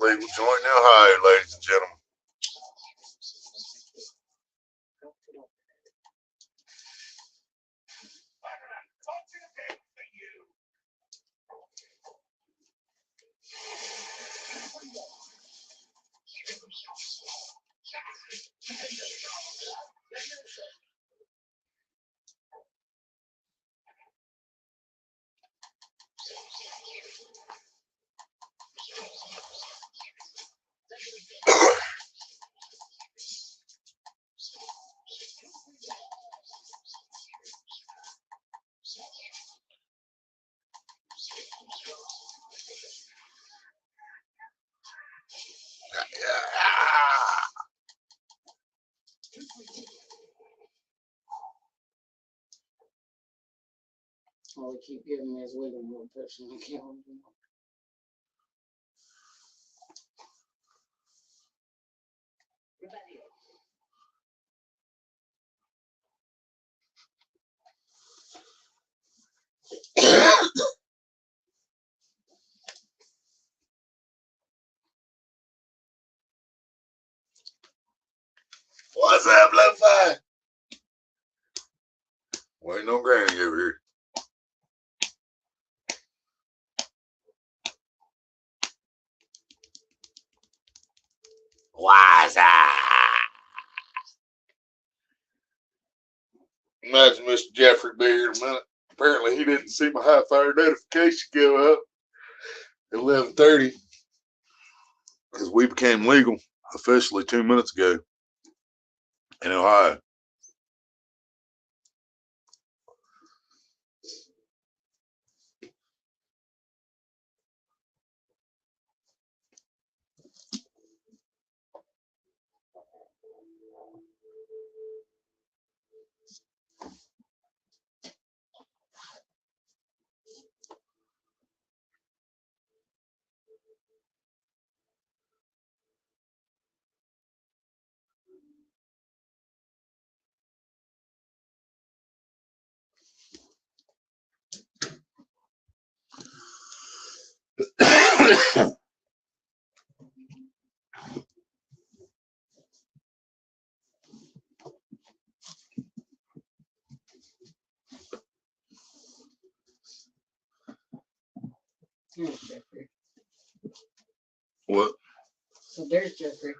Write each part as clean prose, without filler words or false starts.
Legal Joint in Ohio, ladies and gentlemen. Oh, we keep giving me his wiggle more personal account. What's up, Lo-Fi? Waiting on Granny over here. What's up? Imagine Mr. Jeffrey be here in a minute. Apparently, he didn't see my high-fire notification go up at 11:30 because we became legal officially 2 minutes ago in Ohio. Here's Jeffrey. What? So there's Jeffrey.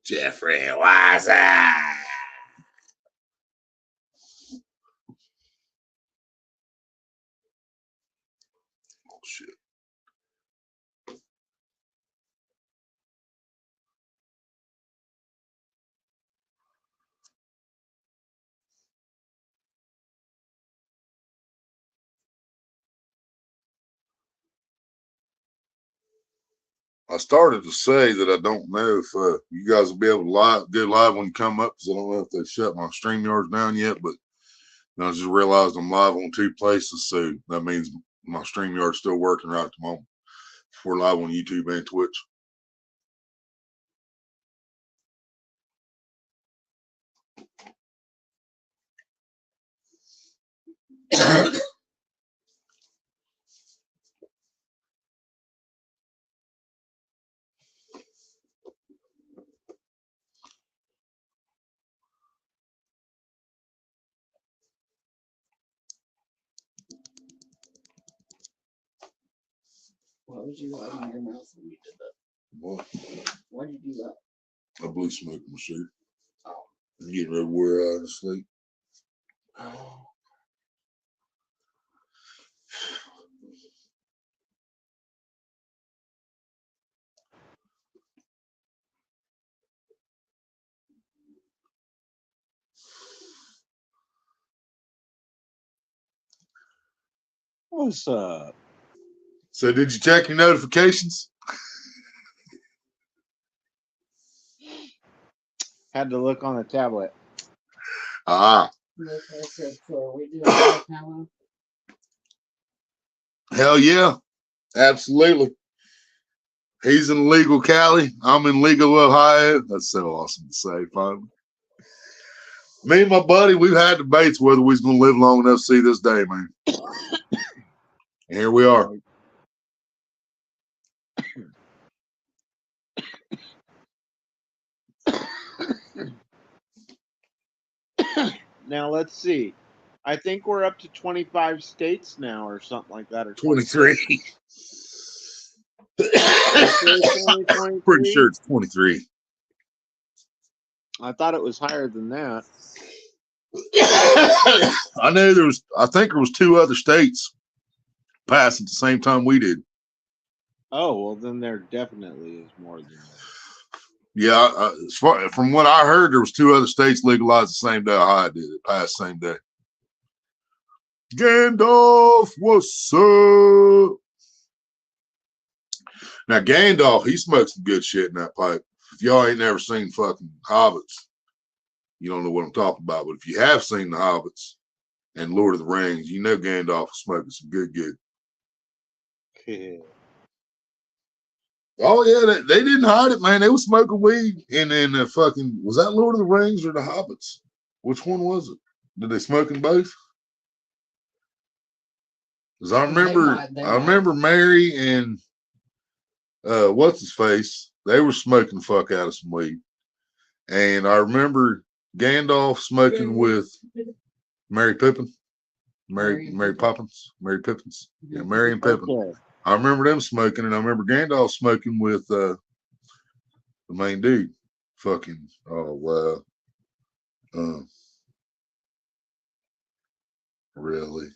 Jeffrey, what's up? Oh, shit. I started to say that I don't know if you guys will be able to go live when you come up because I don't know if they've shut my StreamYards down yet, but I just realized I'm live on 2 places, so that means my StreamYard's still working right at the moment. We're live on YouTube and Twitch. What would you like in your mouth when you did that? What? Why did you do that? I blew smoke in my shirt. Oh. I'm getting ready to wear out of sleep. Oh. What's up? So did you check your notifications? Had to look on the tablet. Ah, Like I said before, we do a live panel. hell yeah. Absolutely. He's in legal Cali. I'm in legal Ohio. That's so awesome to say, finally. Me and my buddy, we've had debates whether we was going to live long enough to see this day, man. And here we are. Now let's see. I think we're up to 25 states now, or something like that, or 23. 23. Pretty sure it's 23. I thought it was higher than that. I know I think there was 2 other states passed at the same time we did. Oh, well, then there definitely is more than that. Yeah, from what I heard, there was 2 other states legalized the same day Ohio did. It passed the same day. Gandalf, what's up? Now, Gandalf, he smokes some good shit in that pipe. If y'all ain't never seen fucking Hobbits, you don't know what I'm talking about. But if you have seen the Hobbits and Lord of the Rings, you know Gandalf is smoking some good. Yeah. Oh yeah, they didn't hide it, man. They was smoking weed in the fucking. Was that Lord of the Rings or the Hobbits? Which one was it? Did they smoke in both? Because I remember Mary and what's his face? They were smoking the fuck out of some weed, and I remember Gandalf smoking with Mary Pippin, Mary Poppins, Mary Pippins, yeah, Mary and Pippin. Okay. I remember them smoking, and I remember Gandalf smoking with the main dude. Fucking really?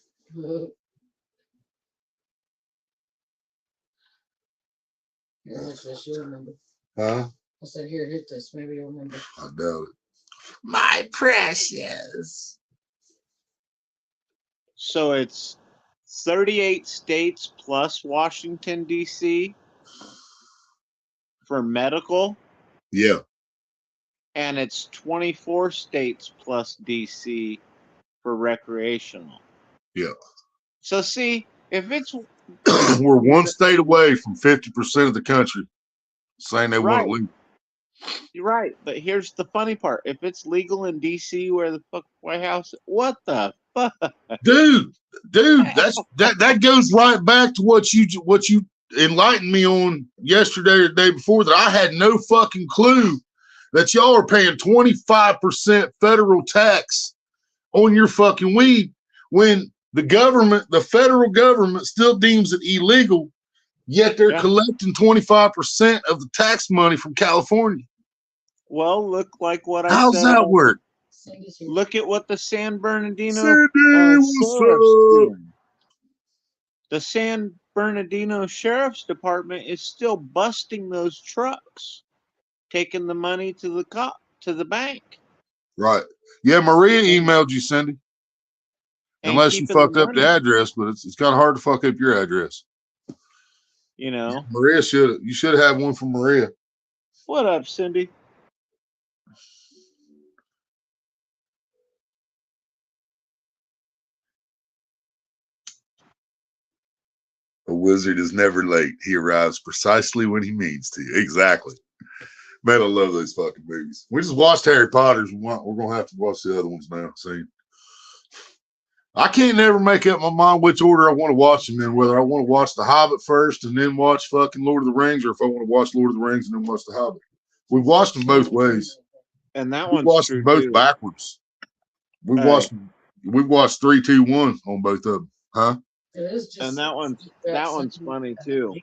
Here, hit this, you'll remember. Huh? I said, here, hit this. Maybe you'll remember. I doubt it. My precious. So it's 38 states plus Washington, D.C. for medical, Yeah. and it's 24 states plus D.C. for recreational. Yeah. So see, if it's We're one state away from 50% of the country saying they want Right. to leave. You're right, but here's the funny part: if it's legal in D.C., where the fuck White House? What the fuck? Dude, that goes right back to what you enlightened me on yesterday or the day before, that I had no fucking clue that y'all are paying 25% federal tax on your fucking weed when the federal government still deems it illegal, yet they're collecting 25% of the tax money from California. Well, look like what I How's said. that work? Look at what the San Bernardino Cindy, what's sheriff's up? doing. The San Bernardino Sheriff's Department is still busting those trucks, taking the money to the bank. Right. Yeah, Maria emailed you, Cindy. Unless you fucked up the address, but it's kind of hard to fuck up your address. You know. Maria you should have one from Maria. What up, Cindy? A wizard is never late. He arrives precisely when he means to. Exactly. Man, I love those fucking movies. We just watched Harry Potter's. We're going to have to watch the other ones now. See, I can't never make up my mind which order I want to watch them in, whether I want to watch The Hobbit first and then watch fucking Lord of the Rings, or if I want to watch Lord of the Rings and then watch The Hobbit. We've watched them both ways. And that we watched them both backwards. We've watched 3, 2, 1 on both of them. Huh? And that one's funny too.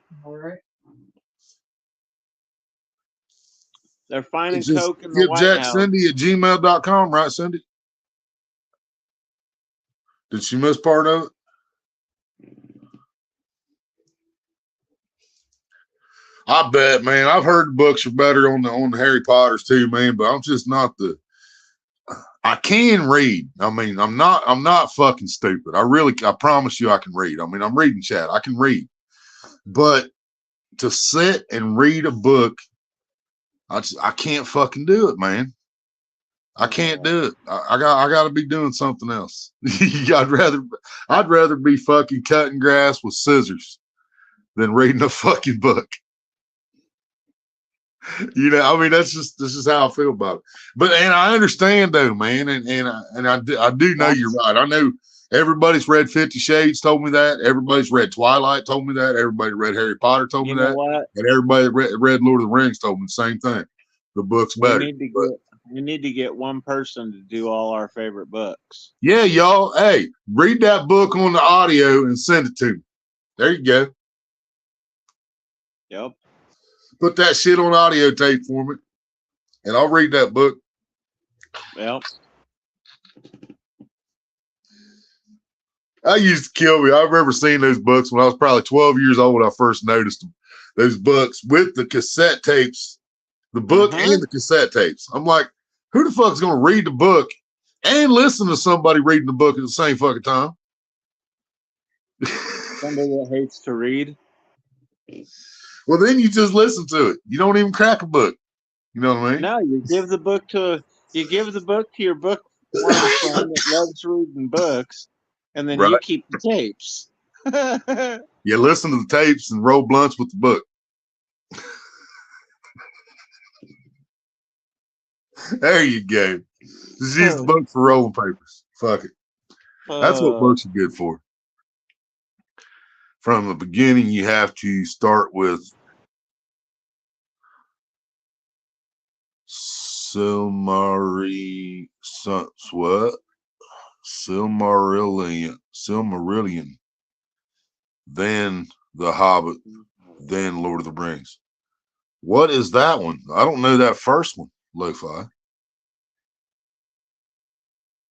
They're finding coke in the White House. Cindy at gmail.com, right, Cindy? Did she miss part of it? I bet, man. I've heard the books are better on the Harry Potters too, man. But I'm just not I can read. I mean, I'm not fucking stupid. I promise you I can read. I mean, I'm reading chat. I can read. But to sit and read a book, I can't fucking do it, man. I can't do it. I got to be doing something else. I'd rather be fucking cutting grass with scissors than reading a fucking book. You know, I mean, this is how I feel about it. But I understand though, man, and I do know you're right. I know everybody's read 50 Shades, told me that. Everybody's read Twilight, told me that. Everybody read Harry Potter, told me that. What? And everybody read Lord of the Rings, told me the same thing. The book's better. We need to get one person to do all our favorite books. Yeah, y'all. Hey, read that book on the audio and send it to me. There you go. Yep. Put that shit on audio tape for me, and I'll read that book. Yep. I used to kill me. I remember seeing those books when I was probably 12 years old. I first noticed them. Those books with the cassette tapes, the book and the cassette tapes. I'm like, who the fuck's going to read the book and listen to somebody reading the book at the same fucking time? Somebody that hates to read. Well, then you just listen to it. You don't even crack a book. You know what I mean? No, you give the book to your bookworm friend that loves reading books, and then you Right. keep the tapes. You listen to the tapes and roll blunts with the book. There you go. Just use the book for rolling papers. Fuck it. That's what books are good for. From the beginning, you have to start with Silmarillion. Silmarillion. Then The Hobbit. Then Lord of the Rings. What is that one? I don't know that first one, Lo-Fi.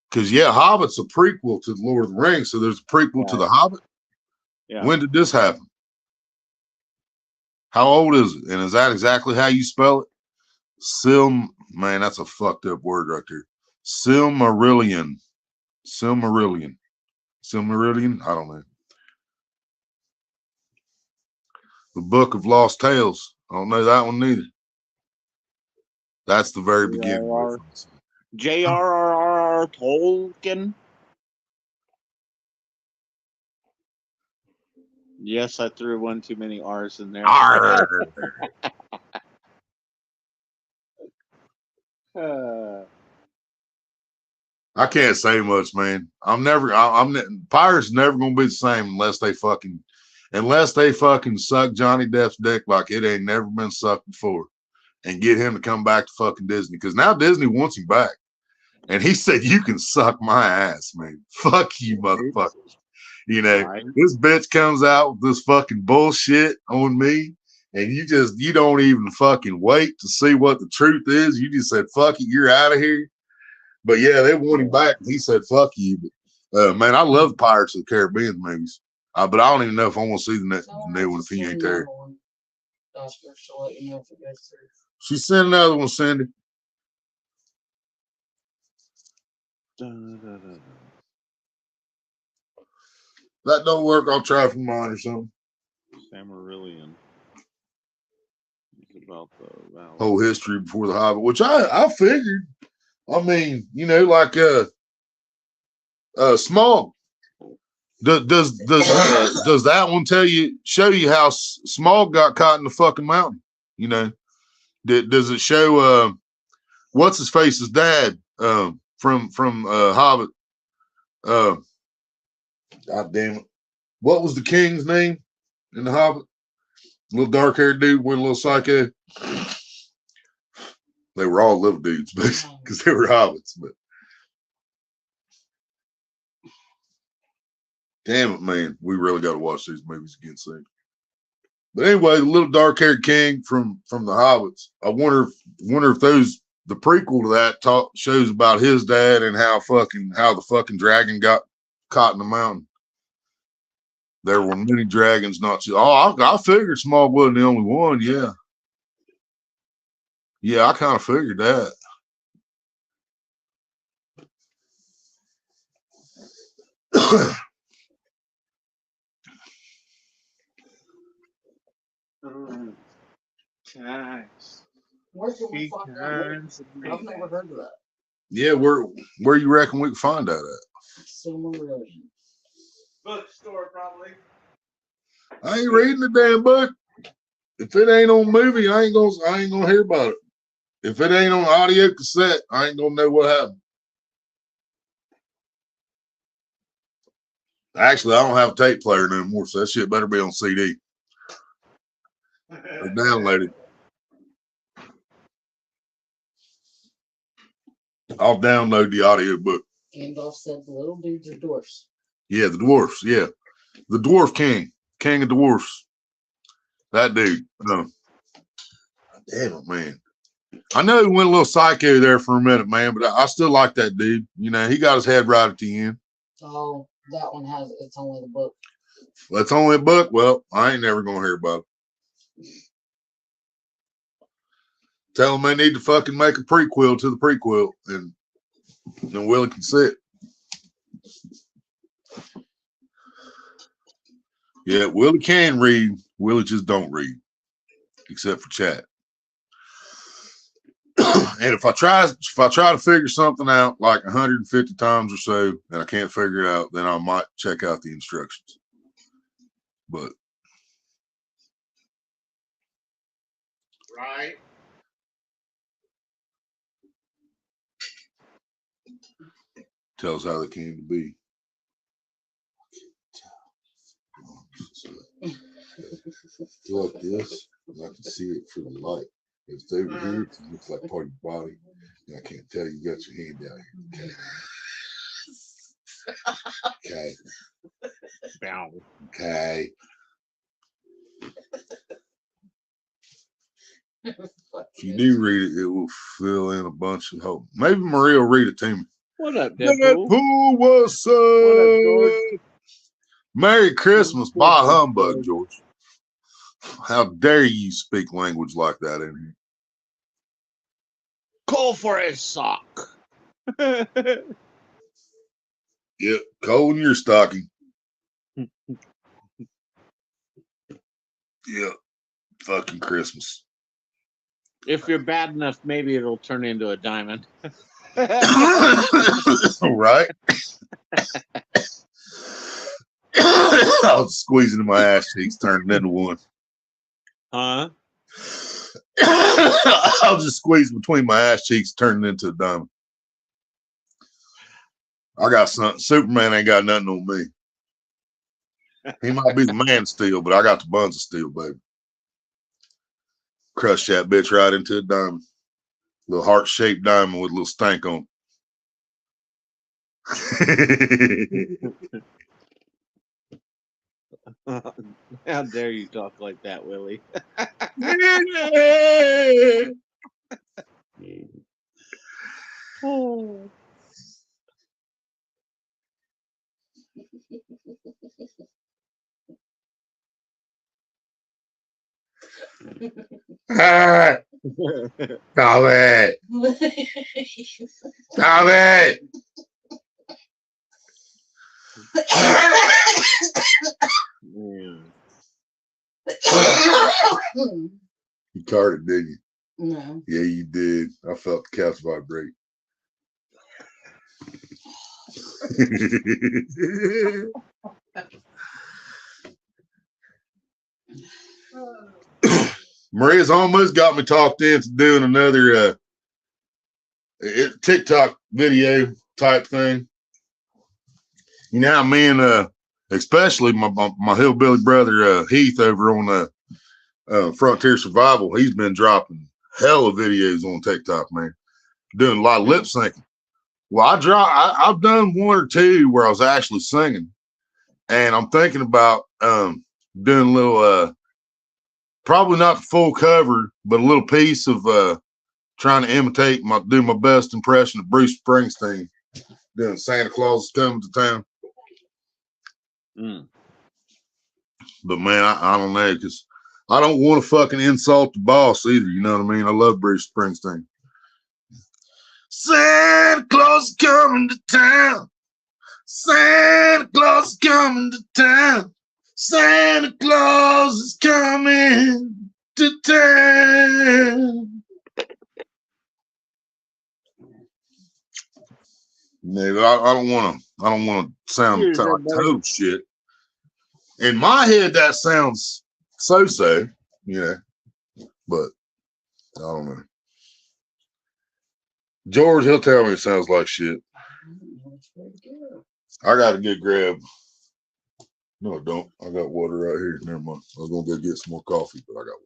Because, yeah, Hobbit's a prequel to Lord of the Rings, so there's a prequel to The Hobbit. Yeah. When did this happen? How old is it? And is that exactly how you spell it? Man, that's a fucked up word right there. Silmarillion. Silmarillion. I don't know. The Book of Lost Tales. I don't know that one neither. That's the very beginning. J.R.R. Tolkien. Yes, I threw one too many R's in there. I can't say much, man. Pirates never gonna be the same unless they fucking suck Johnny Depp's dick like it ain't never been sucked before, and get him to come back to fucking Disney, because now Disney wants him back, and he said, "You can suck my ass, man. Fuck you, motherfuckers." You know, this bitch comes out with this fucking bullshit on me, and you don't even fucking wait to see what the truth is. You just said, "Fuck it, you're out of here." But yeah, they want him back. And he said, "Fuck you." But, man, I love the Pirates of the Caribbean movies. But I don't even know if I want to see the new one if he ain't there. She sent another one, Cindy. That don't work. I'll try for mine or something. Silmarillion. About the whole history before the Hobbit, which I figured. I mean, you know, like Smaug. Does that one show you how Smaug got caught in the fucking mountain? You know, does it show what's his face's dad from Hobbit? God damn it! What was the king's name in the Hobbit? Little dark haired dude, went a little psycho. They were all little dudes, because they were hobbits. But damn it, man, we really got to watch these movies again soon. But anyway, the little dark haired king from the Hobbits. I wonder if the prequel to that shows about his dad and how the fucking dragon got caught in the mountain. There were many dragons, not just. Oh, I figured Smaug wasn't the only one. Yeah. Yeah, I kind of figured that. Nice. I've never heard of that. Yeah, where you reckon we can find that at? Silmarillion. Bookstore, probably. I ain't reading the damn book. If it ain't on movie, I ain't gonna hear about it. If it ain't on audio cassette, I ain't gonna know what happened. Actually, I don't have a tape player no more, so that shit better be on CD. Or downloaded. I'll download the audiobook. Gandalf said the little dudes are dwarfs. Yeah, the dwarfs. Yeah, the dwarf king of dwarfs. That dude. Damn it, man. I know he went a little psycho there for a minute, man, but I still like that dude. You know, he got his head right at the end. Oh, that one has it's only the book. Well, it's only a book. Well, I ain't never gonna hear about it. Tell them they need to fucking make a prequel to the prequel, and then Willie can see it. Yeah, Willie can read. Willie just don't read, except for chat. And if I try to figure something out like 150 times or so, and I can't figure it out, then I might check out the instructions. But Right. tells how they came to be. Like this, and I can see it through the light. If it's over here, it looks like part of your body. And I can't tell you got your hand down here. Okay. Okay. If you do read it, it will fill in a bunch of hope. Maybe Maria will read it to me. What up, Deadpool? Deadpool, what's up? What up, George? Merry Christmas. Bah humbug, George. How dare you speak language like that in here? Call for a sock. Yep, coal in your stocking. Yep, fucking Christmas. If you're bad enough, maybe it'll turn into a diamond. Right? I was squeezing in my ass cheeks, turning into one. Huh? I was just squeezing between my ass cheeks, turning into a diamond. I got something. Superman ain't got nothing on me. He might be the man of steel, but I got the buns of steel, baby. Crush that bitch right into a diamond. Little heart-shaped diamond with a little stank on it. How dare you talk like that, Willie? Oh. Ah, stop it. Stop it. Yeah. You caught it, didn't you? No. Yeah, you did. I felt the couch vibrate. Maria's almost got me talked into doing another TikTok video type thing. You know, me and especially my hillbilly brother Heath over on Frontier Survival, he's been dropping hella videos on TikTok, man. Doing a lot of lip syncing. Well, I've done one or two where I was actually singing, and I'm thinking about doing a little probably not the full cover, but a little piece of trying to imitate do my best impression of Bruce Springsteen doing Santa Claus is Coming to Town. Mm. But man, I don't know, because I don't want to fucking insult the boss either. You know what I mean? I love Bruce Springsteen. Santa Claus is coming to town. Santa Claus is coming to town. Santa Claus is coming to town. No, I don't want to sound Here's like everybody. total shit. In my head, that sounds so, you know, but I don't know. George, he'll tell me it sounds like shit. I got to get grab. No, I don't. I got water right here. Never mind. I was going to go get some more coffee, but I got water.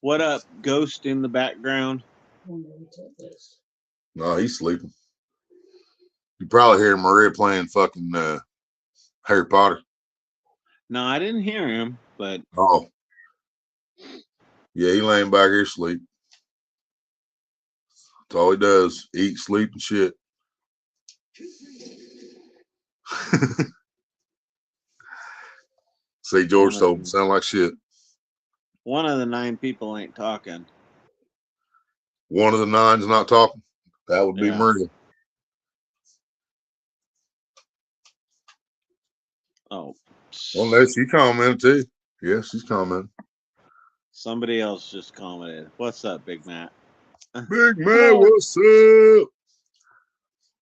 What up, Ghost in the background? No, he's sleeping. You probably hear Maria playing fucking Harry Potter. No, I didn't hear him, but Oh. Yeah, he laying back here asleep. That's all he does. Eat, sleep, and shit. See, George told him, sound like shit. one of the 9 people ain't talking. One of the 9's not talking. That would be Yeah. Maria. Oh, Well, no, she commented too. Yeah, she's commenting. somebody else just commented. What's up, Big Matt? Big man, what's up?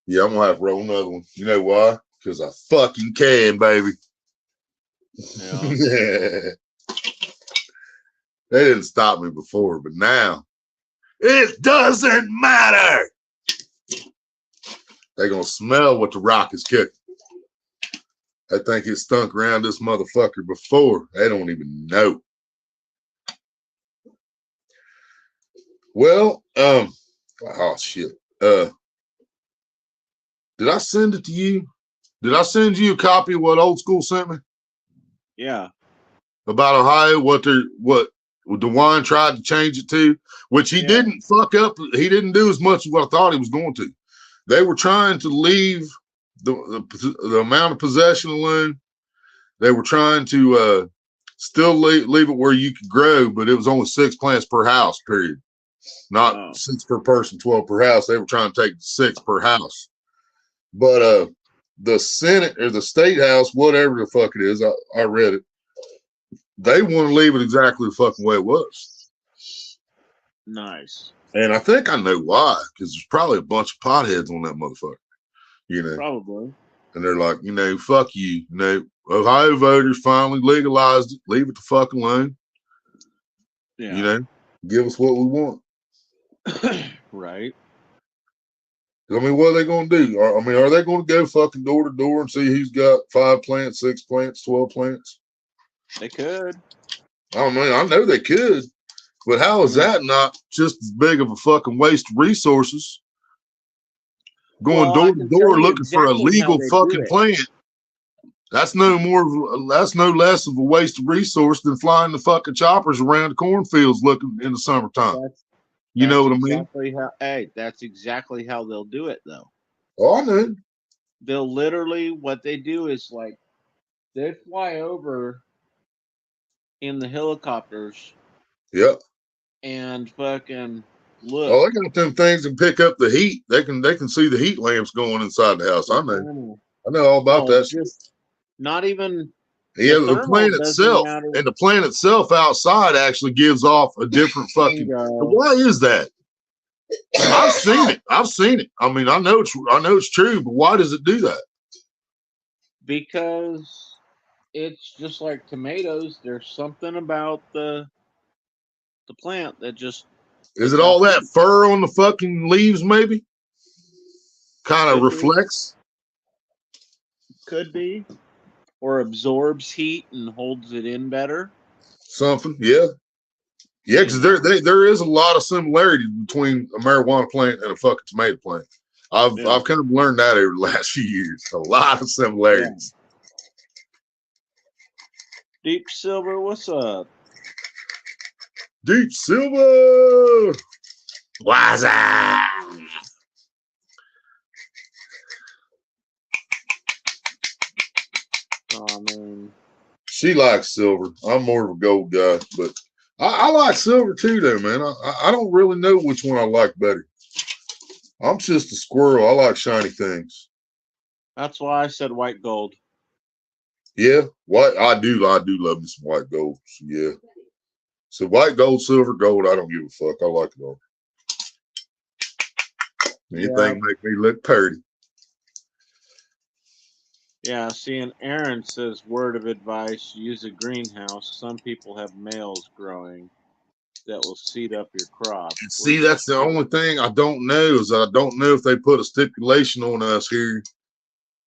Yeah, I'm gonna have to roll another one. You know why? Because I fucking can, baby. Yeah. They didn't stop me before, but now it doesn't matter. They're gonna smell what the rock is cooking. I think it stunk around this motherfucker before. They don't even know. Well, oh shit. Did I send it to you? Did I send you a copy of what Old School sent me Yeah. about Ohio? What DeWine tried to change it to, which he didn't fuck up. He didn't do as much as what I thought he was going to. They were trying to leave the amount of possession alone. They were trying to still leave it where you could grow, but it was only 6 plants per house, period. Not 6 per person, 12 per house. They were trying to take 6 per house. But the Senate or the State House, whatever the fuck it is, I read it. They want to leave it exactly the fucking way it was. Nice. And I think I know why, because there's probably a bunch of potheads on that motherfucker. You know, Probably. and they're like, fuck you. Ohio voters finally legalized it. Leave it the fuck alone. Yeah. Give us what we want. Right. I mean, what are they going to do? Are they going to go fucking door to door and see who's got 5 plants, 6 plants, 12 plants? They could. I know they could, but how is that not just as big of a fucking waste of resources? Going door to door looking for a legal fucking plant. That's no less of a waste of resource than flying the fucking choppers around the cornfields looking in the summertime. You know what I mean? That's exactly how they'll do it, though. Oh, I know. They'll literally, what they do is like, they fly over in the helicopters. Yep. And fucking look. Oh, they got them things and pick up the heat. They can see the heat lamps going inside the house. I know all about that. Just not even. Yeah, the plant itself and the plant itself outside actually gives off a different fucking. Why is that? I've seen it. I mean, I know it's true, but why does it do that? Because it's just like tomatoes. There's something about the plant that just. Is it all that fur on the fucking leaves? Maybe. Kind of reflects. Could be. Or absorbs heat and holds it in better. Something, yeah. Yeah, because there is a lot of similarity between a marijuana plant and a fucking tomato plant. I've kind of learned that over the last few years. A lot of similarities. Yeah. Deep Silver, what's up? Deep Silver! What's up? Oh, man. She likes silver. I'm more of a gold guy, but I like silver too, though, man. I don't really know which one I like better. I'm just a squirrel. I like shiny things. That's why I said white gold. Yeah, white. I do love me some white gold. So, yeah. So white gold, silver, gold. I don't give a fuck. I like it all. Anything make me look pretty. Yeah, see, and Aaron says, word of advice, use a greenhouse. Some people have males growing that will seed up your crop. See, that's the only thing I don't know is I don't know if they put a stipulation on us here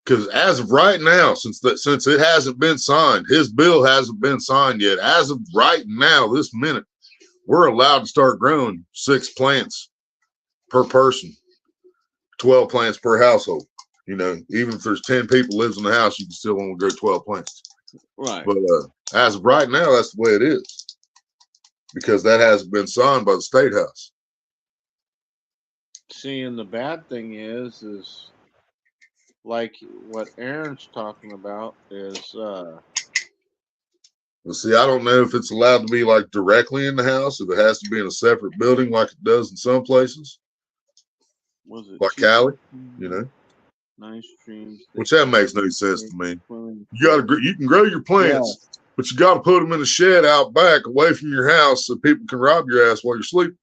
Because as of right now, since it hasn't been signed, his bill hasn't been signed yet. As of right now, this minute, we're allowed to start growing 6 plants per person, 12 plants per household. You know, even if there's 10 people lives in the house, you can still only grow 12 plants. Right. But as of right now, that's the way it is, because that hasn't been signed by the state house. See, and the bad thing is like what Aaron's talking about is But see, I don't know if it's allowed to be like directly in the house, if it has to be in a separate building like it does in some places, was it like Chico? Cali, you know, Nice dreams. which that makes no sense to me. You can grow your plants, but you got to put them in a shed out back away from your house so people can rob your ass while you're sleeping.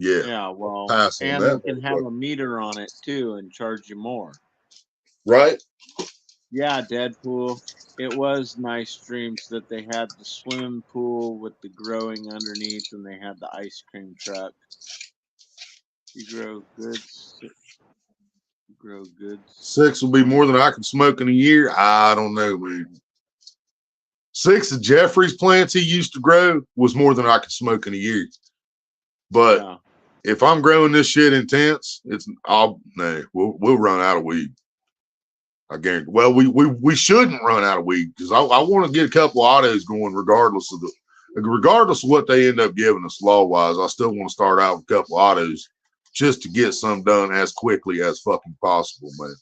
Yeah. Yeah, well, Pass on and that, they can have a meter on it too and charge you more. right? Yeah, Deadpool. It was Nice Dreams that they had the swimming pool with the growing underneath, and they had the ice cream truck. You grow goods. You grow goods. 6 will be more than I can smoke in a year. I don't know, man. 6 of Jeffrey's plants he used to grow was more than I could smoke in a year. But Yeah. if I'm growing this shit intense, we'll run out of weed. I guarantee. Well, we shouldn't run out of weed, because I want to get a couple autos going regardless of what they end up giving us law wise. I still want to start out with a couple autos just to get some done as quickly as fucking possible, man.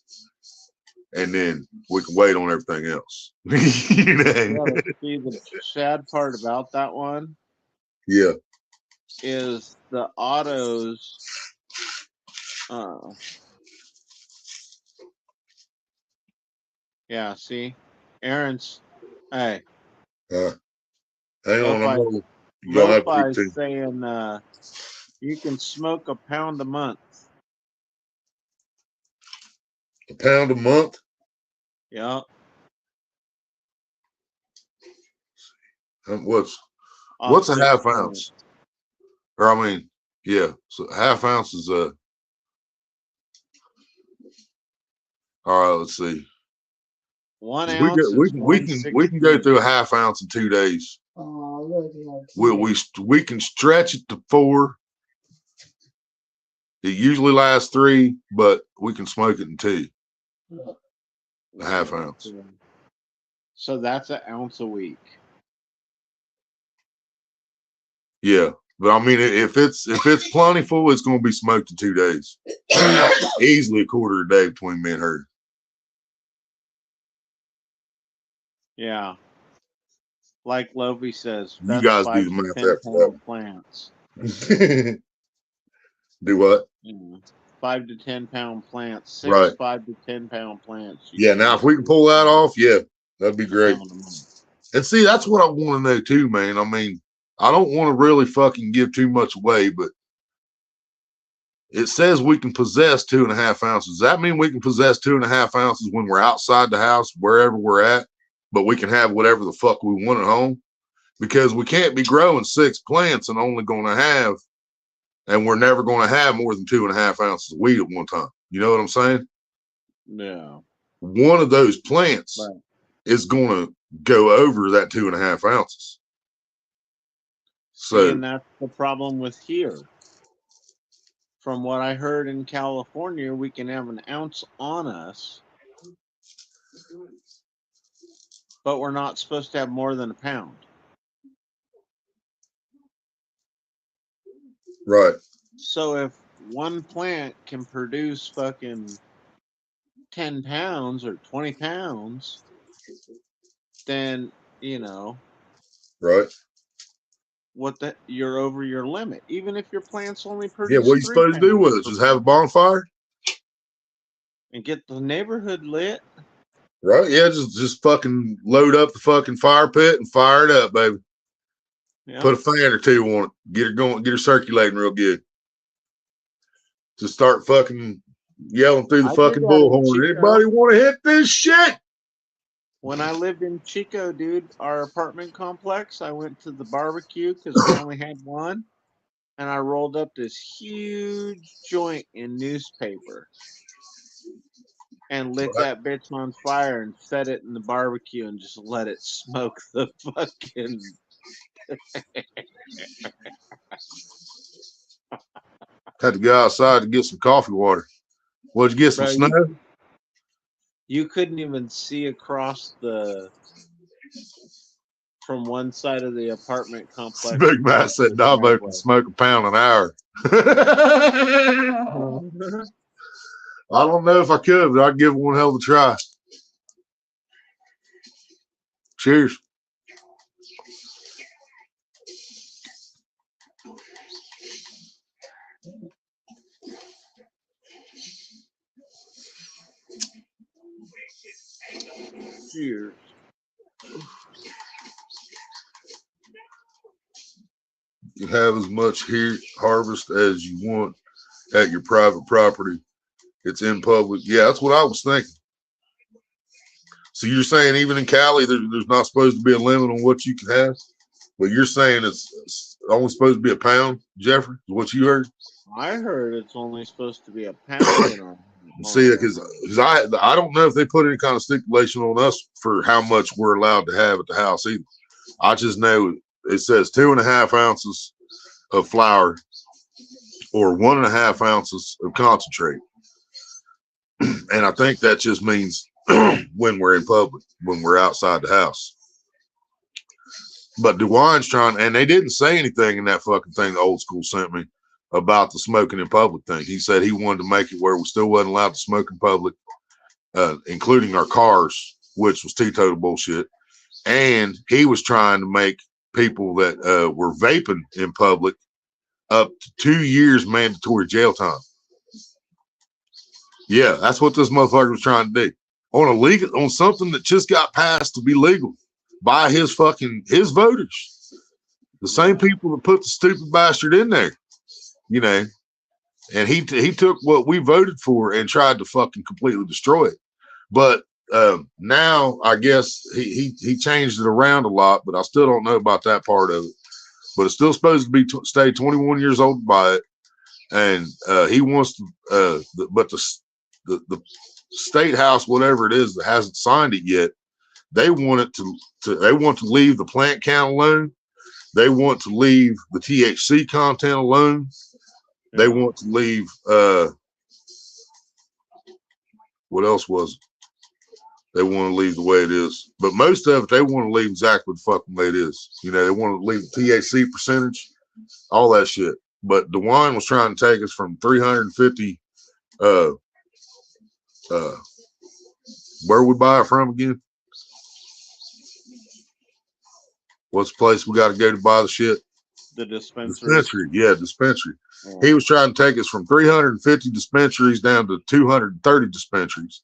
And then we can wait on everything else. You know? Yeah, but see, the sad part about that one Yeah. is the autos. Yeah, see, Aaron's. Hey, Hang on, Lo-Fi's you're gonna have to keep saying you can smoke a pound a month. a pound a month. Yeah. What's off a 6 half plants. ounce? Or I mean, yeah, so half ounce is all right, let's see. 1 We ounce. can go through a half ounce in 2 days. Oh, We can stretch it to 4. It usually lasts 3, but we can smoke it in 2. A half ounce. So that's an ounce a week. Yeah, but I mean, if it's plentiful, it's going to be smoked in 2 days. Easily a quarter a day between me and her. Yeah. Like Lovey says, You guys do the math after that. Plants. Do what? 5 to 10 pound plants. 6 right. 5 to 10 pound plants. Yeah, now if we can pull that off, yeah, that'd be great. And see, that's what I want to know too, man. I mean, I don't want to really fucking give too much away, but it says we can possess 2.5 ounces. Does that mean we can possess 2.5 ounces when we're outside the house, wherever we're at, but we can have whatever the fuck we want at home? Because we can't be growing 6 plants and only going to have, and we're never going to have more than 2.5 ounces of weed at one time. You know what I'm saying? Yeah. One of those plants is going to go over that 2.5 ounces. So, and that's the problem with here. From what I heard in California, we can have an ounce on us, but we're not supposed to have more than a pound. right. So if one plant can produce fucking 10 pounds or 20 pounds, then, right. You're over your limit. Even if your plants only produce. Yeah, what are you supposed to do with it? Just have a bonfire? And get the neighborhood lit? Right, yeah, just fucking load up the fucking fire pit and fire it up, baby. Yeah. Put a fan or 2 on it. Get her going, get her circulating real good. Just start fucking yelling through the fucking bullhorn. Anybody want to hit this shit? When I lived in Chico, dude, our apartment complex, I went to the barbecue because we only had one, and I rolled up this huge joint in newspaper. and lit that bitch on fire and set it in the barbecue and just let it smoke the fucking. Had to go outside to get some coffee water. What'd you get, some Bro, snow? You couldn't even see across from one side of the apartment complex. Big Matt said Davo can smoke a pound an hour. I don't know if I could, but I'd give it one hell of a try. Cheers. Cheers. You have as much harvest as you want at your private property. It's in public. Yeah, that's what I was thinking. So you're saying even in Cali, there's not supposed to be a limit on what you can have, but you're saying it's only supposed to be a pound, Jeffrey? Is what you heard? I heard it's only supposed to be a pound. See, because I don't know if they put any kind of stipulation on us for how much we're allowed to have at the house either. I just know it says 2.5 ounces of flour or 1.5 ounces of concentrate. And I think that just means when we're in public, when we're outside the house. But DeWine's trying, and they didn't say anything in that fucking thing the old school sent me about the smoking in public thing. He said he wanted to make it where we still wasn't allowed to smoke in public, including our cars, which was teetotal bullshit. And he was trying to make people that were vaping in public up to 2 years mandatory jail time. Yeah, that's what this motherfucker was trying to do. On something that just got passed to be legal by his voters. The same people that put the stupid bastard in there, you know. And he took what we voted for and tried to fucking completely destroy it. But now I guess he changed it around a lot, but I still don't know about that part of it. But it's still supposed to be stay 21 years old to buy it, and he wants to. But the state house, whatever it is, that hasn't signed it yet, they want it they want to leave the plant count alone. They want to leave the THC content alone. They want to leave what else was it? They want to leave the way it is. But most of it, they want to leave exactly the fucking way it is. You know, they want to leave the THC percentage, all that shit. But DeWine was trying to take us from 350 where we buy it from again? What's the place we got to go to buy the shit? The dispensary. Dispensary. Yeah, dispensary. Yeah. He was trying to take us from 350 dispensaries down to 230 dispensaries.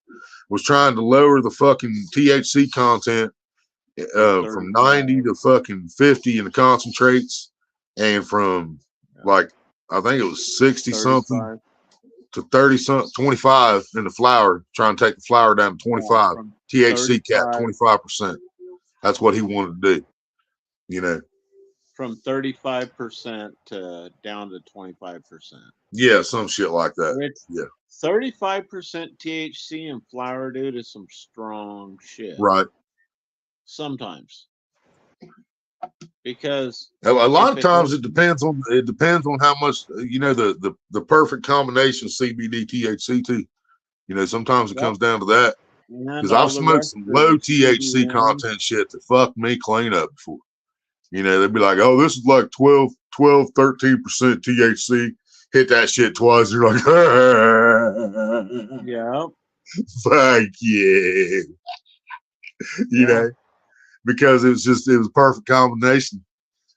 Was trying to lower the fucking THC content from 90 to fucking 50 in the concentrates, and from like I think it was 60 something to 30 something, 25 in the flour. Trying to take the flour down to 25. THC cap 25%. That's what he wanted to do. You know, from 35% to down to 25%. Yeah, some shit like that. Which, yeah, 35% THC in flour, dude, is some strong shit. Right. Sometimes, because a lot of times it depends on how much, you know, the perfect combination CBD THC too. You know, sometimes it comes down to that. Because I've smoked some low THC content shit that fucked me clean up before. You know, they'd be like, oh, this is like 13% THC. Hit that shit twice. You're like, yeah. Fuck yeah. You know, because it was a perfect combination.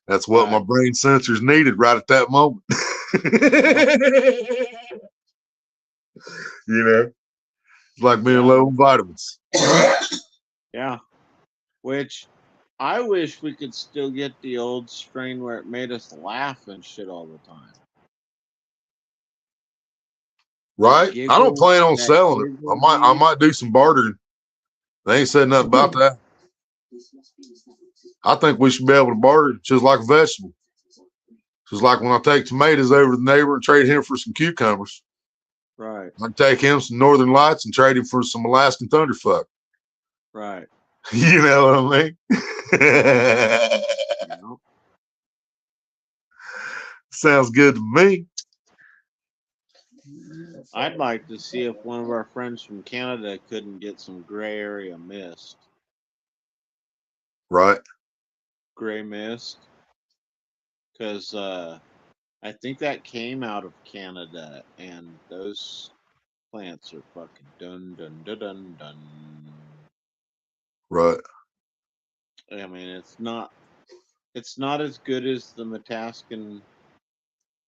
That's what my brain sensors needed right at that moment. You know, it's like being low on vitamins. Yeah. Which I wish we could still get the old strain where it made us laugh and shit all the time. Right? I don't plan on selling it. I might do some bartering. They ain't said nothing about that. I think we should be able to barter just like a vegetable. Just like when I take tomatoes over to the neighbor and trade him for some cucumbers. Right. I can take him some Northern Lights and trade him for some Alaskan Thunderfuck. Right. You know what I mean? You know? Sounds good to me. I'd like to see if one of our friends from Canada couldn't get some gray area mist. Right. Gray mist. Because I think that came out of Canada, and those plants are fucking dun dun dun dun dun. Right. I mean, it's not as good as the Metaskin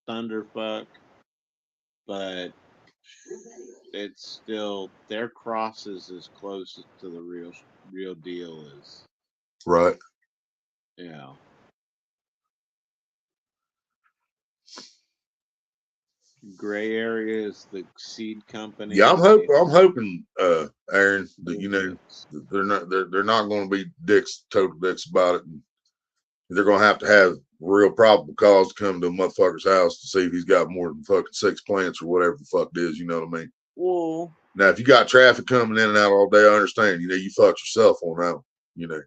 Thunderfuck, but it's still their cross is as close to the real deal as, Right. you know. Gray Area is the seed company. Yeah, I'm hoping, Aaron, that you know they're not going to be total dicks about it, and they're going to have real probable cause to come to a motherfucker's house to see if he's got more than fucking 6 plants or whatever the fuck it is. You know what I mean? Well, Now, if you got traffic coming in and out all day, I understand. You know, you fucked yourself on that one. You know,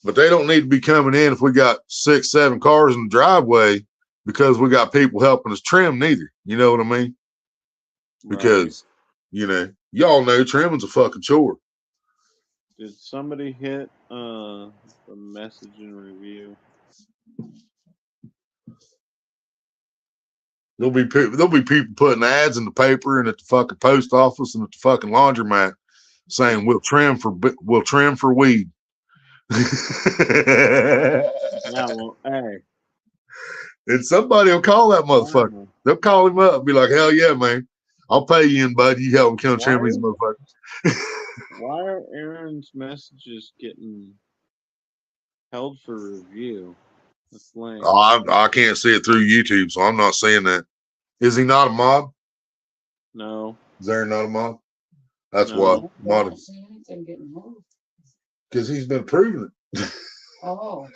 but they don't need to be coming in if we got 6, 7 cars in the driveway because we got people helping us trim neither. You know what I mean? Because, you know, y'all know trimming's a fucking chore. Did somebody hit the message and review? There'll be people putting ads in the paper and at the fucking post office and at the fucking laundromat saying we'll trim for weed. Yeah, well, hey. And somebody will call that motherfucker. They'll call him up and be like, hell yeah, man. I'll pay you in, bud. You help him come trim these motherfuckers. Why are Aaron's messages getting held for review? That's lame. Oh, I can't see it through YouTube, so I'm not saying that. Is he not a mod? No. Is Aaron not a mod? That's No. why. I don't see anything getting moved. Because he's been proving it. Oh,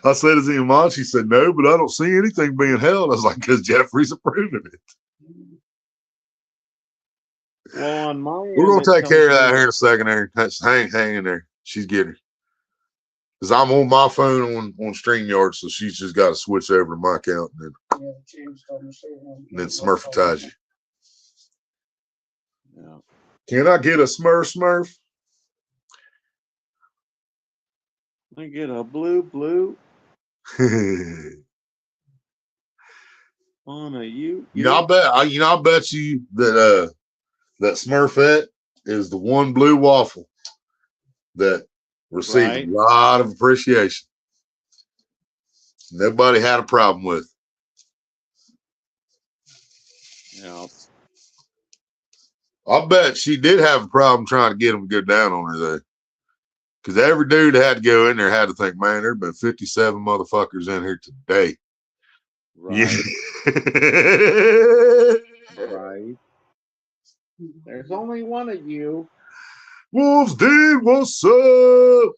I said, is he a mod? She said, no, but I don't see anything being held. I was like, because Jeffrey's approving it. Well, on my We're going end, to take care of that me- here in a second, Aaron. Hang in there. She's getting her. Because I'm on my phone on StreamYard, so she's just got to switch over to my account and yeah, changed on the shit. then smurfitize you. Yeah. Can I get a smurf? I get a blue on a you. I bet you that that Smurfette is the one blue waffle that received a lot of appreciation. Nobody had a problem with. Yeah. I bet she did have a problem trying to get him to go down on her though. Because every dude that had to go in there had to think, man, there have been 57 motherfuckers in here today. Right. Right. There's only one of you. Wolves Den, what's up?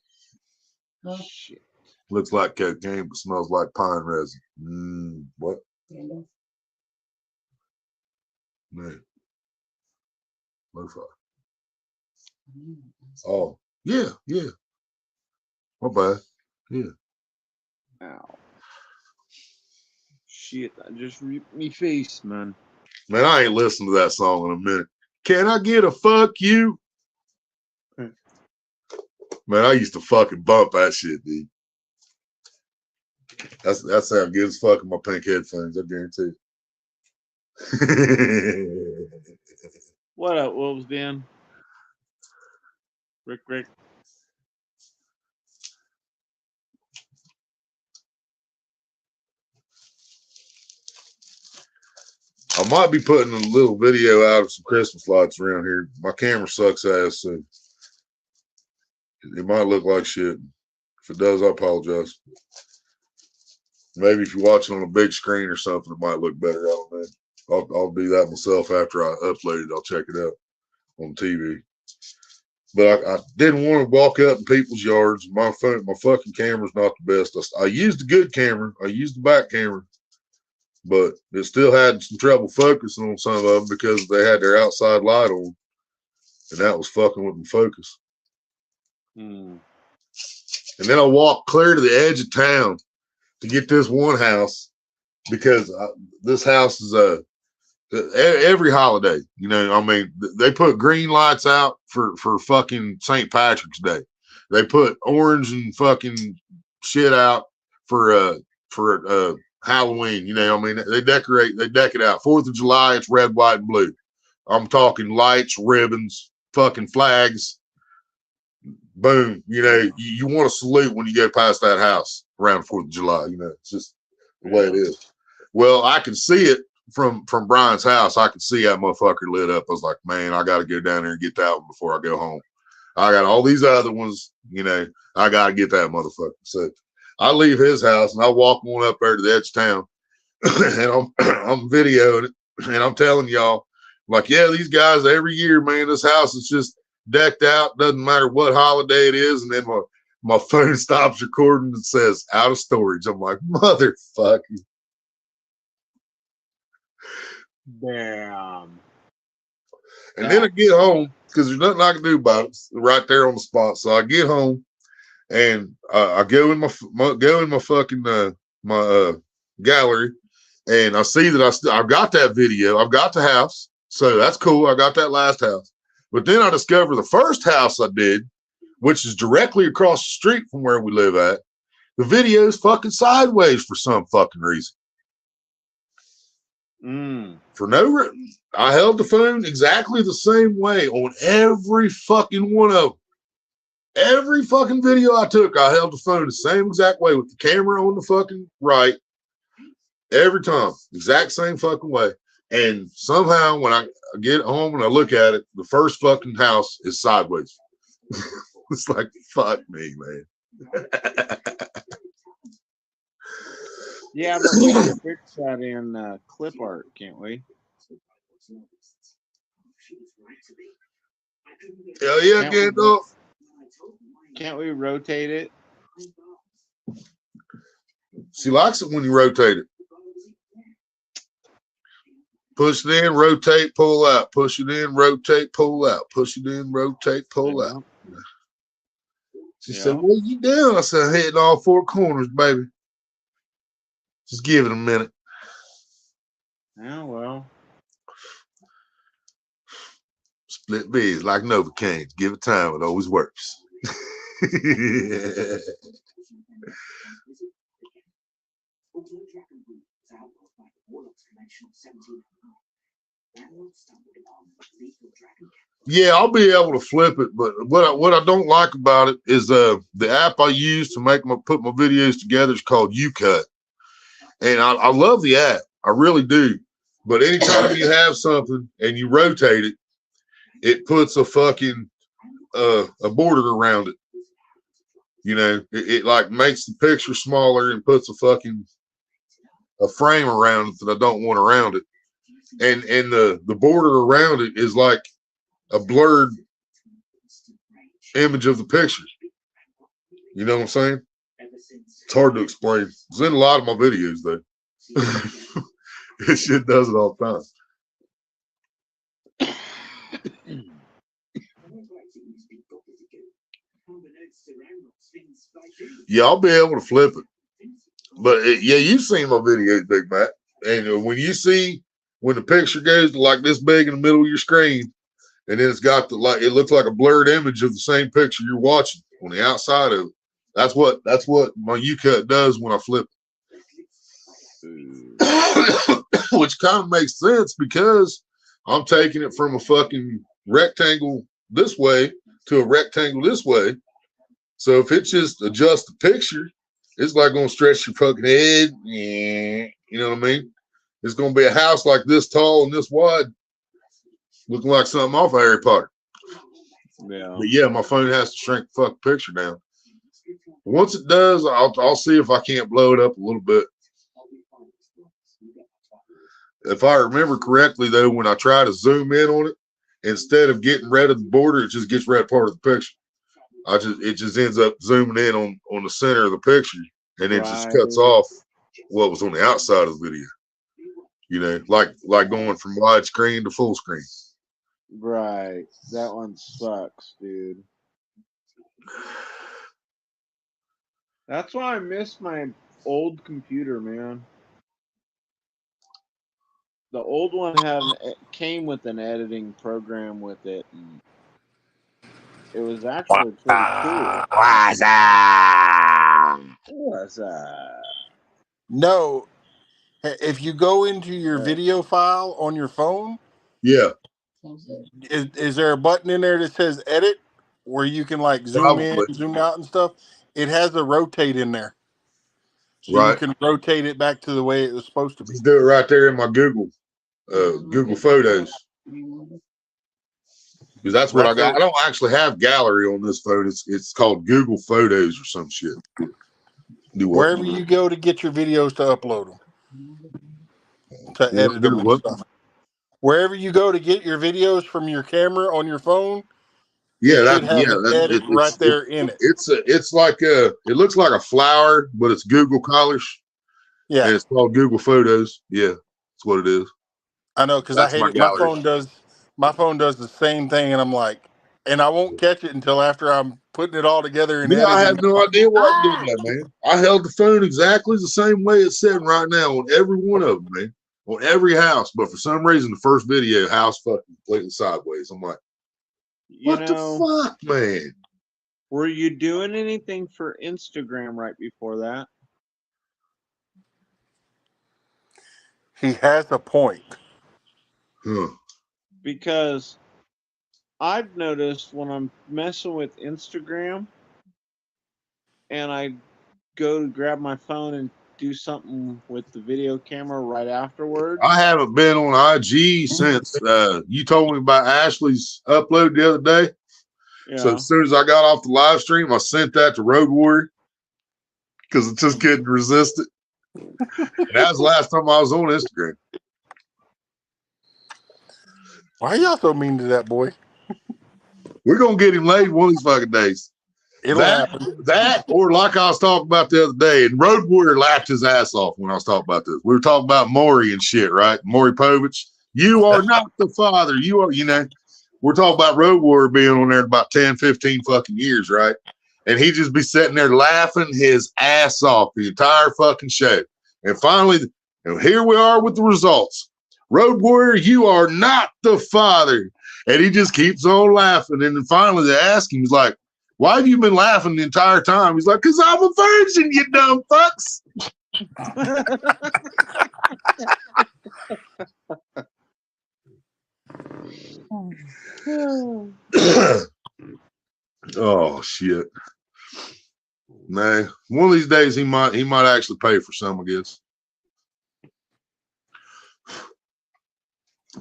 Huh? Shit. Looks like cocaine, but smells like pine resin. What? Yeah. Man. Lo-fi. Oh, yeah. My bad. Yeah. Ow. Shit, I just ripped me face, man. Man, I ain't listened to that song in a minute. Can I get a fuck you? Man, I used to fucking bump that shit, dude. That sound good as fuck in my pink headphones, I guarantee. What up, Wolves Den? Rick. I might be putting a little video out of some Christmas lights around here. My camera sucks ass, so it might look like shit. If it does, I apologize. Maybe if you're watching on a big screen or something, it might look better. I don't know. I'll do that myself after I upload it. I'll check it out on TV. But I didn't want to walk up in people's yards. My fucking camera's not the best. I used a good camera. I used the back camera. but it still had some trouble focusing on some of them because they had their outside light on, and that was fucking with the focus. Hmm. And then I walked clear to the edge of town to get this one house because this house is every holiday. You know, I mean, they put green lights out for fucking St. Patrick's Day. They put orange and fucking shit out for Halloween. You know, I mean, they deck it out. 4th of July, it's red, white, and blue. I'm talking lights, ribbons, fucking flags. Boom. You know, you want to salute when you go past that house around 4th of July. You know, it's just the way it is. Well, I can see it from Brian's house. I could see that motherfucker lit up. I was like, man, I got to go down there and get that one before I go home. I got all these other ones, you know, I got to get that motherfucker. So I leave his house and I walk on up there to the edge of town and I'm videoing it and I'm telling y'all, like, yeah, these guys every year, man, this house is just decked out. Doesn't matter what holiday it is. And then my phone stops recording and says out of storage. I'm like, motherfucker. Damn. And then I get home because there's nothing I can do about it. It's right there on the spot. So I get home and I go in my fucking my gallery, and I see that I've got that video. I've got the house, so that's cool. I got that last house, but then I discover the first house I did, which is directly across the street from where we live at. The video is fucking sideways for some fucking reason. For no reason. I held the phone exactly the same way on every fucking one of them. Every fucking video I took, I held the phone the same exact way with the camera on the fucking right. Every time. Exact same fucking way. And somehow when I get home and I look at it, the first fucking house is sideways. It's like, fuck me, man. Yeah, but we can fix that in clip art, can't we? Hell yeah, Gandalf. Can't we rotate it? She likes it when you rotate it. Push it in, rotate, pull out. Push it in, rotate, pull out. Push it in, rotate, pull out. She said, what are you doing? I said, hitting all four corners, baby. Just give it a minute. Yeah, well. Split biz like Novocaine. Give it time. It always works. Yeah, I'll be able to flip it, but what I don't like about it is the app I use to put my videos together is called YouCut. And I love the app. I really do. But anytime you have something and you rotate it, it puts a fucking a border around it. You know, it like makes the picture smaller and puts a frame around it that I don't want around it. And the border around it is like a blurred image of the picture. You know what I'm saying? It's hard to explain. It's in a lot of my videos, though. This shit does it all the time. Yeah, I'll be able to flip it. But yeah, you've seen my videos, Big Mac. And when the picture goes to like this big in the middle of your screen, and then it's got it looks like a blurred image of the same picture you're watching on the outside of it. That's what my YouCut does when I flip it. Which kind of makes sense because I'm taking it from a fucking rectangle this way to a rectangle this way. So if it just adjusts the picture, it's like going to stretch your fucking head. You know what I mean? It's going to be a house like this tall and this wide, looking like something off of Harry Potter. Yeah. But yeah, my phone has to shrink the fucking picture down. Once it does, I'll see if I can't blow it up a little bit. If I remember correctly, though, when I try to zoom in on it, instead of getting rid of the border, it just gets rid of part of the picture. It just ends up zooming in on the center of the picture, and it just cuts off what was on the outside of the video. You know, like going from widescreen to full screen. Right. That one sucks, dude. That's why I miss my old computer, man. The old one came with an editing program with it, and it was actually pretty cool. What's that? No, if you go into your video file on your phone, Yeah, is there a button in there that says edit where you can like zoom in, probably. zoom out and stuff? It has a rotate in there. So you Right. can rotate it back to the way it was supposed to be. Just do it right there in my Google Photos. Because that's what Right I got. there. I don't actually have gallery on this phone. It's called Google Photos or some shit. Do what? Wherever you go to get your videos to upload them, to edit them and What? stuff. Wherever you go to get your videos from your camera on your phone, Yeah, it that should have an edit right there in it. It's like it looks like a flower, but it's Google colors. Yeah, And it's called Google Photos. Yeah, that's what it is. I know because I That's hate my it. My gallery. phone does the same thing, and I'm like, and I won't catch it until after I'm putting it all together and Yeah, I editing. have no idea why I did that, man. I held the phone exactly the same way it's sitting right now on every one of them, man. On every house. But for some reason, the first video, house fucking completely sideways. I'm like, what the fuck, man? Were you doing anything for Instagram right before that? He has a point. Huh. Because I've noticed when I'm messing with Instagram and I go to grab my phone and do something with the video camera right afterwards. I haven't been on IG since you told me about Ashley's upload the other day. Yeah. So as soon as I got off the live stream, I sent that to Road Warrior because I just couldn't resist it. And that was the last time I was on Instagram. Why are y'all so mean to that boy? We're gonna get him laid one of these fucking days. It'll happen. That, or like I was talking about the other day, and Road Warrior laughed his ass off when I was talking about this. We were talking about Maury and shit, right? Maury Povich. You are not the father. You are, we're talking about Road Warrior being on there about 10, 15 fucking years, right? And he'd just be sitting there laughing his ass off the entire fucking show. And finally, here we are with the results. Road Warrior, you are not the father. And he just keeps on laughing. And then finally they ask him, he's like, why have you been laughing the entire time? He's like, because I'm a virgin, you dumb fucks. Oh shit. Nah. One of these days he might actually pay for some, I guess.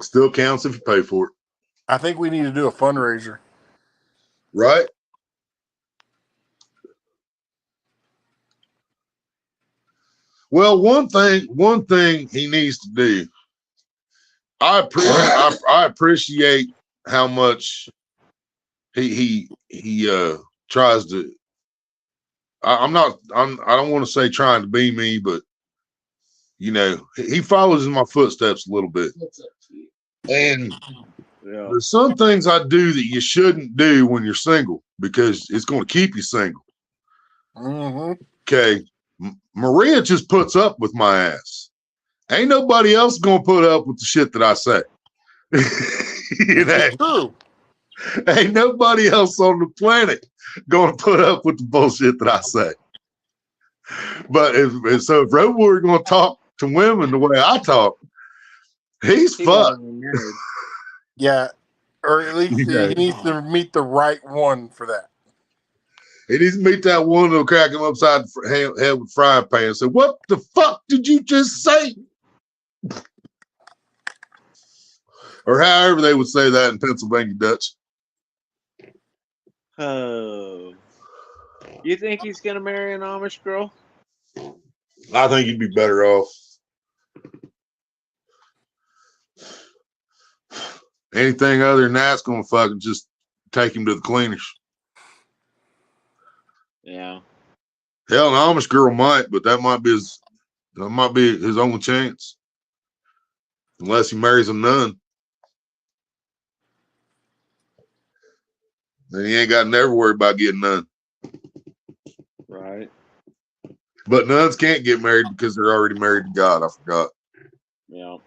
Still counts if you pay for it. I think we need to do a fundraiser. Right? Well, one thing he needs to do. I appreciate how much he tries to. I don't want to say trying to be me, but he follows in my footsteps a little bit. And there's some things I do that you shouldn't do when you're single because it's going to keep you single. Mm-hmm. Okay. Maria just puts up with my ass. Ain't nobody else gonna put up with the shit that I say. True. Ain't nobody else on the planet gonna put up with the bullshit that I say. But if Road Warrior gonna talk to women the way I talk, he's fucked. Yeah, or at least he needs to meet the right one for that. He needs to meet that one that'll crack him upside the head with frying pan and say, what the fuck did you just say? Or however they would say that in Pennsylvania Dutch. Oh. You think he's going to marry an Amish girl? I think he'd be better off. Anything other than that's going to fucking just take him to the cleaners. Yeah. Hell, an Amish girl might, but that might be his only chance. unless he marries a nun. Then he ain't got to never worry about getting none. Right. But nuns can't get married because they're already married to God. I forgot. Yeah.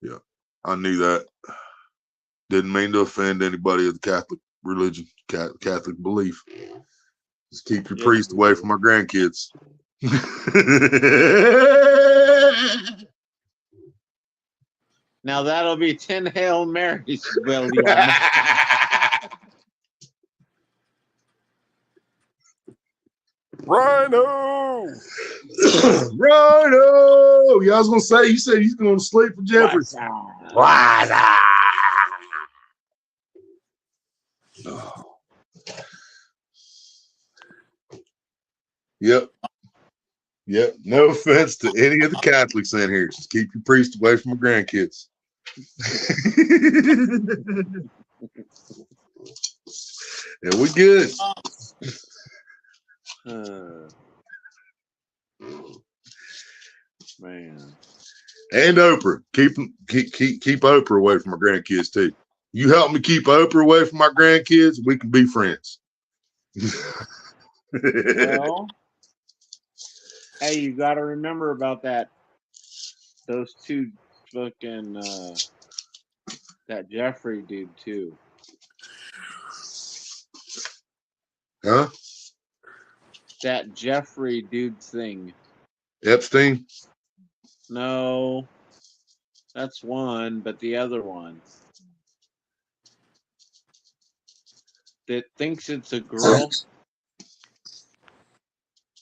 Yeah, I knew that. Didn't mean to offend anybody of the Catholic religion, Catholic belief. Just keep your Yes, priest you away did. from my grandkids. Now that'll be 10 Hail Marys, William. Rhino. Rhino! Yeah, I was gonna say. You said he's going to sleep for Jeffrey. Oh. Yep. Yep. No offense to any of the Catholics in here. Just keep your priest away from my grandkids. Yeah, we good. Man. And Oprah. Keep Oprah away from my grandkids too. You help me keep Oprah away from my grandkids, we can be friends. Well, hey, you got to remember about that. Those two fucking that Jeffrey dude too. Huh? That Jeffrey dude thing. Epstein? No, that's one, but the other one that thinks it's a girl.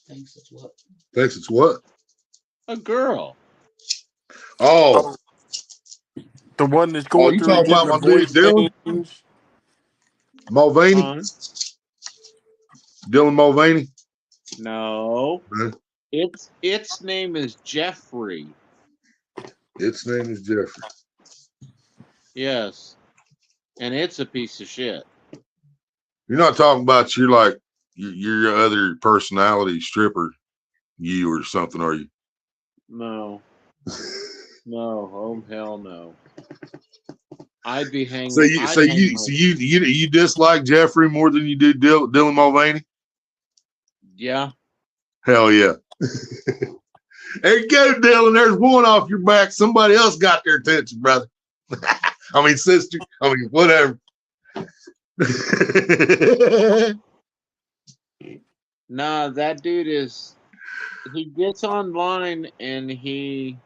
Thanks, it's what? Thinks it's what? A girl. Oh. The one that's Oh, going you through talking getting about her my voice dude Dylan? changed? Mulvaney? Dylan Mulvaney? No. Huh? Its name is Jeffrey. Its name is Jeffrey. Yes. And it's a piece of shit. You're not talking about your other personality stripper, you or something, are you? No. No. Oh hell no. I'd be hanging. So you dislike Jeffrey more than you do Dylan Mulvaney? Yeah. Hell yeah. There you go, Dylan. There's one off your back. Somebody else got their attention, brother. I mean, sister. I mean, whatever. Nah, that dude he gets online and he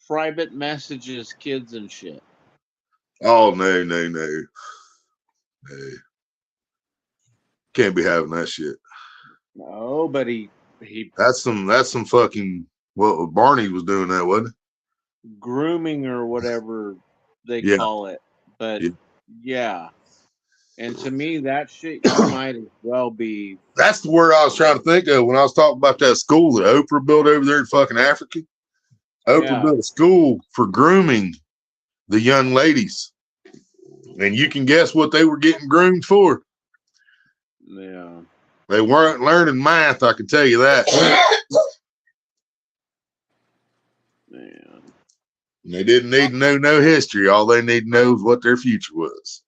private messages kids and shit. Oh, no. Hey. Can't be having that shit. No, but he That's some fucking Barney was doing that, wasn't it? grooming or whatever they call it. But yeah. And to me, that shit you might as well be. That's the word I was trying to think of when I was talking about that school that Oprah built over there in fucking Africa. Oprah built a school for grooming the young ladies. And you can guess what they were getting groomed for. Yeah. They weren't learning math, I can tell you that. Man. They didn't need to know no history. All they need to know is what their future was.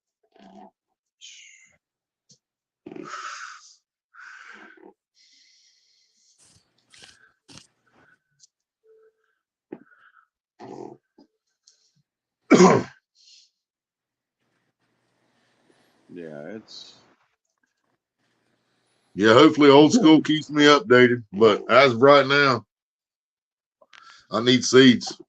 Yeah, hopefully old school keeps me updated. But as of right now, I need seeds.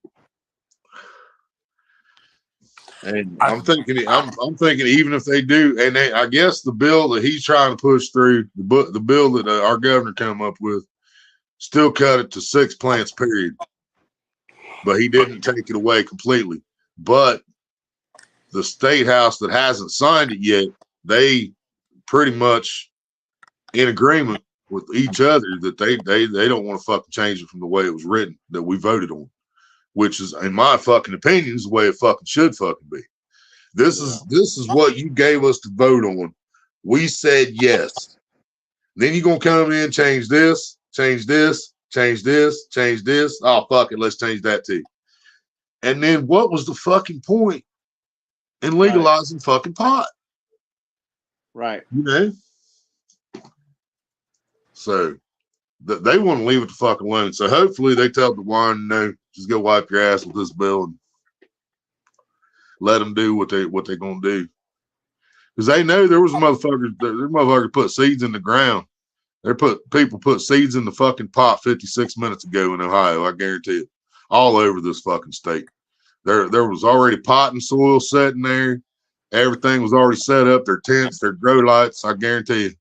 And I'm thinking even if they do, and I guess the bill that he's trying to push through, the bill that our governor came up with, still cut it to 6 plants, period. But he didn't take it away completely. But the state house that hasn't signed it yet, they pretty much in agreement with each other that they don't want to fucking change it from the way it was written that we voted on, which is, in my fucking opinion, is the way it fucking should fucking be. This is what you gave us to vote on. We said yes. Then you're gonna come in, change this, change this, change this, change this. Oh fuck it, let's change that too. And then what was the fucking point in legalizing fucking pot? Right. You know? So they want to leave it the fuck alone. So hopefully they tell the wine, no, just go wipe your ass with this bill and let them do what they're gonna do. Because they know there was motherfuckers put seeds in the ground. People put seeds in the fucking pot 56 minutes ago in Ohio. I guarantee it. All over this fucking state. There was already pot and soil sitting there. Everything was already set up. Their tents, their grow lights. I guarantee you.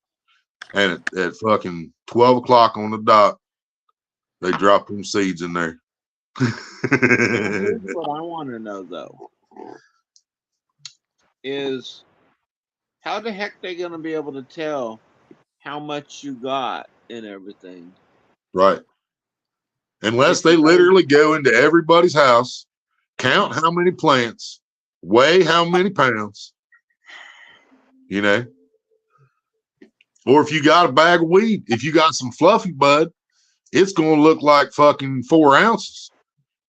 And at fucking 12 o'clock on the dot, they dropped them seeds in there. Here's what I want to know though is how the heck they gonna be able to tell how much you got and everything? Right. Unless they literally go into everybody's house, count how many plants, weigh how many pounds, you know. Or if you got a bag of weed, if you got some fluffy bud, it's going to look like fucking 4 ounces.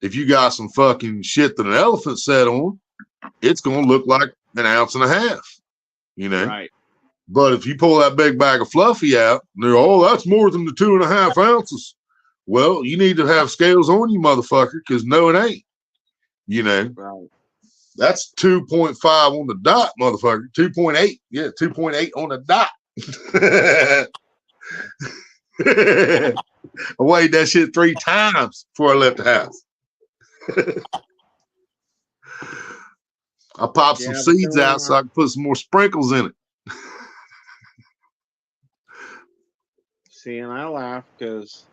If you got some fucking shit that an elephant sat on, it's going to look like 1.5 ounces, you know. Right. But if you pull that big bag of fluffy out, and they're, oh, that's more than the 2.5 ounces. Well, you need to have scales on you, motherfucker, because no, it ain't. You know. Right. That's 2.5 on the dot, motherfucker. 2.8. Yeah, 2.8 on the dot. I weighed that shit 3 times before I left the house. I popped some seeds out so I could put some more sprinkles in it. See, and I laugh because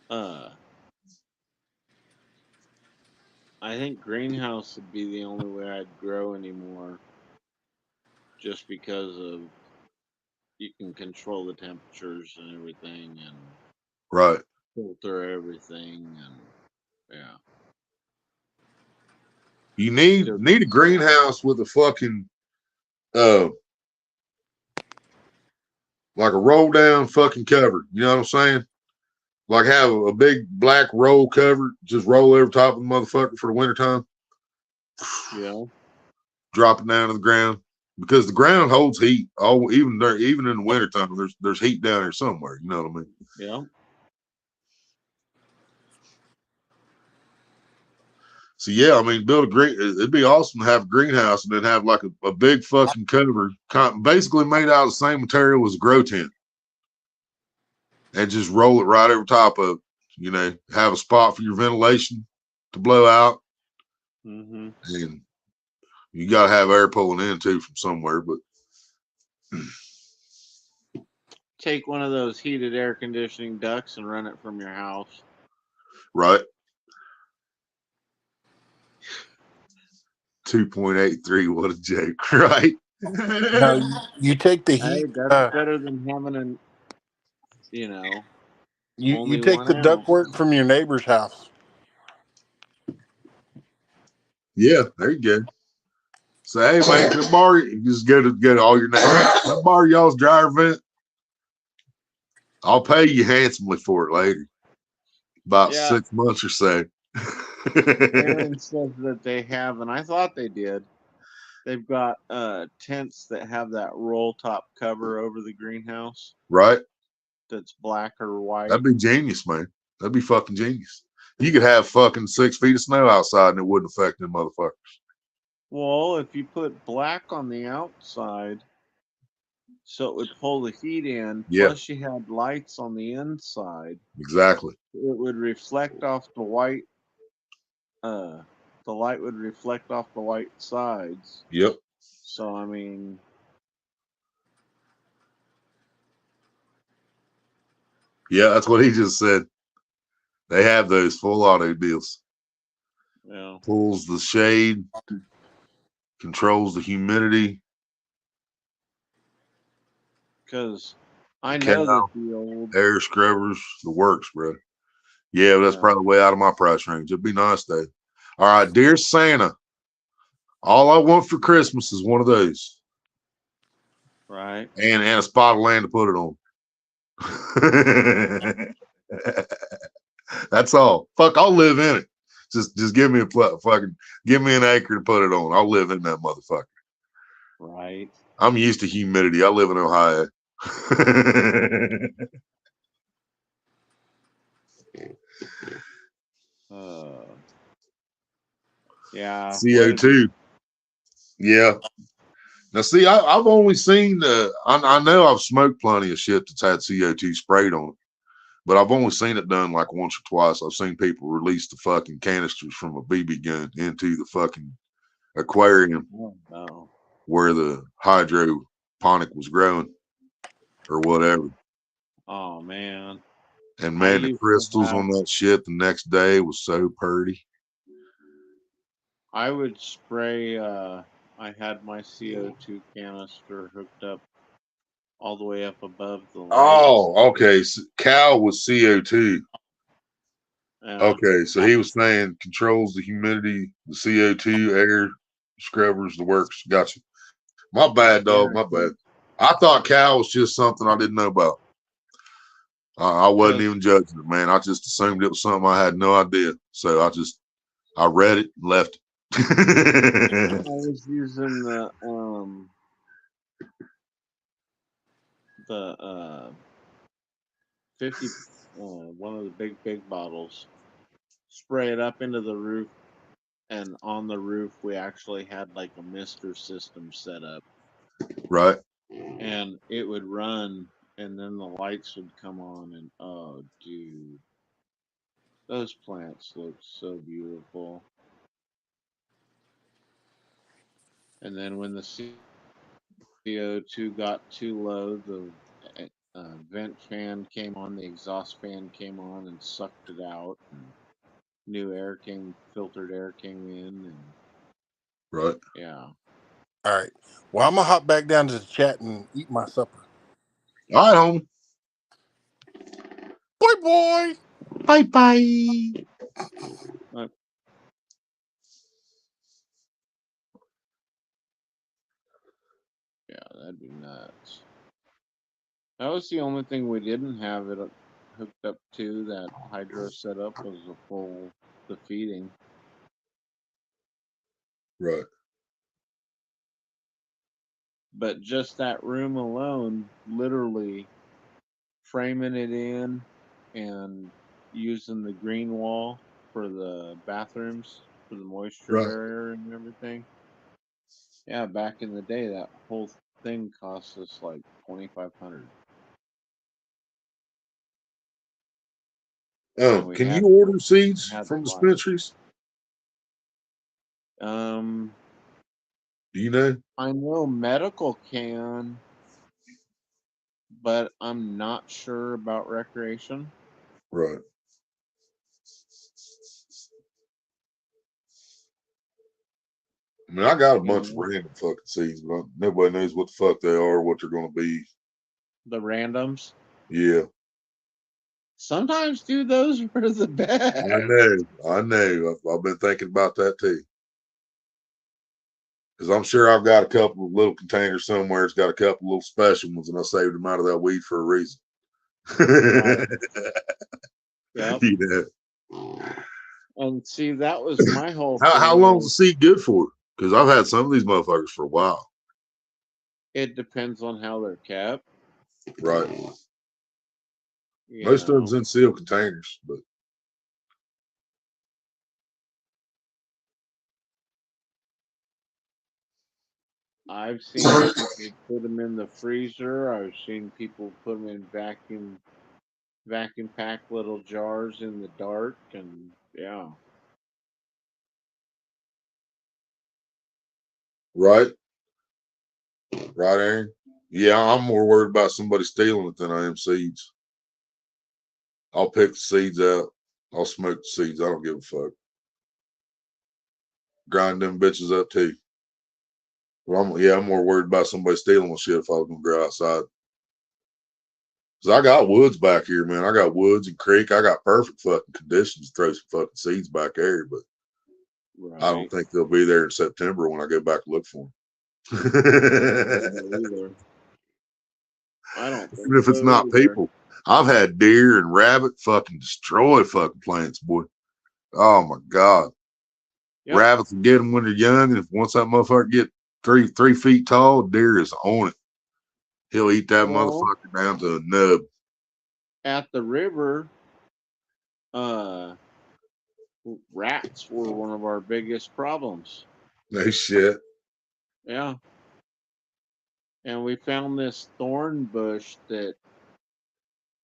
I think greenhouse would be the only way I'd grow anymore, just because of you can control the temperatures and everything and Right. filter everything and yeah. You need a greenhouse with a fucking like a roll down fucking cover. You know what I'm saying? Like have a big black roll cover, just roll over top of the motherfucker for the wintertime. Yeah. Drop it down to the ground. Because the ground holds heat. Even in the wintertime, there's heat down there somewhere. You know what I mean? Yeah. So yeah, I mean, it'd be awesome to have a greenhouse and then have like a big fucking cover, basically made out of the same material as a grow tent, and just roll it right over top of, you know, have a spot for your ventilation to blow out, Mm-hmm. and you got to have air pulling in too from somewhere. But take one of those heated air conditioning ducts and run it from your house. Right. 2.83, what a joke, right? No, you take the Hey, heat. that's better than having an, You take the ductwork from your neighbor's house. Yeah, there you go. So hey man, can I borrow you just go to all your neighbors? Can I borrow y'all's dryer vent? I'll pay you handsomely for it later. About 6 months or so. Aaron says that they have, and I thought they did. They've got tents that have that roll top cover over the greenhouse. Right. That's black or white. That'd be genius, man. That'd be fucking genius. You could have fucking 6 feet of snow outside and it wouldn't affect them motherfuckers. Well, if you put black on the outside, so it would pull the heat in, plus you had lights on the inside. Exactly. It would reflect off the white. The light would reflect off the white sides. Yep. So, I mean... Yeah, that's what he just said. They have those full auto deals. Yeah. Pulls the shade, controls the humidity. Because I know that the old air scrubbers, the works, bro. Yeah, that's probably way out of my price range. It'd be nice though. All right, dear Santa, all I want for Christmas is one of those. Right. And a spot of land to put it on. That's all. Fuck, I'll live in it. Just give me a fucking give me an acre to put it on. I'll live in that motherfucker. Right. I'm used to humidity. I live in Ohio. Yeah. CO2. Yeah. Now, see, I've only seen I know I've smoked plenty of shit that's had CO2 sprayed on it, but I've only seen it done like once or twice. I've seen people release the fucking canisters from a BB gun into the fucking aquarium Oh, no. where the hydroponic was growing or whatever. Oh man. And I man, the used to crystals have- on that shit the next day was so pretty. I would spray. I had my CO2 canister hooked up all the way up above the lights. Oh, okay. So Cal was CO2. Yeah. Okay, so he was saying controls the humidity, the CO2, air scrubbers, the works. Gotcha. My bad, dog. My bad. I thought Cal was just something I didn't know about. I wasn't even judging it, man. I just assumed it was something I had no idea. So I read it and left I it. was using the 50 one of the big bottles, spray it up into the roof, and on the roof we actually had like a mister system set up, Right. and it would run, and then the lights would come on, and oh dude, those plants look so beautiful. And then when the CO2 got too low, the vent fan came on, the exhaust fan came on and sucked it out. And filtered air came in, and Right. yeah. All right. Well, I'm gonna hop back down to the chat and eat my supper. All right, homie. Boy. Bye bye. Yeah, that'd be nuts. That was the only thing we didn't have it hooked up to. That hydro setup was the feeding. Right. But just that room alone, literally framing it in and using the green wall for the bathrooms, for the moisture Right. barrier and everything. Yeah, back in the day, that whole thing cost us like $2,500. Oh, can you order seeds from dispensaries? Do you know? I know medical can, but I'm not sure about recreation. Right. I mean, I got a bunch of random fucking seeds, but nobody knows what the fuck they are, what they're going to be. The randoms? Yeah. Sometimes, dude, those are the best. I know. I've been thinking about that too. Because I'm sure I've got a couple of little containers somewhere. It's got a couple of little special ones, and I saved them out of that weed for a reason. Right. Yep. Yeah. And see, that was my whole thing. How long is the seed good for? Because I've had some of these motherfuckers for a while. It depends on how they're kept. Right. Most of them's in sealed containers, but I've seen people put them in the freezer. I've seen people put them in vacuum pack little jars in the dark, and yeah. Right, Aaron. Yeah, I'm more worried about somebody stealing it than I am seeds. I'll pick the seeds out. I'll smoke the seeds. I don't give a fuck. Grind them bitches up too. Well, I'm more worried about somebody stealing my shit if I was gonna go outside. Cause I got woods back here, man. I got woods and creek. I got perfect fucking conditions to throw some fucking seeds back there, but right. I don't think they'll be there in September when I go back to look for them. I don't think even if it's not people. I've had deer and rabbit fucking destroy fucking plants, boy. Oh my God. Yep. Rabbits will get them when they're young, and if once that motherfucker get 3 feet tall, deer is on it. He'll eat that Well, motherfucker down to a nub. at the river, rats were one of our biggest problems. No shit. Yeah. And we found this thorn bush that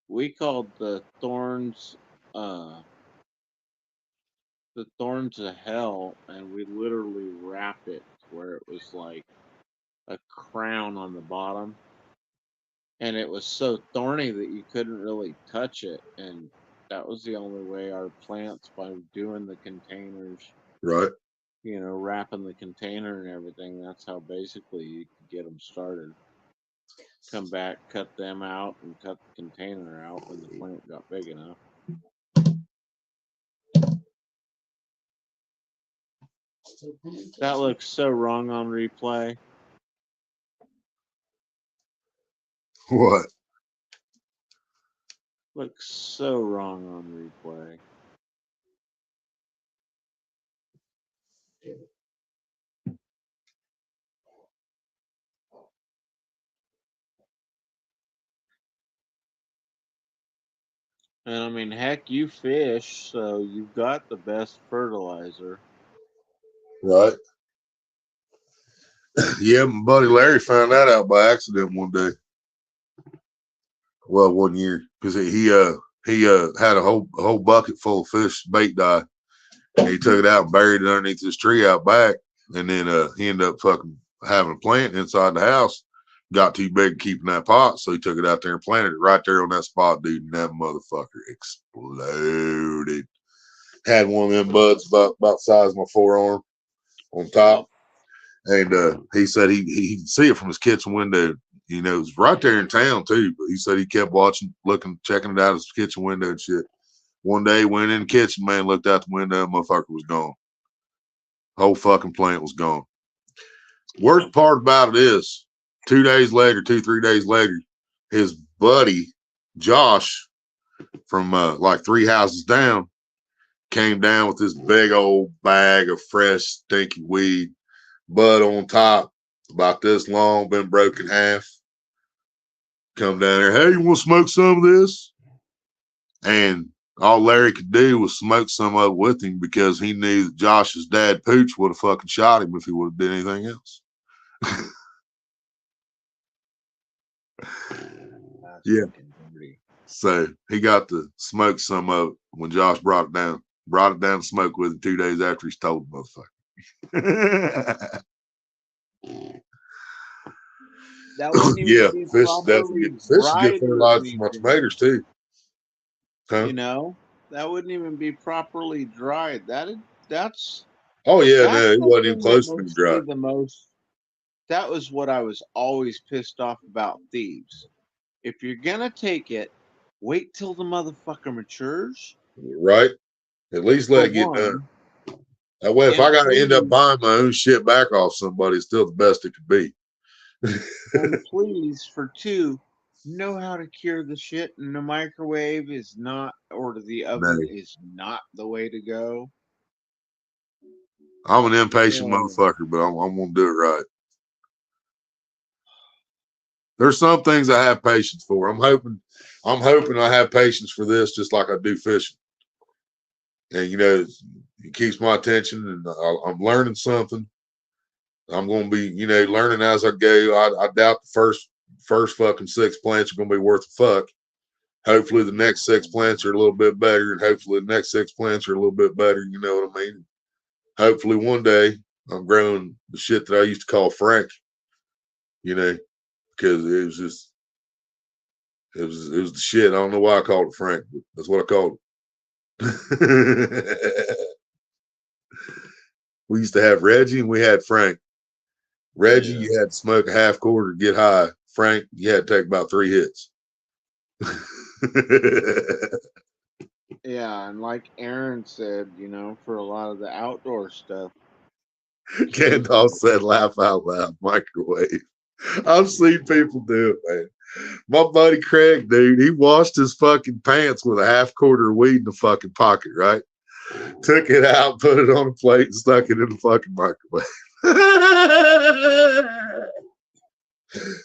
we called the thorns of hell, and we literally wrapped it where it was like a crown on the bottom. And it was so thorny that you couldn't really touch it. And that was the only way our plants, by doing the containers, Right. wrapping the container and everything, that's how basically you could get them started. Come back, cut them out, and cut the container out when the plant got big enough. That looks so wrong on replay. What? Looks so wrong on replay. And I mean, heck, you fish, so you've got the best fertilizer. Right. Yeah, my buddy Larry found that out by accident one day. Well, 1 year, because he had a whole bucket full of fish bait dye. And he took it out and buried it underneath this tree out back, and then he ended up fucking having a plant inside the house. Got too big keeping that pot, so he took it out there and planted it right there on that spot, dude. And that motherfucker exploded. Had one of them buds about the size of my forearm on top. And he said he could see it from his kitchen window. It was right there in town too. But he said he kept watching, looking, checking it out his kitchen window and shit. One day went in the kitchen, man, looked out the window, motherfucker was gone. Whole fucking plant was gone. Worst part about it is 3 days later, his buddy Josh from like 3 houses down came down with this big old bag of fresh stinky weed, bud on top, about this long, been broken half. Come down there, hey, you want to smoke some of this? And all Larry could do was smoke some of it with him, because he knew that Josh's dad Pooch would have fucking shot him if he would have did anything else. Yeah. So he got to smoke some of it when Josh brought it down to smoke with him 2 days after he stole the motherfucker. Yeah, fish definitely get fish fertilizer for my tomatoes too. Huh? That wouldn't even be properly dried. That's oh yeah, no, it wasn't even close to being dry. That was what I was always pissed off about thieves. If you're gonna take it, wait till the motherfucker matures. Right. At least let it get done. That way, if I gotta end up buying my own shit back off somebody, it's still the best it could be. And please, for 2, know how to cure the shit. And the microwave is not, or the oven is not the way to go. I'm an impatient motherfucker, but I'm gonna do it right. There's some things I have patience for. I'm hoping I have patience for this, just like I do fishing. And it keeps my attention, and I'm learning something. I'm going to be, learning as I go. I doubt the first fucking 6 plants are going to be worth a fuck. Hopefully the next 6 plants are a little bit better, and hopefully the next 6 plants are a little bit better. You know what I mean? Hopefully one day I'm growing the shit that I used to call Frank, because it was just, it was the shit. I don't know why I called it Frank, but that's what I called it. We used to have Reggie and we had Frank. Reggie, you had to smoke a half quarter to get high. Frank, you had to take about 3 hits. Yeah, and like Aaron said, for a lot of the outdoor stuff. Gandalf said, laugh out loud, microwave. I've seen people do it, man. My buddy Craig, dude, he washed his fucking pants with a half quarter of weed in the fucking pocket, right? Took it out, put it on a plate, and stuck it in the fucking microwave.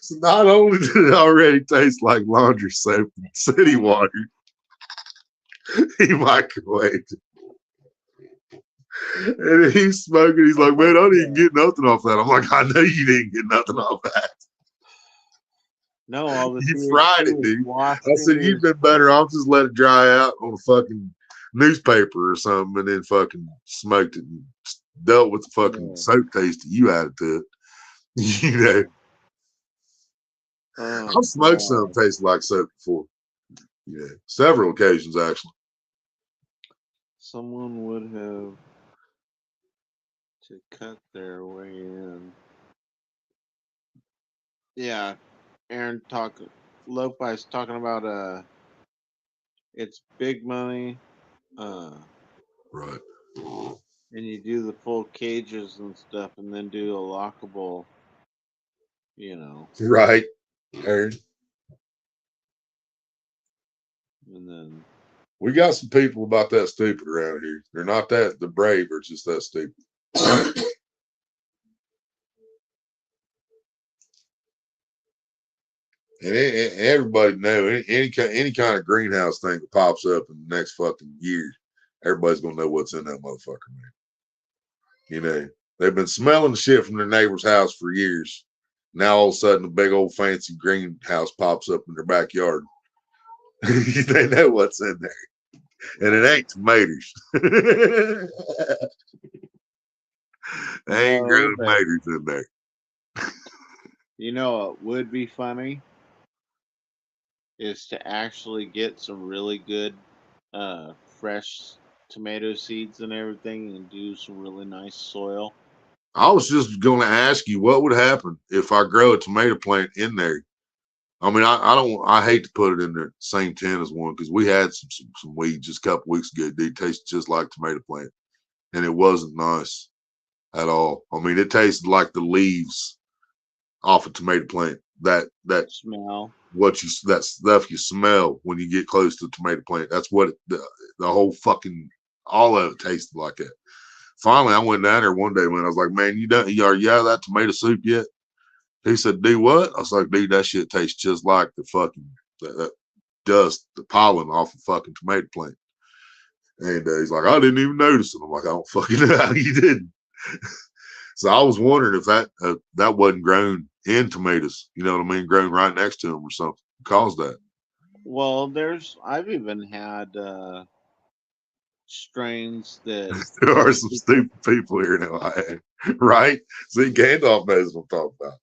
So not only did it already taste like laundry soap and city water, he microwaved it. And he's smoking. He's like, man, I didn't get nothing off that. I'm like, I know you didn't get nothing off that. No, all the You fried THC it, was dude. washed I said, into you've been better off just let it dry out on a fucking newspaper or something and then fucking smoked it and dealt with the fucking Yeah. soap taste that you added to it. You know, Oh, I've smoked God. something that tasted like soap before. Yeah, several occasions actually. Someone would have to cut their way in. Yeah, Aaron Lo-Fi's talking about it's big money, Right. and you do the full cages and stuff, and then do a lockable, you know, Right. Aaron. and then We got some people about that stupid around here. They're not that the brave are just that stupid. And everybody know any kind of greenhouse thing that pops up in the next fucking year, everybody's gonna know what's in that motherfucker, man. You know, they've been smelling the shit from their neighbor's house for years. Now all of a sudden, a big old fancy greenhouse pops up in their backyard. They know what's in there, and it ain't tomatoes. They ain't No, growing but- tomatoes in there. you know what would be funny is to actually get some really good fresh tomato seeds and everything and do some really nice soil. I was just going to ask you what would happen if I grow a tomato plant in there. I mean, I hate to put it in the same tin as one because we had some weed just a couple weeks ago. It tasted just like tomato plant, and it wasn't nice at all. I mean, it tasted like the leaves off a tomato plant. That Smell. that stuff you smell when you get close to the tomato plant. That's what the whole fucking all of it tasted like that. Finally, I went down there one day when I was like, man, are you out of that tomato soup yet? He said, do what? I was like, dude, that shit tastes just like the fucking that dust, the pollen off a fucking tomato plant. And he's like, I didn't even notice it. I'm like, I don't fucking know how you didn't. So I was wondering if that wasn't grown in tomatoes, you know what I mean, grown right next to them or something, caused that. Well, I've even had strains that There are some stupid people here now, right? See, Gandalf knows what I'm talking about.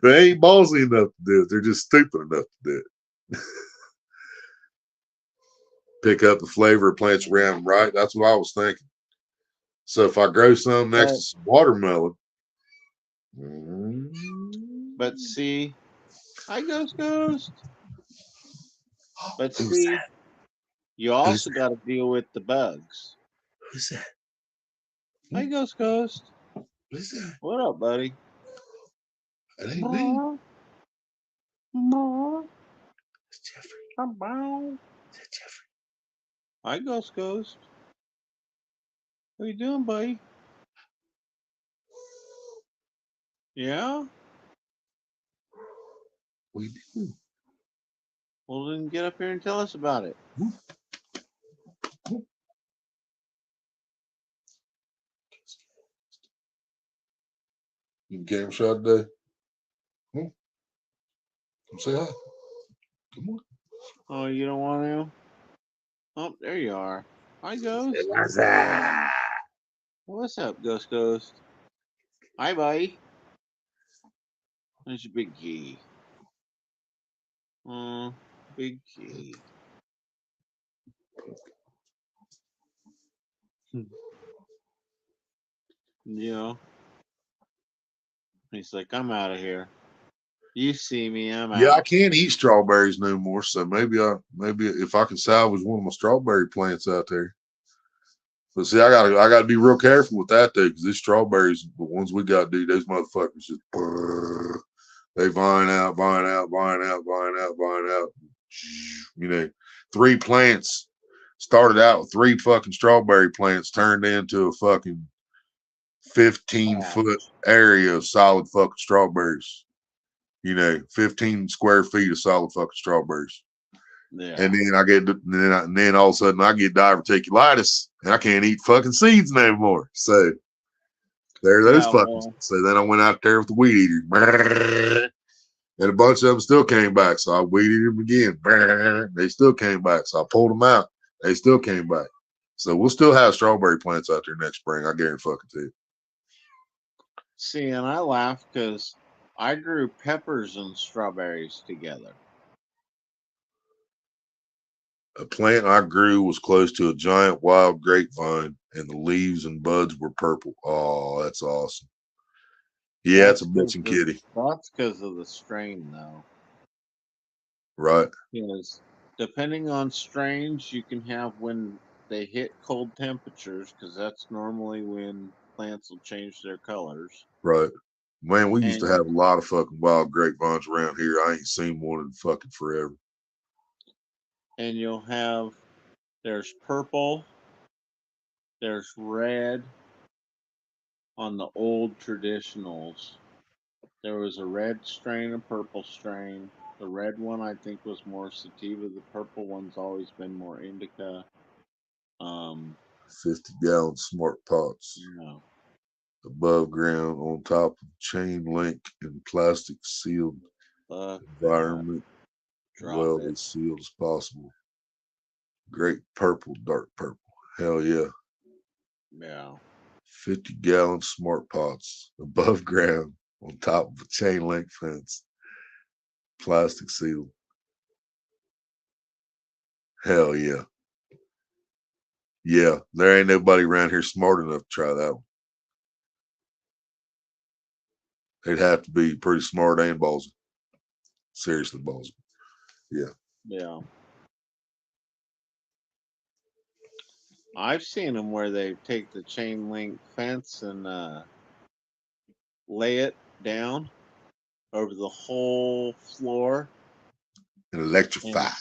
They ain't ballsy enough to do it. They're just stupid enough to do it. Pick up the flavor of plants around them, right? That's what I was thinking. So if I grow some next to some watermelon. But see, hi Ghost. But Who's see, that? you also got to deal with the bugs. Who's that? Hi Ghost. Who's that? What up, buddy? It ain't me. It's Jeffrey. It's Jeffrey. Hi Ghost. What you doing, buddy? Yeah? What you doing? Well, then get up here and tell us about it. You game shot today? Come say hi. Come on. Oh, you don't want to? Oh, there you are. Hi, Ghost. What's up, Ghost? Hi, buddy. There's your big key. Big key. Yeah. He's like, I'm out of here. You see me, I'm Yeah, I out. can't eat strawberries no more. So maybe if I can salvage one of my strawberry plants out there. But see, I gotta be real careful with that though, because these strawberries, the ones we got, dude, those motherfuckers just they vine out. You know, 3 plants Started out with 3 fucking strawberry plants, turned into a fucking 15-foot area of solid fucking strawberries. 15 square feet of solid fucking strawberries. Yeah. And then then all of a sudden I get diverticulitis and I can't eat fucking seeds no more. So there those fucking. So then I went out there with the weed eater. And a bunch of them still came back. So I weeded them again. They still came back. So I pulled them out. They still came back. So we'll still have strawberry plants out there next spring. I guarantee fucking to you. See, and I laugh because I grew peppers and strawberries together. A plant I grew was close to a giant wild grapevine, and the leaves and buds were purple. Oh, that's awesome. Yeah, it's a bitchin' kitty. That's because of the strain, though. Right. Because depending on strains, you can have when they hit cold temperatures, because that's normally when plants will change their colors. Right. Man, we used to have a lot of fucking wild grapevines around here. I ain't seen one in fucking forever. And you'll have, there's purple, there's red on the old traditionals. There was a red strain, a purple strain. The red one, I think, was more sativa. The purple one's always been more indica. 50-gallon smart pots. Yeah. Above ground, on top of chain link and plastic sealed environment. Well as sealed as possible. Great purple, dark purple. Hell yeah. Yeah. 50-gallon smart pots above ground on top of a chain link fence. Plastic sealed. Hell yeah. Yeah, there ain't nobody around here smart enough to try that one. They'd have to be pretty smart and ballsy. Seriously ballsy. Yeah. Yeah. I've seen them where they take the chain link fence and lay it down over the whole floor. And electrify. And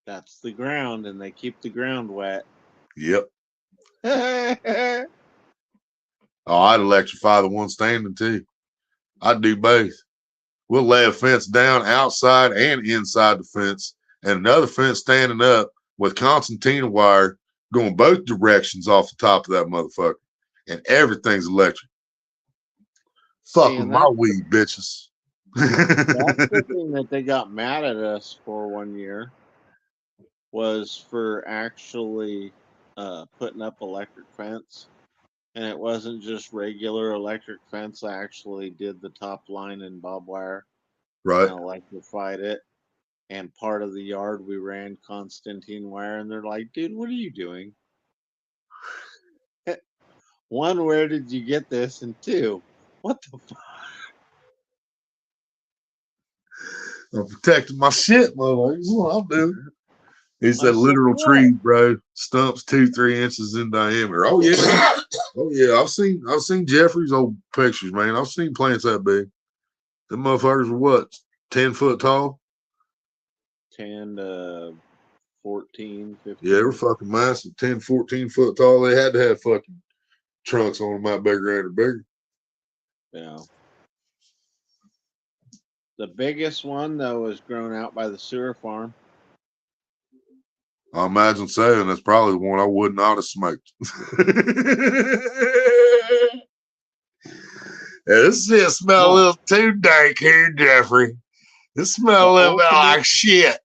that's the ground, and they keep the ground wet. Yep. Oh, I'd electrify the one standing too. I'd do both. We'll lay a fence down outside and inside the fence, and another fence standing up with concertina wire going both directions off the top of that motherfucker. And everything's electric. Fuck with my weed, bitches. That's the thing that they got mad at us for one year, was for actually putting up electric fence. And it wasn't just regular electric fence. I actually did the top line in barbed wire. Right. And electrified it. And part of the yard we ran concertina wire. And they're like, dude, what are you doing? One, where did you get this? And two, what the fuck? I'm protecting my shit, motherfucker. That's what I'm doing. It's that literal tree, bro. Stumps 2-3 inches in diameter. Oh yeah. Oh yeah. I've seen Jeffrey's old pictures, man. I've seen plants that big. Them motherfuckers were what? 10 foot tall? 10 to 14, 15. Yeah, they were fucking massive. 10, 14 foot tall. They had to have fucking trunks on them out bigger and bigger. Yeah. The biggest one, though, was grown out by the sewer farm. I imagine so, and that's probably the one I would not have smoked. This shit smell a little too dank here, Jeffrey. This smell a little bit like shit.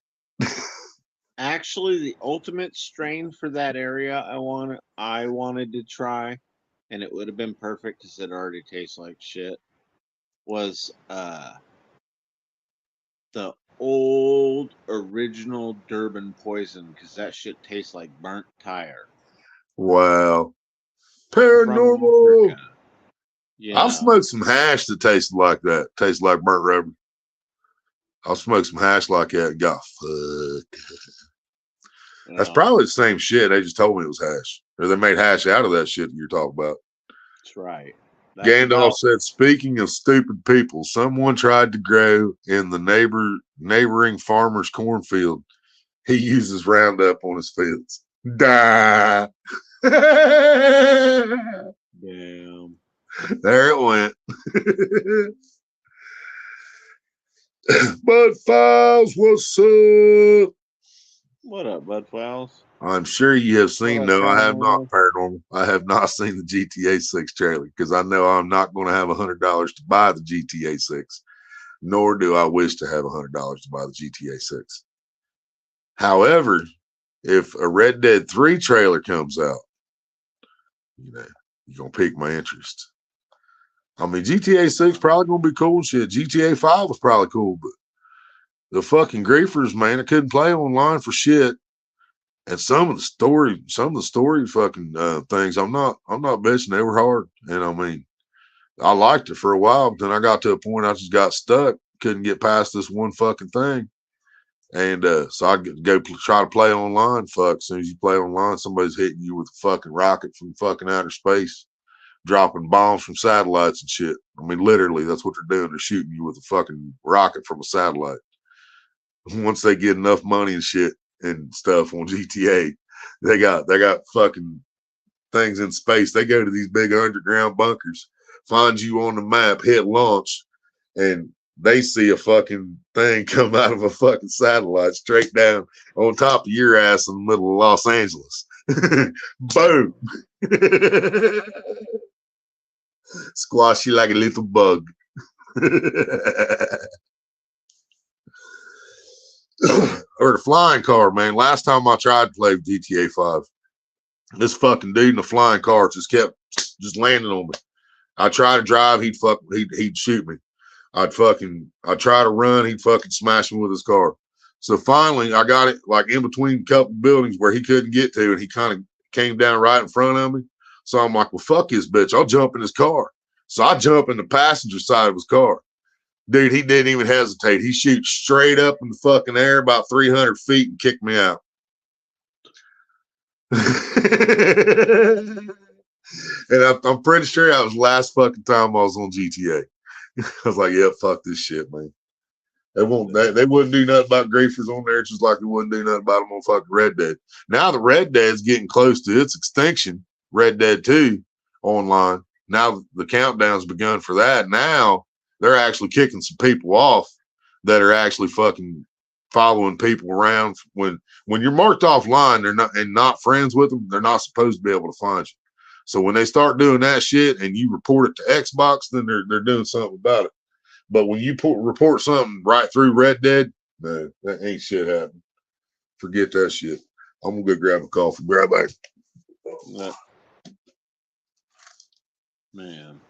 Actually, the ultimate strain for that area I wanted to try, and it would have been perfect because it already tastes like shit, was the old original Durban poison, because that shit tastes like burnt tire. Wow. Paranormal. Yeah. I've smoked some hash that tasted like that. Tastes like burnt rubber. I'll smoke some hash like that and got fucked. Yeah. That's probably the same shit. They just told me it was hash. Or they made hash out of that shit you're talking about. That's right. Gandalf said, speaking of stupid people, someone tried to grow in the neighboring farmer's cornfield He uses Roundup on his fence. Die. Damn. There it went. Bud Files, what's up? What up, Bud Fowls? I'm sure you have seen, up, no, I have not, Paranormal? Paranormal. I have not seen the GTA 6 trailer because I know I'm not going to have $100 to buy the GTA 6, nor do I wish to have $100 to buy the GTA 6. However, if a Red Dead 3 trailer comes out, you know, you're going to pique my interest. I mean, GTA 6 probably going to be cool and shit. GTA 5 was probably cool, but the fucking griefers, man, I couldn't play online for shit. And some of the story fucking things, I'm not bitching. They were hard. And I mean, I liked it for a while, but then I got to a point I just got stuck, couldn't get past this one fucking thing. And so I go try to play online. Fuck, as soon as you play online, somebody's hitting you with a fucking rocket from fucking outer space, dropping bombs from satellites and shit. I mean, literally, that's what they're doing. They're shooting you with a fucking rocket from a satellite. Once they get enough money and shit and stuff on GTA, they got fucking things in space. They go to these big underground bunkers, find you on the map, hit launch, and they see a fucking thing come out of a fucking satellite straight down on top of your ass in the middle of Los Angeles. Boom. Squash you like a little bug. Or the flying car, man. Last time I tried to play GTA 5, this fucking dude in the flying car just kept landing on me. I try to drive, he'd shoot me. I'd try to run, he'd fucking smash me with his car. So finally, I got it like in between a couple buildings where he couldn't get to, and he kind of came down right in front of me. So I'm like, well, fuck this bitch. I'll jump in his car. So I jump in the passenger side of his car. Dude, he didn't even hesitate. He shoots straight up in the fucking air about 300 feet and kicked me out. And I'm pretty sure that was the last fucking time I was on GTA. I was like, yeah, fuck this shit, man. They wouldn't do nothing about griefers on there, just like they wouldn't do nothing about them on fucking Red Dead. Now the Red Dead's getting close to its extinction, Red Dead 2 online. Now the countdown's begun for that. Now they're actually kicking some people off that are actually fucking following people around. When you're marked offline, they're not friends with them, they're not supposed to be able to find you. So when they start doing that shit and you report it to Xbox, then they're doing something about it. But when you report something right through Red Dead, no, that ain't shit happening. Forget that shit. I'm gonna go grab a coffee. Grab back. Man.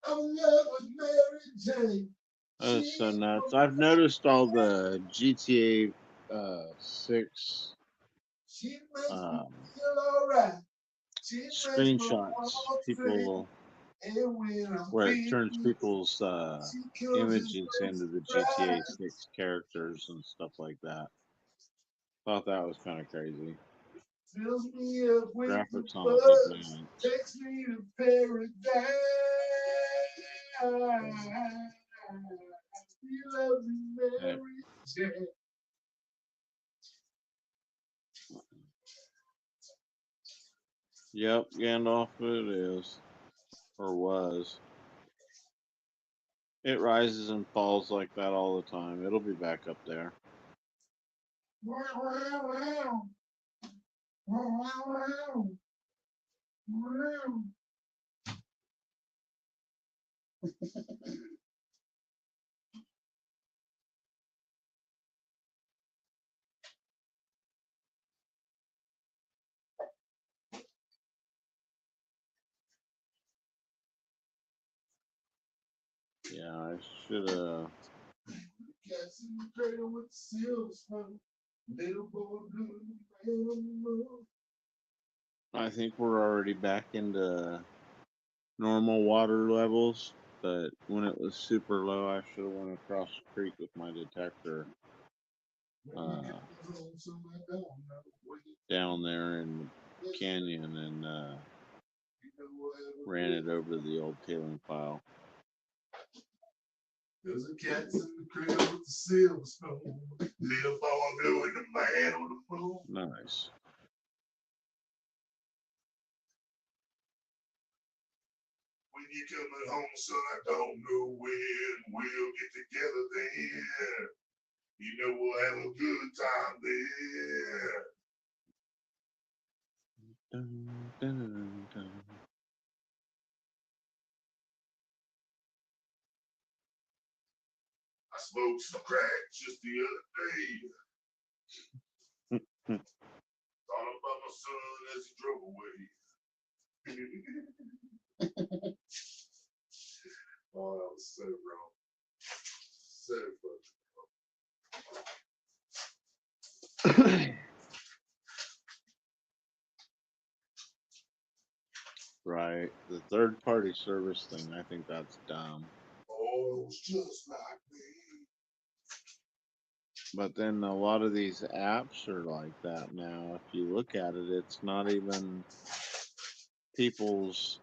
I'm in love with Mary Jane. That was so nuts. I've noticed all the GTA 6 screenshots people where it turns people's images into the GTA 6 characters and stuff like that. Thought that was kind of crazy. Graphics on it look nice. Takes me to paradise. Yep, Gandalf it is. Or was. It rises and falls like that all the time. It'll be back up there. Yeah, I should have. I think we're already back into normal water levels, but when it was super low, I should have went across the creek with my detector down there in the canyon and ran it over the old tailing pile. There's a cat's in the crib with the silver spoon. Little boy doing the man on the moon. Nice. When you coming home, son, I don't know when. We'll get together then. You know we'll have a good time there. Dun, dun, dun. I smoked some crack just the other day. Thought about my son as he drove away. Oh, that was so wrong. So fucking. Right. The third party service thing, I think that's dumb. Oh, it was just like me. But then a lot of these apps are like that now. If you look at it, it's not even people's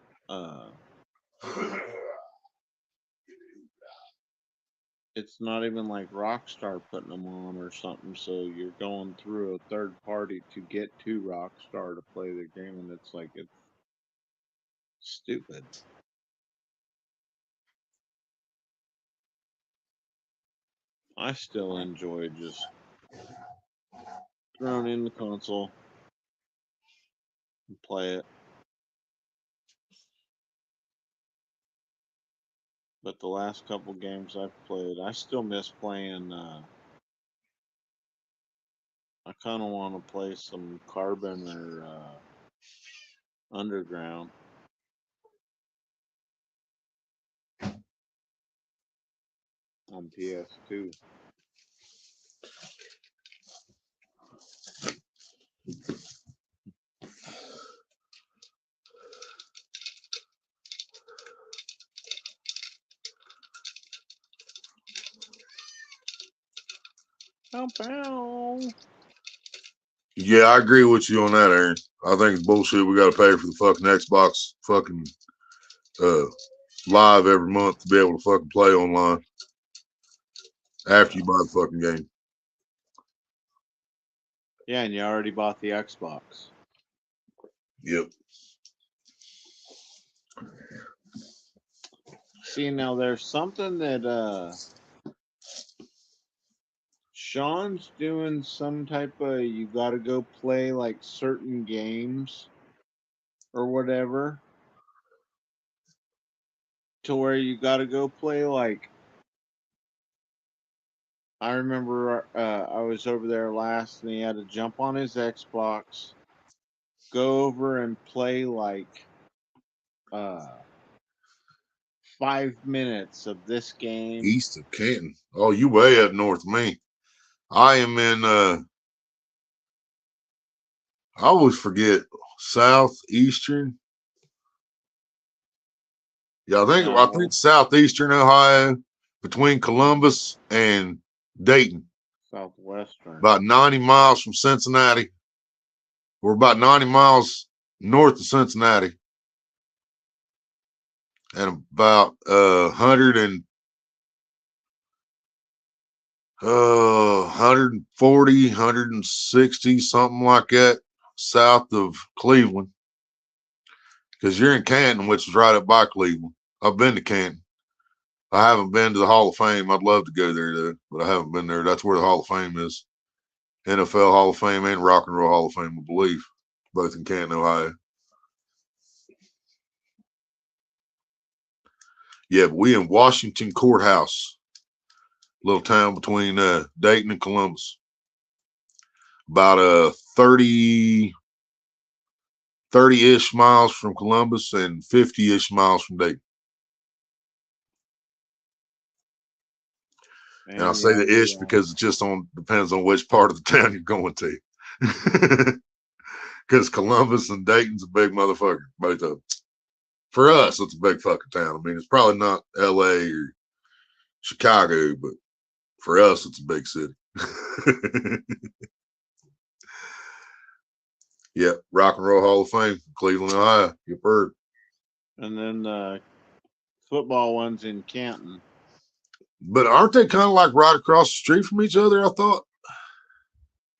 it's not even like Rockstar putting them on or something. So you're going through a third party to get to Rockstar to play the game, and it's like it's stupid. I still enjoy just throwing in the console and play it. But the last couple games I've played, I still miss playing. I kind of want to play some Carbon or Underground. On PS2. Bow, bow. Yeah, I agree with you on that, Aaron. I think it's bullshit. We got to pay for the fucking Xbox fucking live every month to be able to fucking play online after you buy the fucking game. Yeah, and you already bought the Xbox. Yep. See, now there's something that Sean's doing some type of you gotta go play like certain games or whatever to where you gotta go play like I remember I was over there last and he had to jump on his Xbox, go over and play like 5 minutes of this game. East of Canton. Oh, you way up north of me. I am in I always forget southeastern. Yeah, I No, think southeastern Ohio between Columbus and Dayton. Southwestern. About 90 miles from Cincinnati. We're about 90 miles north of Cincinnati. And about 140, 160, something like that, south of Cleveland. Because you're in Canton, which is right up by Cleveland. I've been to Canton. I haven't been to the Hall of Fame. I'd love to go there, though, but I haven't been there. That's where the Hall of Fame is. NFL Hall of Fame and Rock and Roll Hall of Fame, I believe, both in Canton, Ohio. Yeah, but we in Washington Courthouse, little town between Dayton and Columbus. About 30-ish miles from Columbus and 50-ish miles from Dayton. And I say the ish because it just depends on which part of the town you're going to. Because Columbus and Dayton's a big motherfucker, both of them. For us, it's a big fucking town. I mean, it's probably not LA or Chicago, but for us, it's a big city. Yeah, Rock and Roll Hall of Fame, Cleveland, Ohio. You've heard. And then football ones in Canton. But aren't they kind of like right across the street from each other? I thought,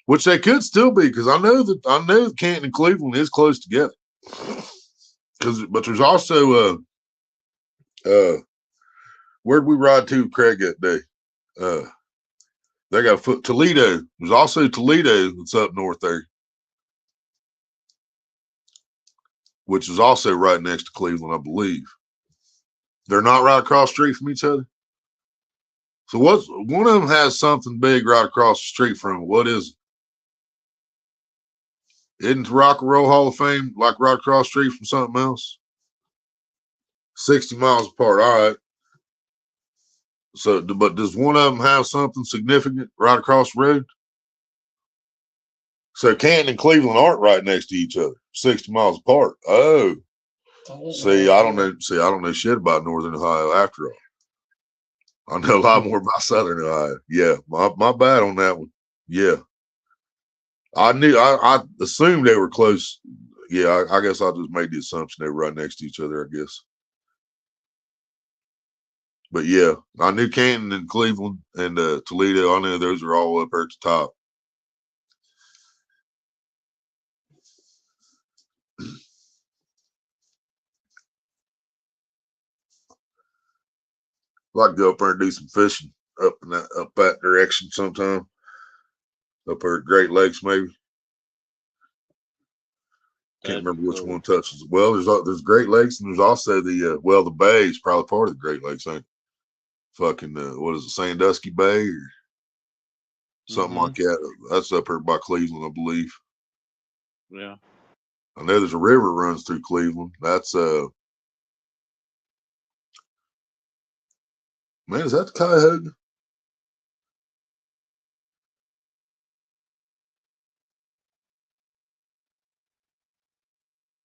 which they could still be, because I know Canton and Cleveland is close together. But there's also where'd we ride to, Craig, that day? They got Toledo. There's also Toledo that's up north there, which is also right next to Cleveland, I believe. They're not right across the street from each other. So one of them has something big right across the street from it. What is it? Isn't the Rock and Roll Hall of Fame like right across the street from something else? 60 miles apart. All right. So, but does one of them have something significant right across the road? So Canton and Cleveland aren't right next to each other, 60 miles apart. Oh, see, I don't know shit about Northern Ohio after all. I know a lot more about Southern Ohio. Yeah, my bad on that one. Yeah, I assumed they were close. Yeah, I guess I just made the assumption they were right next to each other, I guess. But yeah, I knew Canton and Cleveland and Toledo. I knew those are all up there at the top. I'd like to go up there and do some fishing up that direction sometime. Up there at Great Lakes, maybe. Can't remember which one touches it. Well, there's Great Lakes, and there's also the Bay is probably part of the Great Lakes, ain't it? Fucking what is it, Sandusky Bay or something like that? That's up here by Cleveland, I believe. Yeah. I know there's a river runs through Cleveland. That's man, is that the Cuyahoga?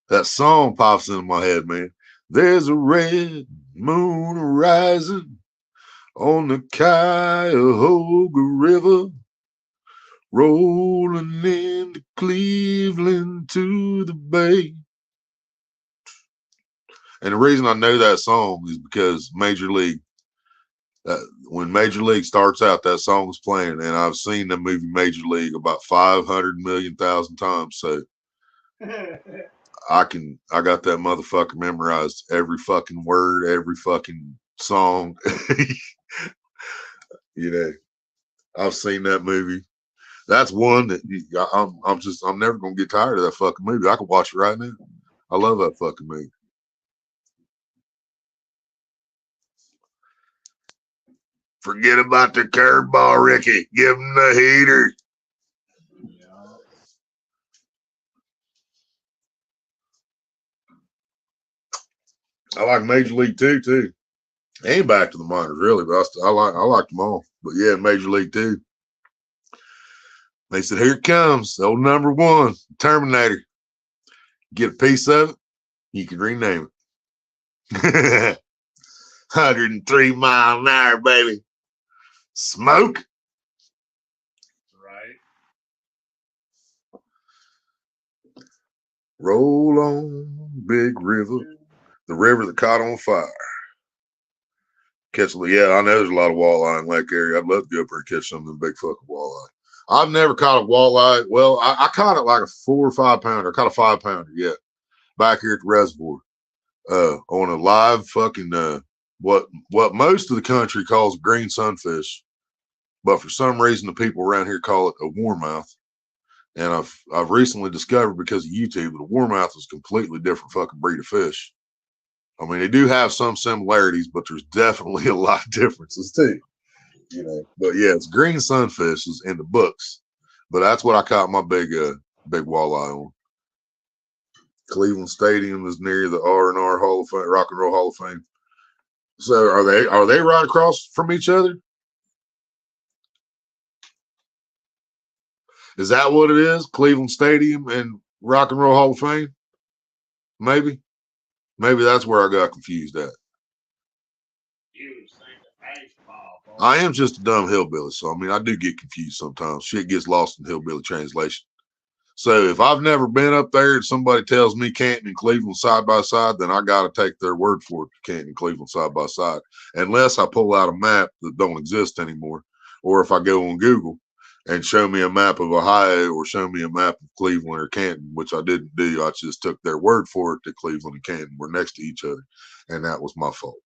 That song pops into my head, man. There's a red moon rising on the Cuyahoga River, rolling into Cleveland to the Bay. And the reason I know that song is because Major League, when Major League starts out, that song's playing, and I've seen the movie Major League about 500 million thousand times. So I got that motherfucker memorized, every fucking word, every fucking song. You know, I've seen that movie. That's one that I'm never gonna get tired of that fucking movie. I can watch it right now. I love that fucking movie. Forget about the curveball, Ricky. Give him the heater. I like Major League too. Ain't back to the minors really, but I like them all. But yeah, Major League 2. They said, "Here it comes, old number 1, Terminator. Get a piece of it, you can rename it." 103 mile an hour, baby. Smoke. Right. Roll on, big river, the river that caught on fire. Yeah, I know there's a lot of walleye in Lake area. I'd love to go up there and catch some of them big fucking walleye. I've never caught a walleye. Well, I caught it like a 4 or 5 pounder. I caught a 5 pounder, yeah, back here at the reservoir, on a live fucking what most of the country calls green sunfish, but for some reason the people around here call it a warmouth. And I've recently discovered because of YouTube that a warmouth is a completely different fucking breed of fish. I mean, they do have some similarities, but there's definitely a lot of differences too. You know, but yeah, it's green sunfish is in the books, but that's what I caught my big walleye on. Cleveland Stadium is near the R&R Hall of Fame, Rock and Roll Hall of Fame. So are they right across from each other? Is that what it is? Cleveland Stadium and Rock and Roll Hall of Fame? Maybe that's where I got confused at. I am just a dumb hillbilly, so I mean I do get confused sometimes. Shit gets lost in hillbilly translation. So if I've never been up there and somebody tells me Canton and Cleveland side by side, then I got to take their word for it. Canton and Cleveland side by side, unless I pull out a map that don't exist anymore, or if I go on Google and show me a map of Ohio or show me a map of Cleveland or Canton, which I didn't do. I just took their word for it that Cleveland and Canton were next to each other, and that was my fault.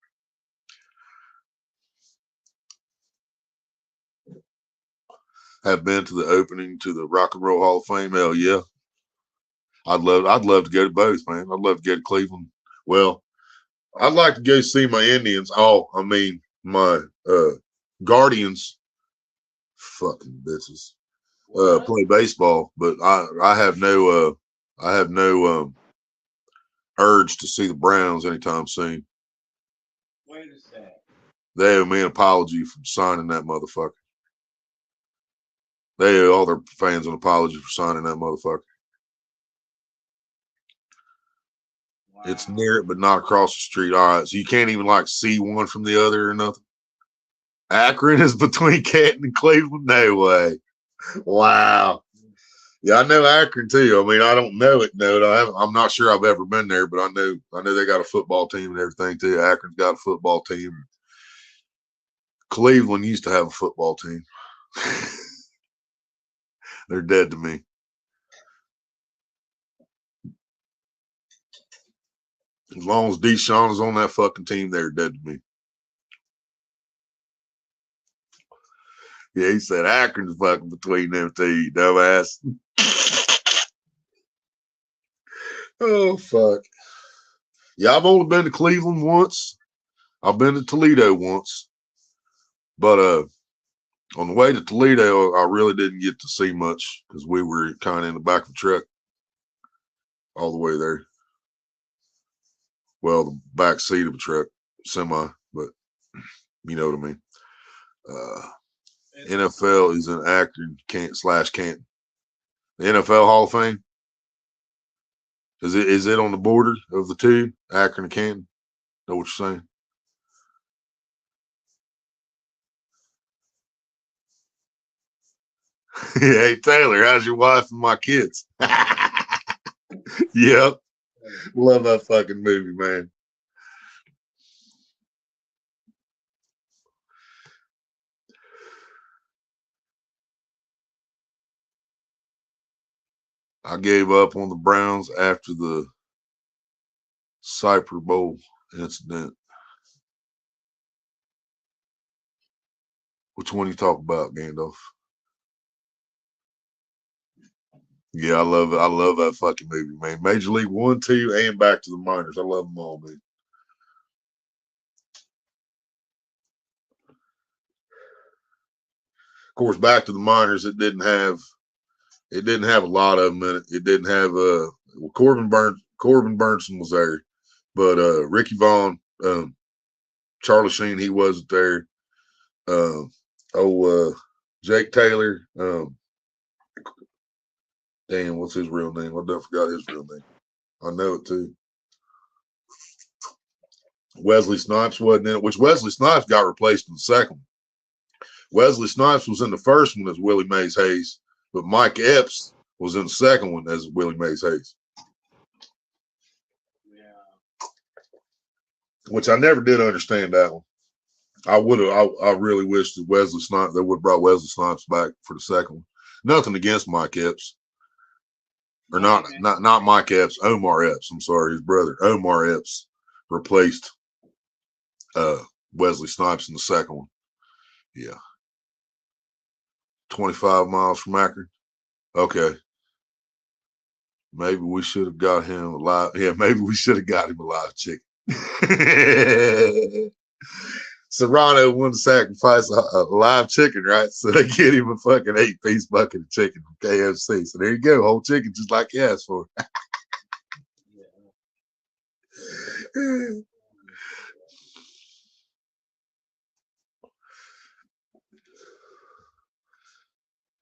Have been to the opening to the Rock and Roll Hall of Fame. Hell yeah. I'd love to go to both, man. I'd love to go to Cleveland. Well, I'd like to go see my Indians. Oh, I mean my Guardians, fucking bitches, play baseball, but I have no urge to see the Browns anytime soon. Wait a sec. They owe me an apology for signing that motherfucker. They owe all their fans an apology for signing that motherfucker. Wow. It's near it, but not across the street. All right, so you can't even like see one from the other or nothing. Akron is between Canton and Cleveland. No way. Wow. Yeah, I know Akron too. I mean, I don't know it. No, I'm not sure I've ever been there, but I know they got a football team and everything too. Akron's got a football team. Cleveland used to have a football team. They're dead to me. As long as Deshaun is on that fucking team, they're dead to me. Yeah, he said Akron's fucking between them two, you dumbass. Oh, fuck. Yeah, I've only been to Cleveland once. I've been to Toledo once. But on the way to Toledo, I really didn't get to see much because we were kind of in the back of the truck all the way there. Well, the back seat of a truck, semi, but you know what I mean. NFL is in Akron, Canton. The NFL Hall of Fame. Is it on the border of the two, Akron and Canton? Know what you're saying? Hey Taylor, how's your wife and my kids? Yep. Love that fucking movie, man. I gave up on the Browns after the Cyper Bowl incident. Which one you talk about, Gandalf? Yeah, I love it. I love that fucking movie, man. Major League 1, 2, and Back to the Minors. I love them all, man. Of course, Back to the Minors, it didn't have a lot of them in it. It didn't have well, Corbin Burnson was there, but Ricky Vaughn, Charlie Sheen, he wasn't there. Jake Taylor, damn, what's his real name? I done forgot his real name. I know it too. Wesley Snipes wasn't in it, which Wesley Snipes got replaced in the second one. Wesley Snipes was in the first one as Willie Mays Hayes, but Mike Epps was in the second one as Willie Mays Hayes. Yeah. Which I never did understand that one. I really wish that they would have brought Wesley Snipes back for the second one. Nothing against Mike Epps. Or not Mike Epps, Omar Epps. I'm sorry, his brother. Omar Epps replaced Wesley Snipes in the second one. Yeah. 25 miles from Akron. Okay. Maybe we should have got him alive. Yeah, maybe we should have got him a live chicken. Serrano wanted to sacrifice a live chicken, right? So they get him a fucking 8-piece bucket of chicken from KFC. So there you go, whole chicken, just like he asked for.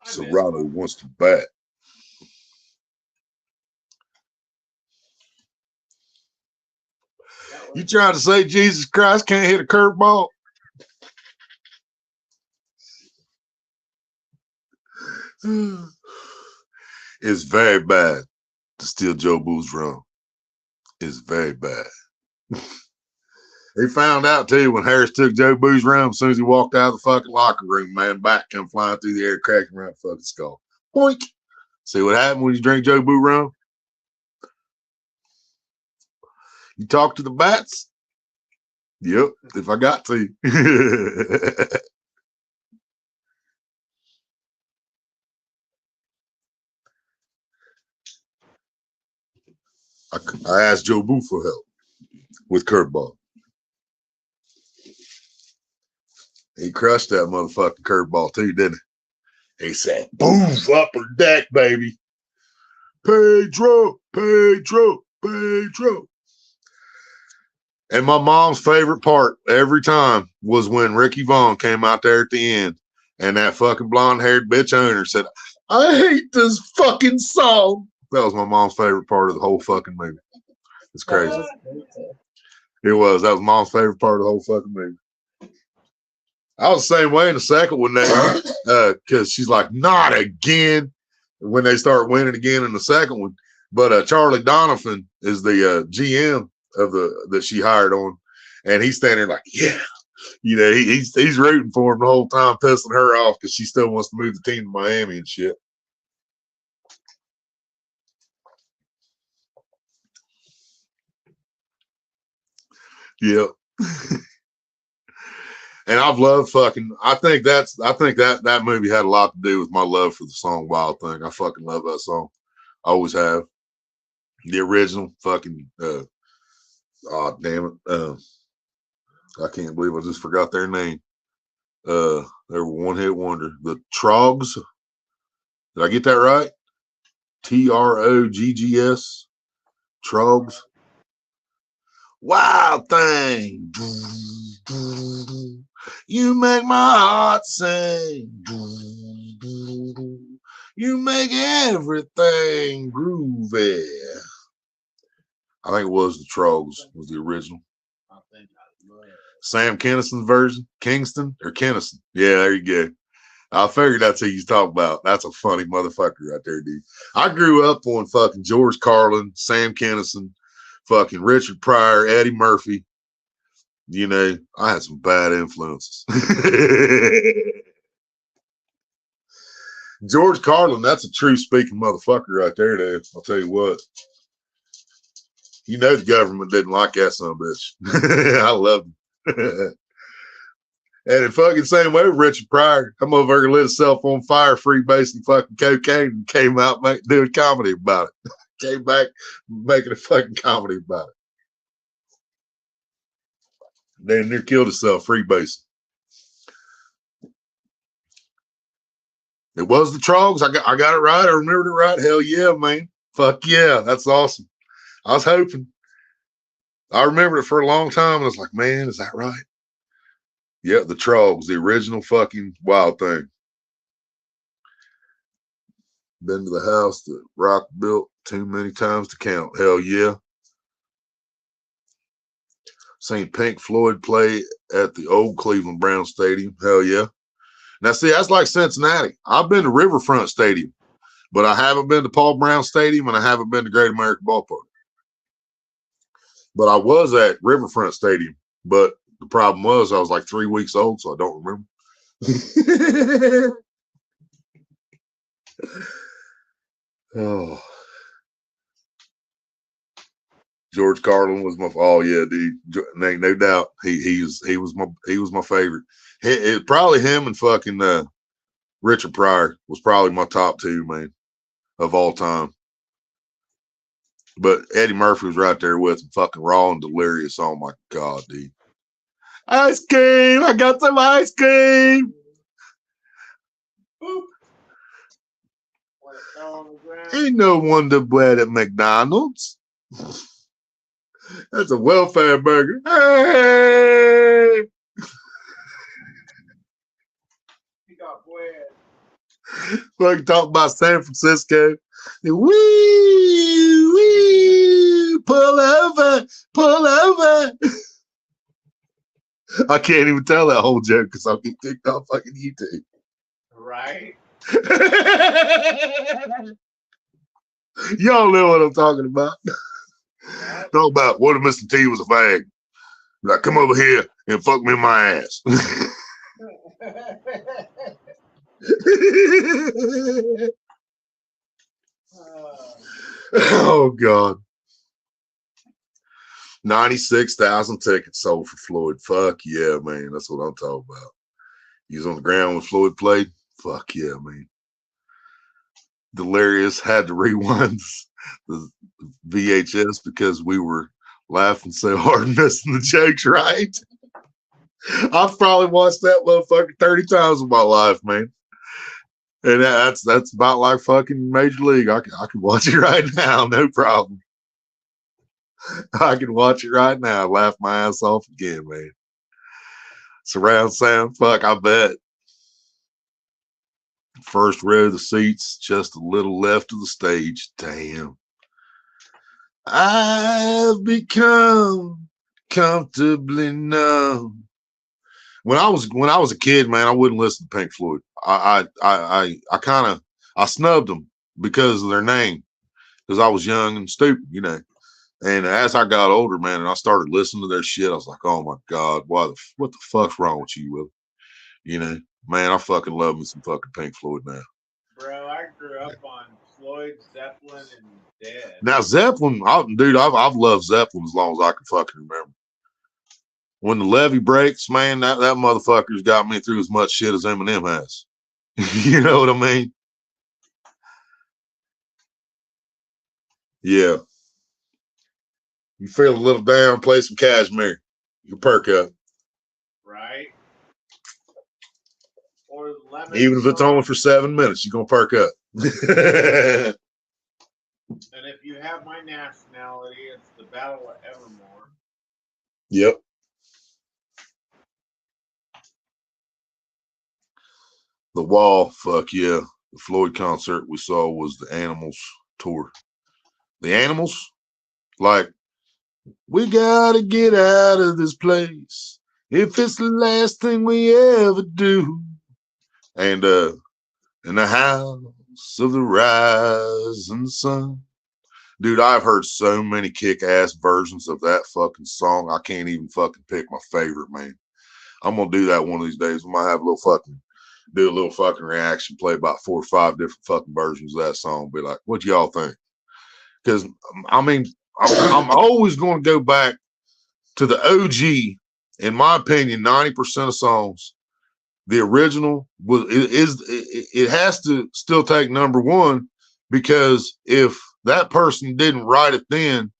Serrano wants to bat. You trying to say Jesus Christ can't hit a curveball? It's very bad to steal Jobu's rum. It's very bad. He found out too when Harris took Jobu's rum. As soon as he walked out of the fucking locker room, man, back come flying through the air, cracking around the fucking skull. Boink. See what happened when you drink Jobu rum? You talk to the bats? Yep, if I got to. I asked Jobu for help with curveball. He crushed that motherfucking curveball too, didn't he? He said, boom, upper deck, baby. Pedro, Pedro, Pedro. And my mom's favorite part every time was when Ricky Vaughn came out there at the end and that fucking blonde-haired bitch owner said, I hate this fucking song. That was my mom's favorite part of the whole fucking movie. It's crazy. It was. That was mom's favorite part of the whole fucking movie. I was the same way in the second one that because she's like, not again. When they start winning again in the second one. But Charlie Donovan is the GM of that she hired on, and he's standing there like, yeah, you know, he's rooting for him the whole time, pissing her off because she still wants to move the team to Miami and shit. Yeah. And I've loved fucking. I think that movie had a lot to do with my love for the song Wild Thing. I fucking love that song. I always have. The original fucking. Oh damn it! I can't believe I just forgot their name. They were one hit wonder. The Troggs. Did I get that right? Troggs. Troggs. Wild Thing. You make my heart sing. You make everything groovy. I think it was the Troggs was the original. Sam Kinnison's version. Kingston or Kinnison. Yeah, there you go. I figured that's who you talk about. That's a funny motherfucker right there, dude. I grew up on fucking George Carlin, Sam Kinnison, fucking Richard Pryor, Eddie Murphy. You know, I had some bad influences. George Carlin, that's a true speaking motherfucker right there, dude. I'll tell you what. You know the government didn't like that son of a bitch. I love him. And the fucking same way with Richard Pryor. Come over here, lit himself on fire, freebasing fucking cocaine, and came out doing comedy about it. Came back making a fucking comedy about it. Then near killed himself, freebasing. It was the Troggs. I got it right. I remembered it right. Hell yeah, man. Fuck yeah. That's awesome. I was hoping. I remembered it for a long time. And I was like, man, is that right? Yeah, the Troggs, the original fucking Wild Thing. Been to the house that Rock built too many times to count. Hell yeah. Seen Pink Floyd play at the old Cleveland Browns Stadium. Hell yeah. Now, see, that's like Cincinnati. I've been to Riverfront Stadium, but I haven't been to Paul Brown Stadium and I haven't been to Great American Ballpark. But I was at Riverfront Stadium, but the problem was I was like 3 weeks old, so I don't remember. Oh. George Carlin was my dude. No doubt. He was my favorite. It probably him and fucking Richard Pryor was probably my top two, man, of all time. But Eddie Murphy was right there with him, fucking raw and delirious. Oh my God, dude. Ice cream, I got some ice cream. Ain't no Wonder Bread at McDonald's. That's a welfare burger. Hey! He got bread. Fucking talk about San Francisco. Wee, wee, pull over, pull over. I can't even tell that whole joke because I'll get kicked off fucking YouTube. Right. Y'all know what I'm talking about. Talk about what if Mr. T was a fag. Like, come over here and fuck me in my ass. Oh God. 96,000 tickets sold for Floyd. Fuck yeah, man. That's what I'm talking about. He was on the ground when Floyd played. Fuck yeah, man. Delirious had to rewind the VHS because we were laughing so hard missing the jokes, right? I've probably watched that motherfucker 30 times in my life, man. And that's about like fucking Major League. I can watch it right now, no problem. I can watch it right now, laugh my ass off again, man. Surround sound, fuck, I bet. First row of the seats, just a little left of the stage. Damn. I've become comfortably numb. When I was a kid, man, I wouldn't listen to Pink Floyd. I snubbed them because of their name, because I was young and stupid, you know. And as I got older, man, and I started listening to their shit, I was like, oh my God, what the fuck's wrong with you, Will? You know, man, I fucking love me some fucking Pink Floyd now. Bro, I grew up on Floyd, Zeppelin, and Dead. Now Zeppelin, I've loved Zeppelin as long as I can fucking remember. When the levee breaks, man, that motherfucker's got me through as much shit as Eminem has. You know what I mean? Yeah. You feel a little down, play some Cashmere. You perk up. Right? Or Lemon Even if it's Song. only for 7 minutes, you're gonna perk up. And if you have my nationality, it's the Battle of Evermore. Yep. The Wall, fuck yeah. The Floyd concert we saw was the Animals tour. The Animals, like, we gotta get out of this place if it's the last thing we ever do. And in the house of the rising sun. Dude, I've heard so many kick-ass versions of that fucking song. I can't even fucking pick my favorite, man. I'm gonna do that one of these days. We might have do a little fucking reaction, play about 4 or 5 different fucking versions of that song. Be like, what y'all think? Because I mean, I'm always going to go back to the OG. In my opinion, 90% of songs, the original it has to still take number one, because if that person didn't write it then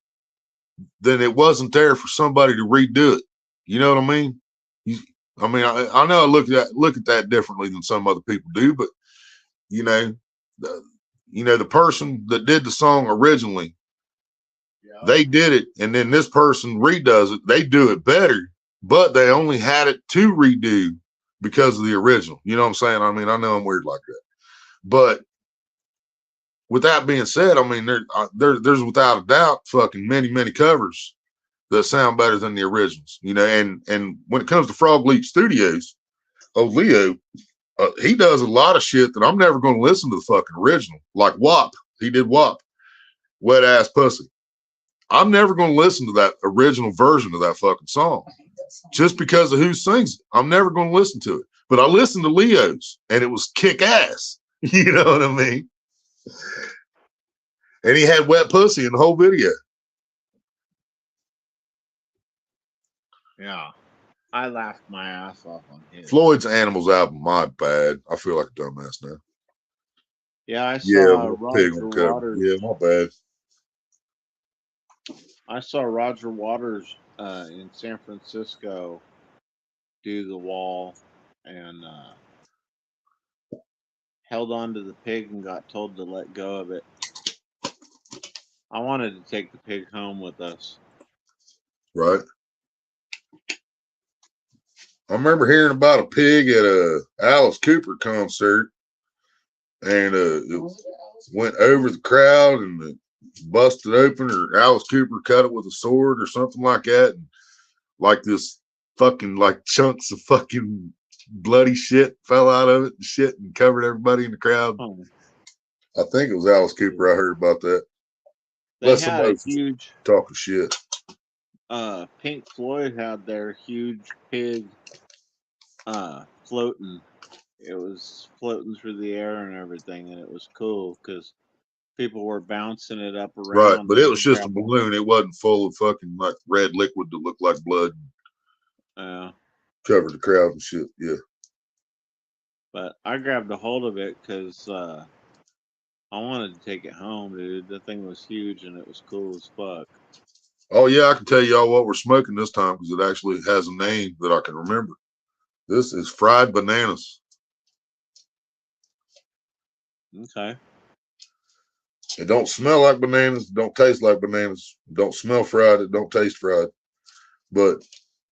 it wasn't there for somebody to redo it. You know what I mean? I know I look at that differently than some other people do, but you know, the person that did the song originally, they did it, and then this person redoes it. They do it better, but they only had it to redo because of the original. You know what I'm saying? I mean, I know I'm weird like that, but with that being said, I mean, there's without a doubt fucking many covers that sound better than the originals. You know, and when it comes to Frog Leap Studios, Leo, he does a lot of shit that I'm never going to listen to the fucking original. Like WAP, he did WAP, Wet Ass Pussy. I'm never going to listen to that original version of that fucking song just because of who sings it. I'm never going to listen to it. But I listened to Leo's, and it was kick ass. You know what I mean? And he had wet pussy in the whole video. Yeah. I laughed my ass off on his. Floyd's Animals album, my bad. I feel like a dumbass now. Yeah, I saw Pig Roger on cover. Waters. Yeah, my bad. I saw Roger Waters in San Francisco do The Wall, and held on to the pig and got told to let go of it. I wanted to take the pig home with us. Right. I remember hearing about a pig at a Alice Cooper concert, and it went over the crowd and it busted open, or Alice Cooper cut it with a sword or something like that, and like this fucking like chunks of fucking bloody shit fell out of it and shit and covered everybody in the crowd. Oh. I think it was Alice Cooper. I heard about that. They Unless had a somebody's huge talking shit. Pink Floyd had their huge pig floating. It was floating through the air and everything, and it was cool because people were bouncing it up around. Right, but it was just a grabbing- balloon. It wasn't full of fucking like red liquid that looked like blood. Covered the crowd and shit. Yeah. But I grabbed a hold of it because I wanted to take it home, dude. The thing was huge and it was cool as fuck. Oh yeah, I can tell y'all what we're smoking this time because it actually has a name that I can remember. This is fried bananas. Okay. It don't smell like bananas. It don't taste like bananas. It don't smell fried. It don't taste fried. But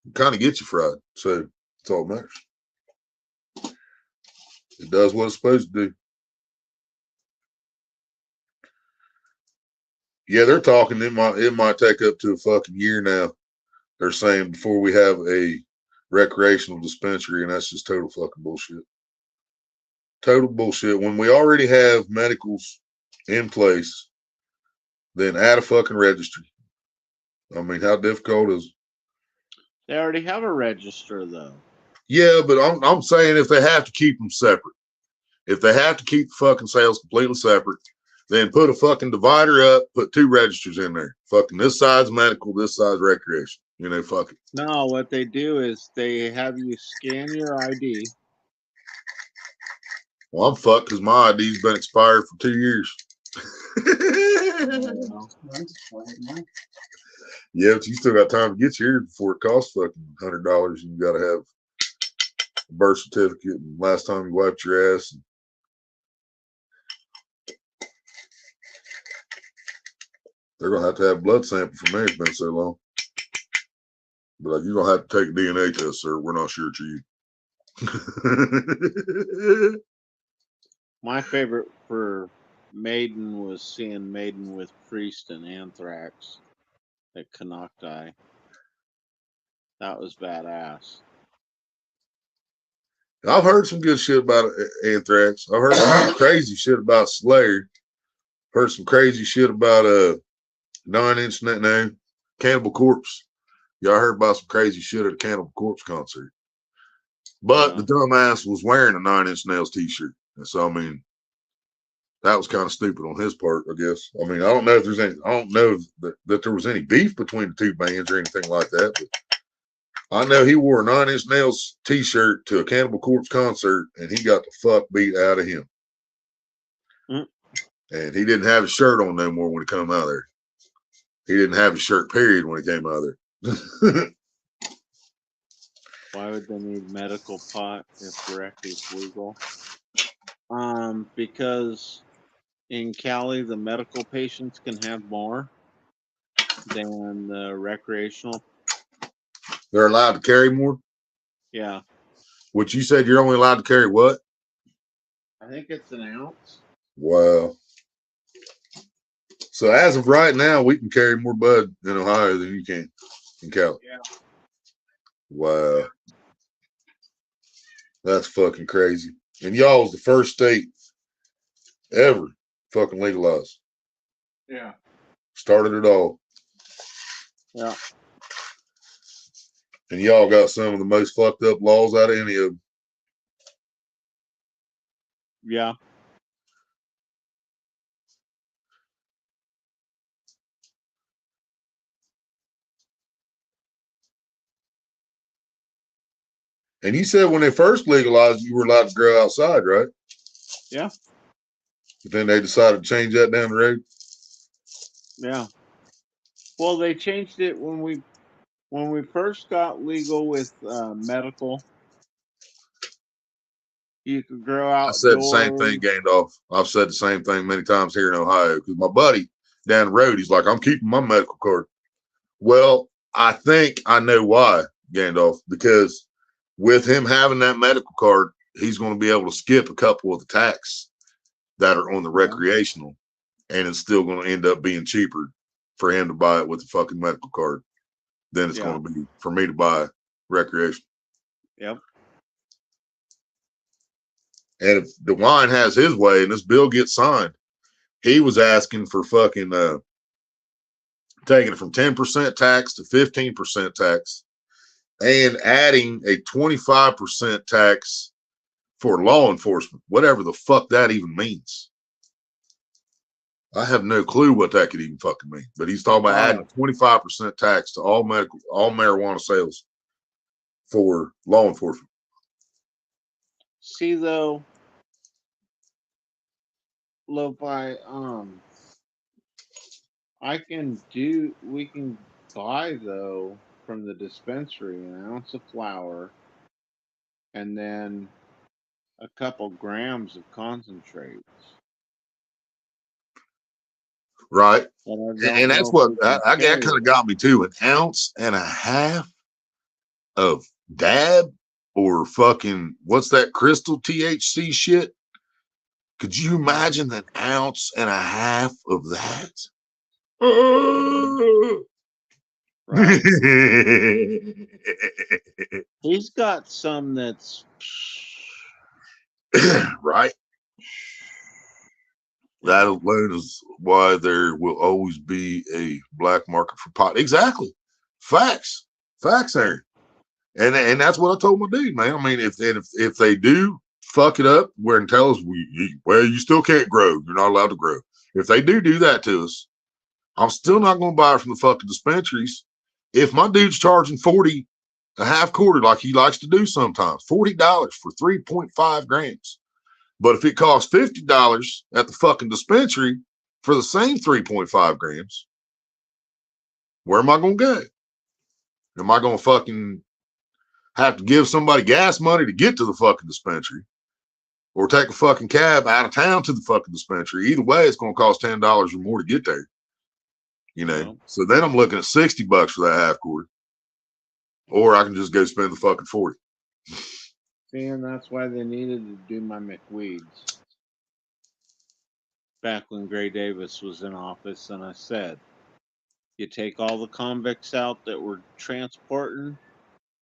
it kind of gets you fried. So it's all that matters. It does what it's supposed to do. Yeah, they're talking. It might take up to a fucking year now. They're saying before we have a recreational dispensary, and that's just total fucking bullshit. Total bullshit. When we already have medicals in place, then add a fucking registry. I mean, how difficult is it? They already have a register though. Yeah, but I'm saying if they have to keep them separate, if they have to keep the fucking sales completely separate, then put a fucking divider up, put 2 registers in there. Fucking this side's medical, this side's recreation. You know, fuck it. No, what they do is they have you scan your ID. Well, I'm fucked because my ID's been expired for 2 years. Yeah, but you still got time to get yours before it costs fucking $100, and you got to have a birth certificate and last time you wiped your ass. They're gonna have to have blood sample for me. It's been so long. But like, you're gonna have to take a DNA test, sir. We're not sure it's you. My favorite for Maiden was seeing Maiden with Priest and Anthrax at Canocti. That was badass. I've heard some good shit about Anthrax. I've heard some crazy shit about Slayer. Heard some crazy shit about 9 Inch Nails, Cannibal Corpse. Y'all heard about some crazy shit at a Cannibal Corpse concert. But the dumbass was wearing a 9 Inch Nails t-shirt. And so, I mean, that was kind of stupid on his part, I guess. I mean, I don't know if there's any, I don't know that there was any beef between the 2 bands or anything like that. But I know he wore a 9 Inch Nails t-shirt to a Cannibal Corpse concert and he got the fuck beat out of him. And he didn't have his shirt on no more when he came out of there. He didn't have his shirt, period, when he came out of there. Why would they need medical pot if rec is legal? Because in Cali, the medical patients can have more than the recreational. They're allowed to carry more? Yeah. Which you said you're only allowed to carry what? I think it's an ounce. Wow. So as of right now, we can carry more bud in Ohio than you can in Cali. Yeah. Wow. That's fucking crazy. And y'all was the first state ever fucking legalized. Yeah. Started it all. Yeah. And y'all got some of the most fucked up laws out of any of them. Yeah. And you said when they first legalized, you were allowed to grow outside, right? Yeah. But then they decided to change that down the road. Yeah. Well, they changed it when we first got legal with medical. You could grow I outdoors. said the same thing, Gandalf. I've said the same thing many times here in Ohio because my buddy down the road, he's like, I'm keeping my medical card. Well, I think I know why, Gandalf, because with him having that medical card, he's going to be able to skip a couple of the tax that are on the recreational, and it's still going to end up being cheaper for him to buy it with the fucking medical card than it's going to be for me to buy recreational. Yep. And if DeWine has his way and this bill gets signed, he was asking for fucking taking it from 10% tax to 15% tax and adding a 25% tax for law enforcement, whatever the fuck that even means. I have no clue what that could even fucking mean. But he's talking about adding 25% tax to all marijuana sales for law enforcement. See though, Lo-Fi, we can buy though from the dispensary an ounce of flour and then a couple grams of concentrates. Right. And And that's what that kind of got me too. An ounce and a half of dab or fucking, what's that crystal THC shit? Could you imagine an ounce and a half of that? Right. He's got some that's right. That alone is why there will always be a black market for pot. Exactly. Facts, Aaron. And that's what I told my dude, man. I mean, if they do fuck it up, where and tell us you still can't grow. You're not allowed to grow. If they do that to us, I'm still not going to buy it from the fucking dispensaries. If my dude's charging $40 a half quarter, like he likes to do sometimes, $40 for 3.5 grams. But if it costs $50 at the fucking dispensary for the same 3.5 grams, where am I going to go? Am I going to fucking have to give somebody gas money to get to the fucking dispensary or take a fucking cab out of town to the fucking dispensary? Either way, it's going to cost $10 or more to get there. You know, yeah. So then I'm looking at $60 for that half quarter, or I can just go spend the fucking 40. See, and that's why they needed to do my McWeeds back when Gray Davis was in office. And I said, you take all the convicts out that were transporting,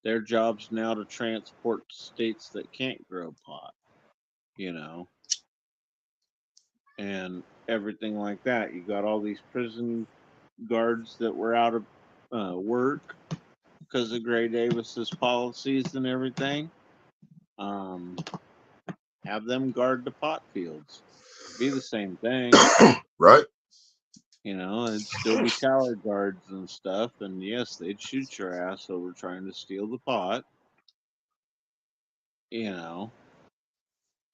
their job's now to transport to states that can't grow pot, you know, and everything like that. You got all these prison guards that were out of work because of Gray Davis's policies and everything. Have them guard the pot fields. Be the same thing, right? You know, it'd still be tower guards and stuff, and yes, they'd shoot your ass over trying to steal the pot. You know,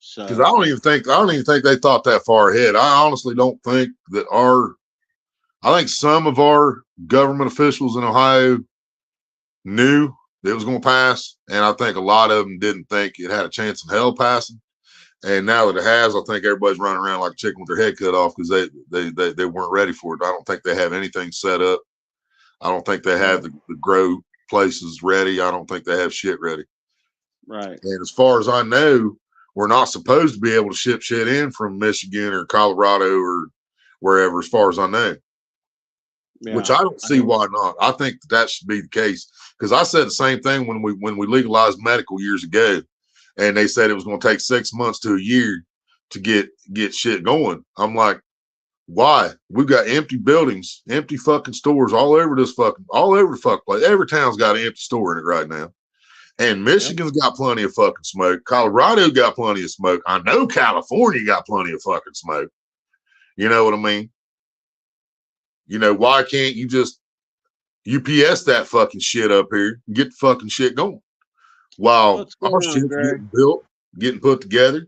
so because I don't even think they thought that far ahead. I honestly don't think that I think some of our government officials in Ohio knew that it was going to pass, and I think a lot of them didn't think it had a chance in hell passing. And now that it has, I think everybody's running around like a chicken with their head cut off because they weren't ready for it. I don't think they have anything set up. I don't think they have the grow places ready. I don't think they have shit ready. Right. And as far as I know, we're not supposed to be able to ship shit in from Michigan or Colorado or wherever, as far as I know. Yeah, which I don't see why not. I think that should be the case because I said the same thing when we legalized medical years ago, and they said it was going to take 6 months to a year to get shit going. I'm like, why? We've got empty buildings, empty fucking stores all over the fuck place. Every town's got an empty store in it right now. And Michigan's got plenty of fucking smoke. Colorado got plenty of smoke. I know California got plenty of fucking smoke. You know what I mean? You know, why can't you just UPS that fucking shit up here and get the fucking shit going? While our shit's getting built, getting put together.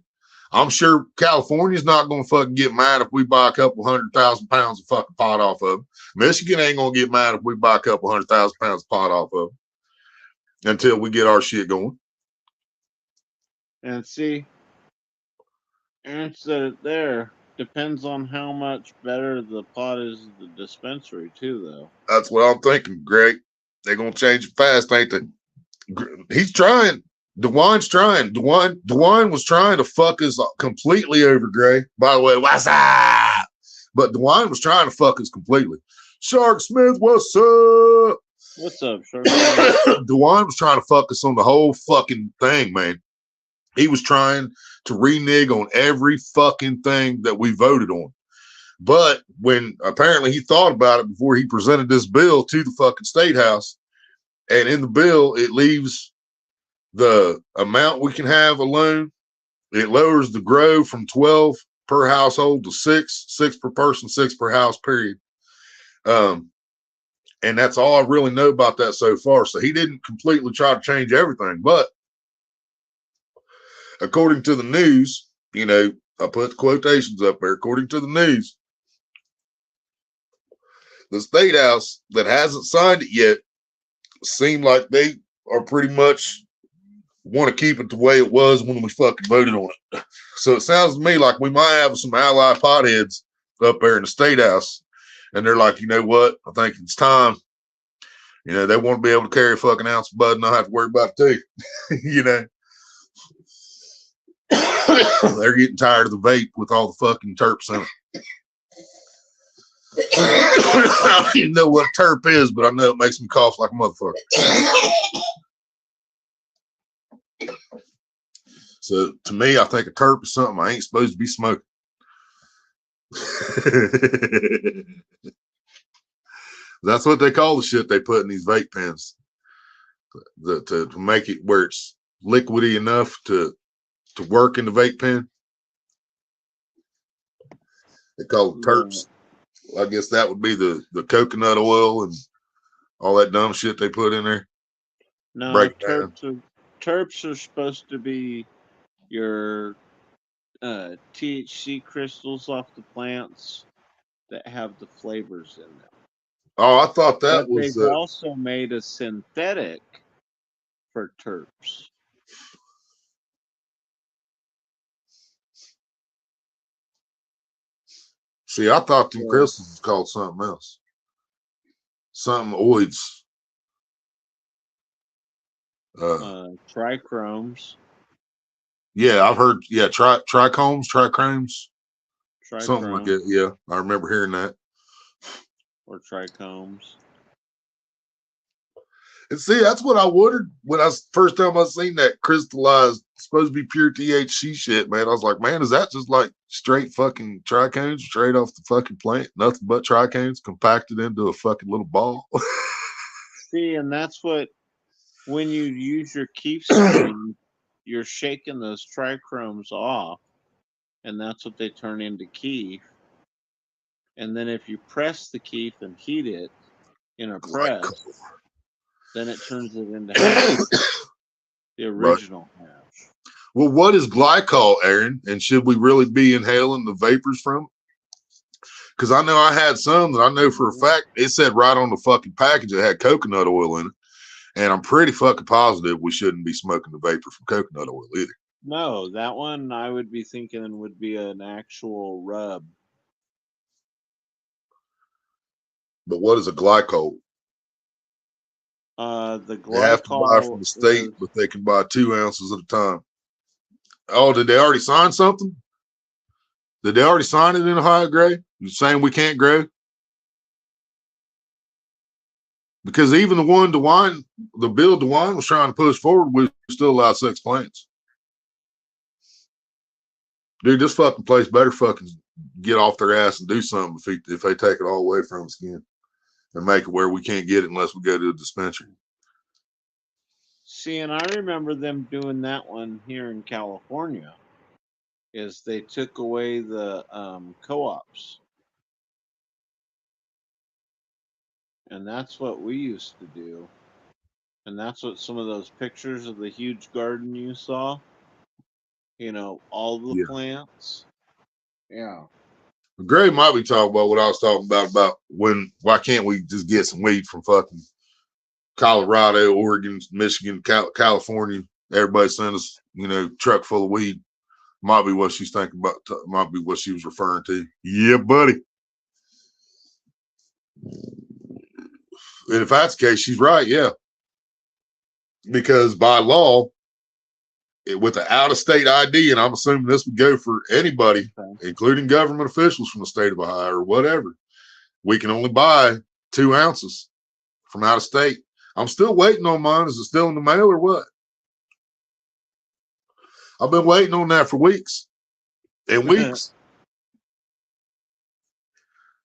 I'm sure California's not going to fucking get mad if we buy a couple 100,000 pounds of fucking pot off of them. Michigan ain't going to get mad if we buy a couple 100,000 pounds of pot off of them until we get our shit going. And see, Aaron said it there. Depends on how much better the pot is at the dispensary, too, though. That's what I'm thinking, Greg. They're going to change it fast, ain't they? He's trying. DeWine's trying. DeWine was trying to fuck us completely over, Gray. By the way, what's up? But DeWine was trying to fuck us completely. Shark Smith, what's up? What's up, Shark Smith? DeWine was trying to fuck us on the whole fucking thing, man. He was trying to renege on every fucking thing that we voted on. But when apparently he thought about it before he presented this bill to the fucking state house, and in the bill, it leaves the amount we can have alone. It lowers the grow from 12 per household to 6 per person, 6 per house, period. And that's all I really know about that so far. So he didn't completely try to change everything. But according to the news, you know, I put the quotations up there. According to the news, the state house that hasn't signed it yet seem like they are pretty much want to keep it the way it was when we fucking voted on it. So it sounds to me like we might have some ally potheads up there in the state house. And they're like, you know what? I think it's time. You know, they want to be able to carry a fucking ounce of bud and not have to worry about it too. You know, they're getting tired of the vape with all the fucking terps in it. I don't even know what a terp is, but I know it makes me cough like a motherfucker. So to me, I think a terp is something I ain't supposed to be smoking. That's what they call the shit they put in these vape pens to make it where it's liquidy enough to work in the vape pen. They call it terps. I guess that would be the coconut oil and all that dumb shit they put in there. No, Break down. terps are supposed to be your THC crystals off the plants that have the flavors in them. Oh, I thought that But was. they've also made a synthetic for terps. See, I thought them Yeah. crystals was called something else. Something oids. Trichromes. Yeah, I've heard. Yeah, trichomes, trichromes, something like Trichrome that. Yeah, I remember hearing that. or trichomes. And see, that's what I wondered when first time I seen that crystallized, supposed to be pure THC shit, man. I was like, man, is that just like straight fucking trichomes straight off the fucking plant? Nothing but trichomes compacted into a fucking little ball. See, and that's what, when you use your keef string, you're shaking those trichromes off, and that's what they turn into keef. And then if you press the keef and heat it in a press, then it turns it into hash, the original hash. Well, what is glycol, Aaron? And should we really be inhaling the vapors from it? Because I know I had some that I know for a fact it said right on the fucking package it had coconut oil in it. And I'm pretty fucking positive we shouldn't be smoking the vapor from coconut oil either. No, that one I would be thinking would be an actual rub. But what is a glycol? The They have to buy from glycol the state, is, but they can buy 2 ounces at a time. Oh, did they already sign something? Did they already sign it in Ohio, Gray? You saying we can't grow? Because even the one DeWine, the bill DeWine was trying to push forward, we still allowed 6 plants. Dude, this fucking place better fucking get off their ass and do something if they take it all away from us again and make it where we can't get it unless we go to a dispensary. see, and I remember them doing that one here in California. Is they took away the co-ops, and that's what we used to do, and that's what some of those pictures of the huge garden you saw. You know, all the plants. Yeah. Gray might be talking about what I was talking about why can't we just get some weed from fucking Colorado, Oregon, Michigan, California? Everybody send us, truck full of weed. Might be what she's thinking about. Might be what she was referring to. Yeah, buddy. And if that's the case, she's right. Yeah. Because by law, with the out-of-state ID, and I'm assuming this would go for anybody, including government officials from the state of Ohio or whatever, we can only buy 2 ounces from out of state. I'm still waiting on mine. Is it still in the mail or what? I've been waiting on that for weeks and weeks.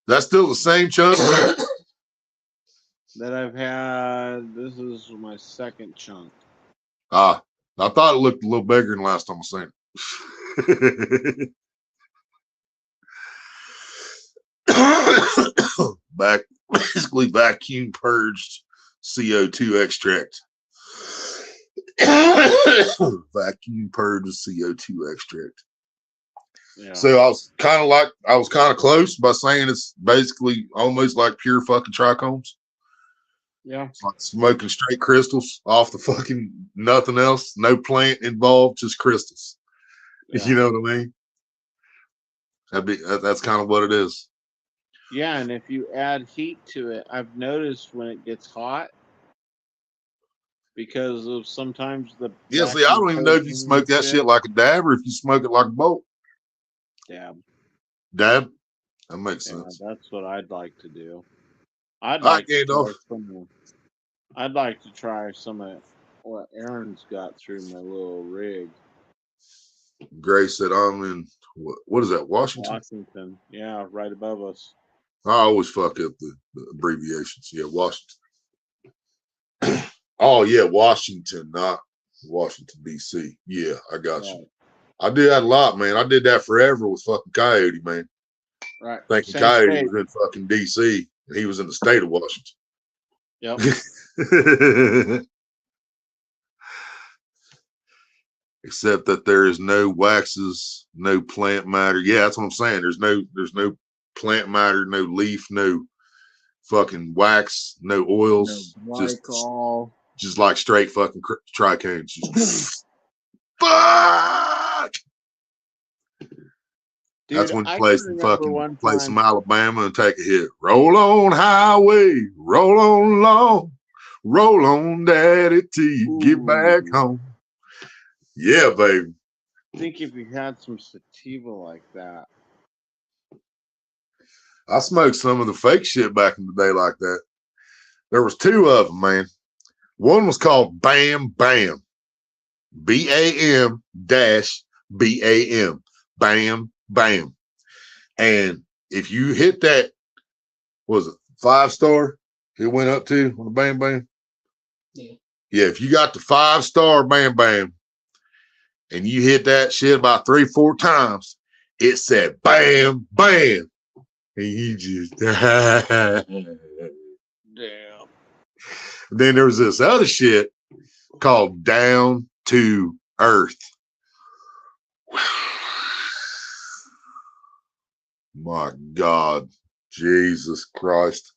That's still the same chunk. that I've had. This is my second chunk. I thought it looked a little bigger than last time I seen it. Basically vacuum purged CO2 extract. Vacuum purged CO2 extract. Yeah. So I was kind of close by saying it's basically almost like pure fucking trichomes. Yeah. It's like smoking straight crystals off the fucking nothing else, no plant involved, just crystals. Yeah. You know what I mean? That's kind of what it is. Yeah, and if you add heat to it, I've noticed when it gets hot, because of sometimes the Yeah, see, I don't even know if you smoke that shit like a dab or if you smoke it like a bolt. dab. Dab? That makes Yeah, sense. that's what I'd like to do. I'd All right, like to Gandalf. try some of what Aaron's got through my little rig. Gray said, I'm in, what is that, Washington? Washington. Yeah, right above us. I always fuck up the abbreviations. Yeah, Washington. Oh, yeah, Washington, not Washington, D.C. Yeah, I got you. I did that a lot, man. I did that forever with fucking Coyote, man. Right. Thinking Same Coyote state. was in fucking D.C. and he was in the state of Washington. Yep. Except that there is no waxes, no plant matter. Yeah, that's what I'm saying. There's no plant matter, no leaf, no fucking wax, no oils. No glycol. Just like straight fucking trichomes. Just fuck. Dude, that's when you I play can some remember fucking one play time- some Alabama and take a hit. Roll on highway, roll on long, roll on daddy till you get back home. Yeah, baby. I think if you had some sativa like that. I smoked some of the fake shit back in the day like that. There was two of them, man. One was called Bam Bam. BAM-BAM. Bam Bam. And if you hit that, was it 5-star? It went up to on the Bam Bam? Yeah. Yeah, if you got the 5-star Bam Bam and you hit that shit about 3-4 times, it said bam, bam. And you just Damn. Then there was this other shit called Down to Earth. My God, Jesus Christ.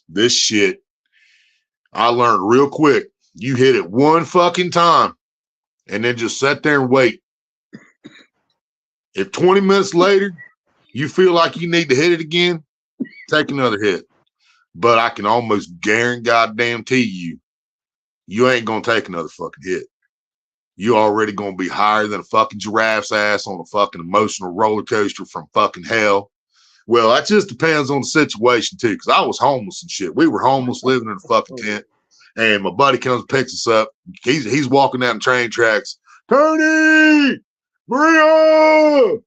This shit, I learned real quick. You hit it one fucking time and then just sit there and wait. If 20 minutes later you feel like you need to hit it again, take another hit. But I can almost guarantee you ain't gonna take another fucking hit. You already gonna be higher than a fucking giraffe's ass on a fucking emotional roller coaster from fucking hell. Well, that just depends on the situation too, because I was homeless and shit. We were homeless, living in a fucking tent, and my buddy comes and picks us up. He's walking down the train tracks. Tony, Maria,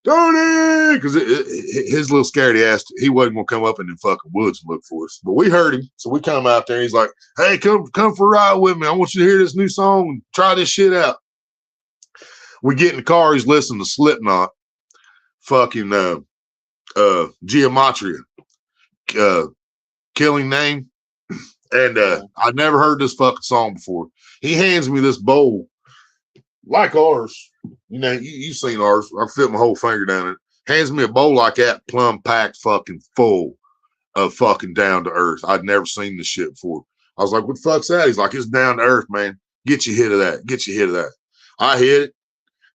Tony, because his little scaredy ass, he wasn't gonna come up in the fucking woods and look for us. But we heard him, so we come out there. He's like, "Hey, come for a ride with me. I want you to hear this new song and try this shit out." We get in the car. He's listening to Slipknot, fucking Geometria, Killing Name, and I'd never heard this fucking song before. He hands me this bowl, like ours. You know, you've seen ours. I fit my whole finger down it. Hands me a bowl like that, plumb packed, fucking full of fucking Down to Earth. I'd never seen this shit before. I was like, "What the fuck's that?" He's like, "It's Down to Earth, man. Get your hit of that. Get your hit of that." I hit it,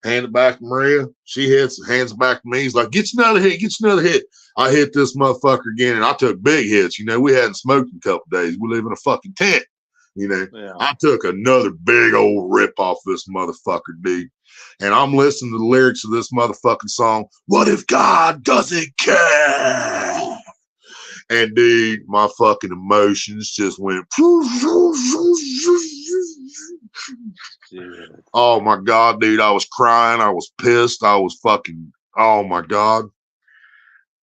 hand it back to Maria. She hits, hands it back to me. He's like, "Get you another hit. Get you another hit." I hit this motherfucker again, and I took big hits. You know, we hadn't smoked in a couple days. We live in a fucking tent. You know, Yeah. I took another big old rip off this motherfucker, dude. And I'm listening to the lyrics of this motherfucking song. What if God doesn't care? And dude, my fucking emotions just went. Oh my God, dude. I was crying. I was pissed. I was fucking, oh my God.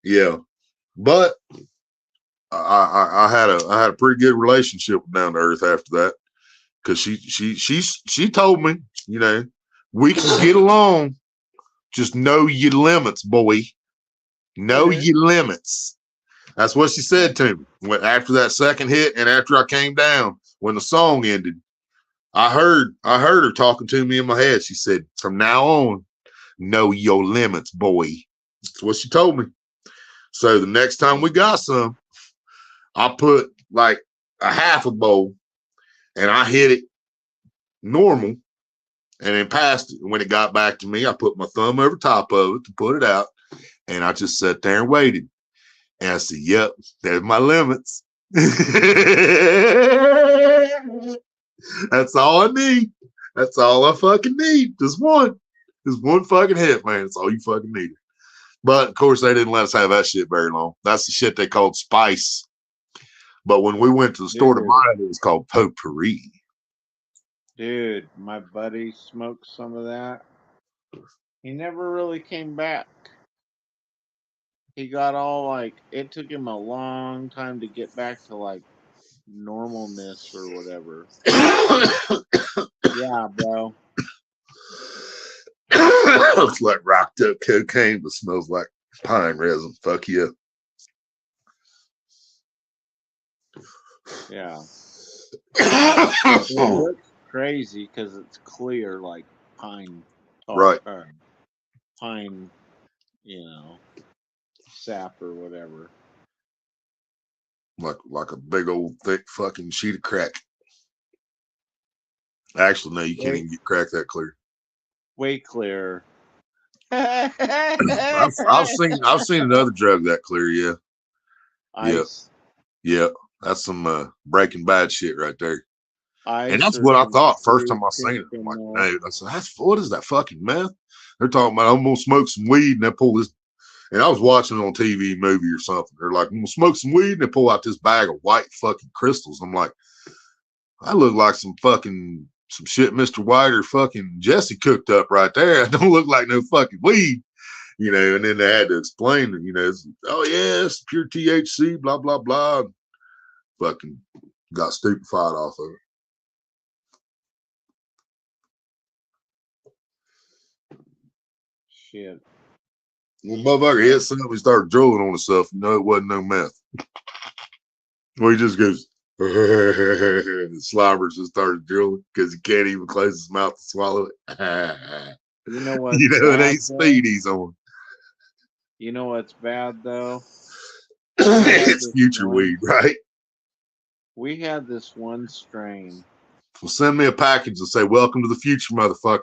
Yeah. But I had a pretty good relationship with Down to Earth after that, because she told me, you know, we can get along. Just know your limits, boy. Know your limits. That's what she said to me. After that second hit, and after I came down, when the song ended, I heard her talking to me in my head. She said, "From now on, know your limits, boy." That's what she told me. So the next time we got some, I put like a half a bowl, and I hit it normal, and then passed it. When it got back to me, I put my thumb over top of it to put it out, and I just sat there and waited. And I said, "Yep, there's my limits." That's all I need. That's all I fucking need. Just one fucking hit, man. That's all you fucking need. But of course, they didn't let us have that shit very long. That's the shit they called spice. But when we went to the store to buy it, it was called potpourri. Dude, my buddy smoked some of that. He never really came back. He got all like, it took him a long time to get back to like normalness or whatever. Yeah, bro. Looks like rocked up cocaine, but smells like pine resin. Fuck you. Yeah. It looks crazy because it's clear like pine. Right. Pine, you know, sap or whatever. Like a big old thick fucking sheet of crack. Actually, no, you can't even get crack that clear. Way clearer. I've seen another drug that clear, yeah. Ice. Yeah. That's some Breaking Bad shit right there. Ice, and that's what I thought first time I seen it. I'm like, no, I said, what is that fucking meth? They're talking about, I'm gonna smoke some weed, and they pull this. And I was watching it on TV, movie or something. They're like, I'm gonna smoke some weed, and they pull out this bag of white fucking crystals. I'm like, I look like some shit Mr. White or fucking Jesse cooked up right there. I don't look like no fucking weed, you know. And then they had to explain it, you know. Oh yeah, it's pure THC, blah blah blah. Fucking got stupefied off of it. Shit. When motherfucker hit something, he started drooling on himself. You know, it wasn't no meth. Well, he just goes, and Slobbers just started drooling because he can't even close his mouth to swallow it. You know what? You know, it ain't speed he's on. You know what's bad though? It's future weed, right? We had this one strain. Well, send me a package and say, "Welcome to the future, motherfucker."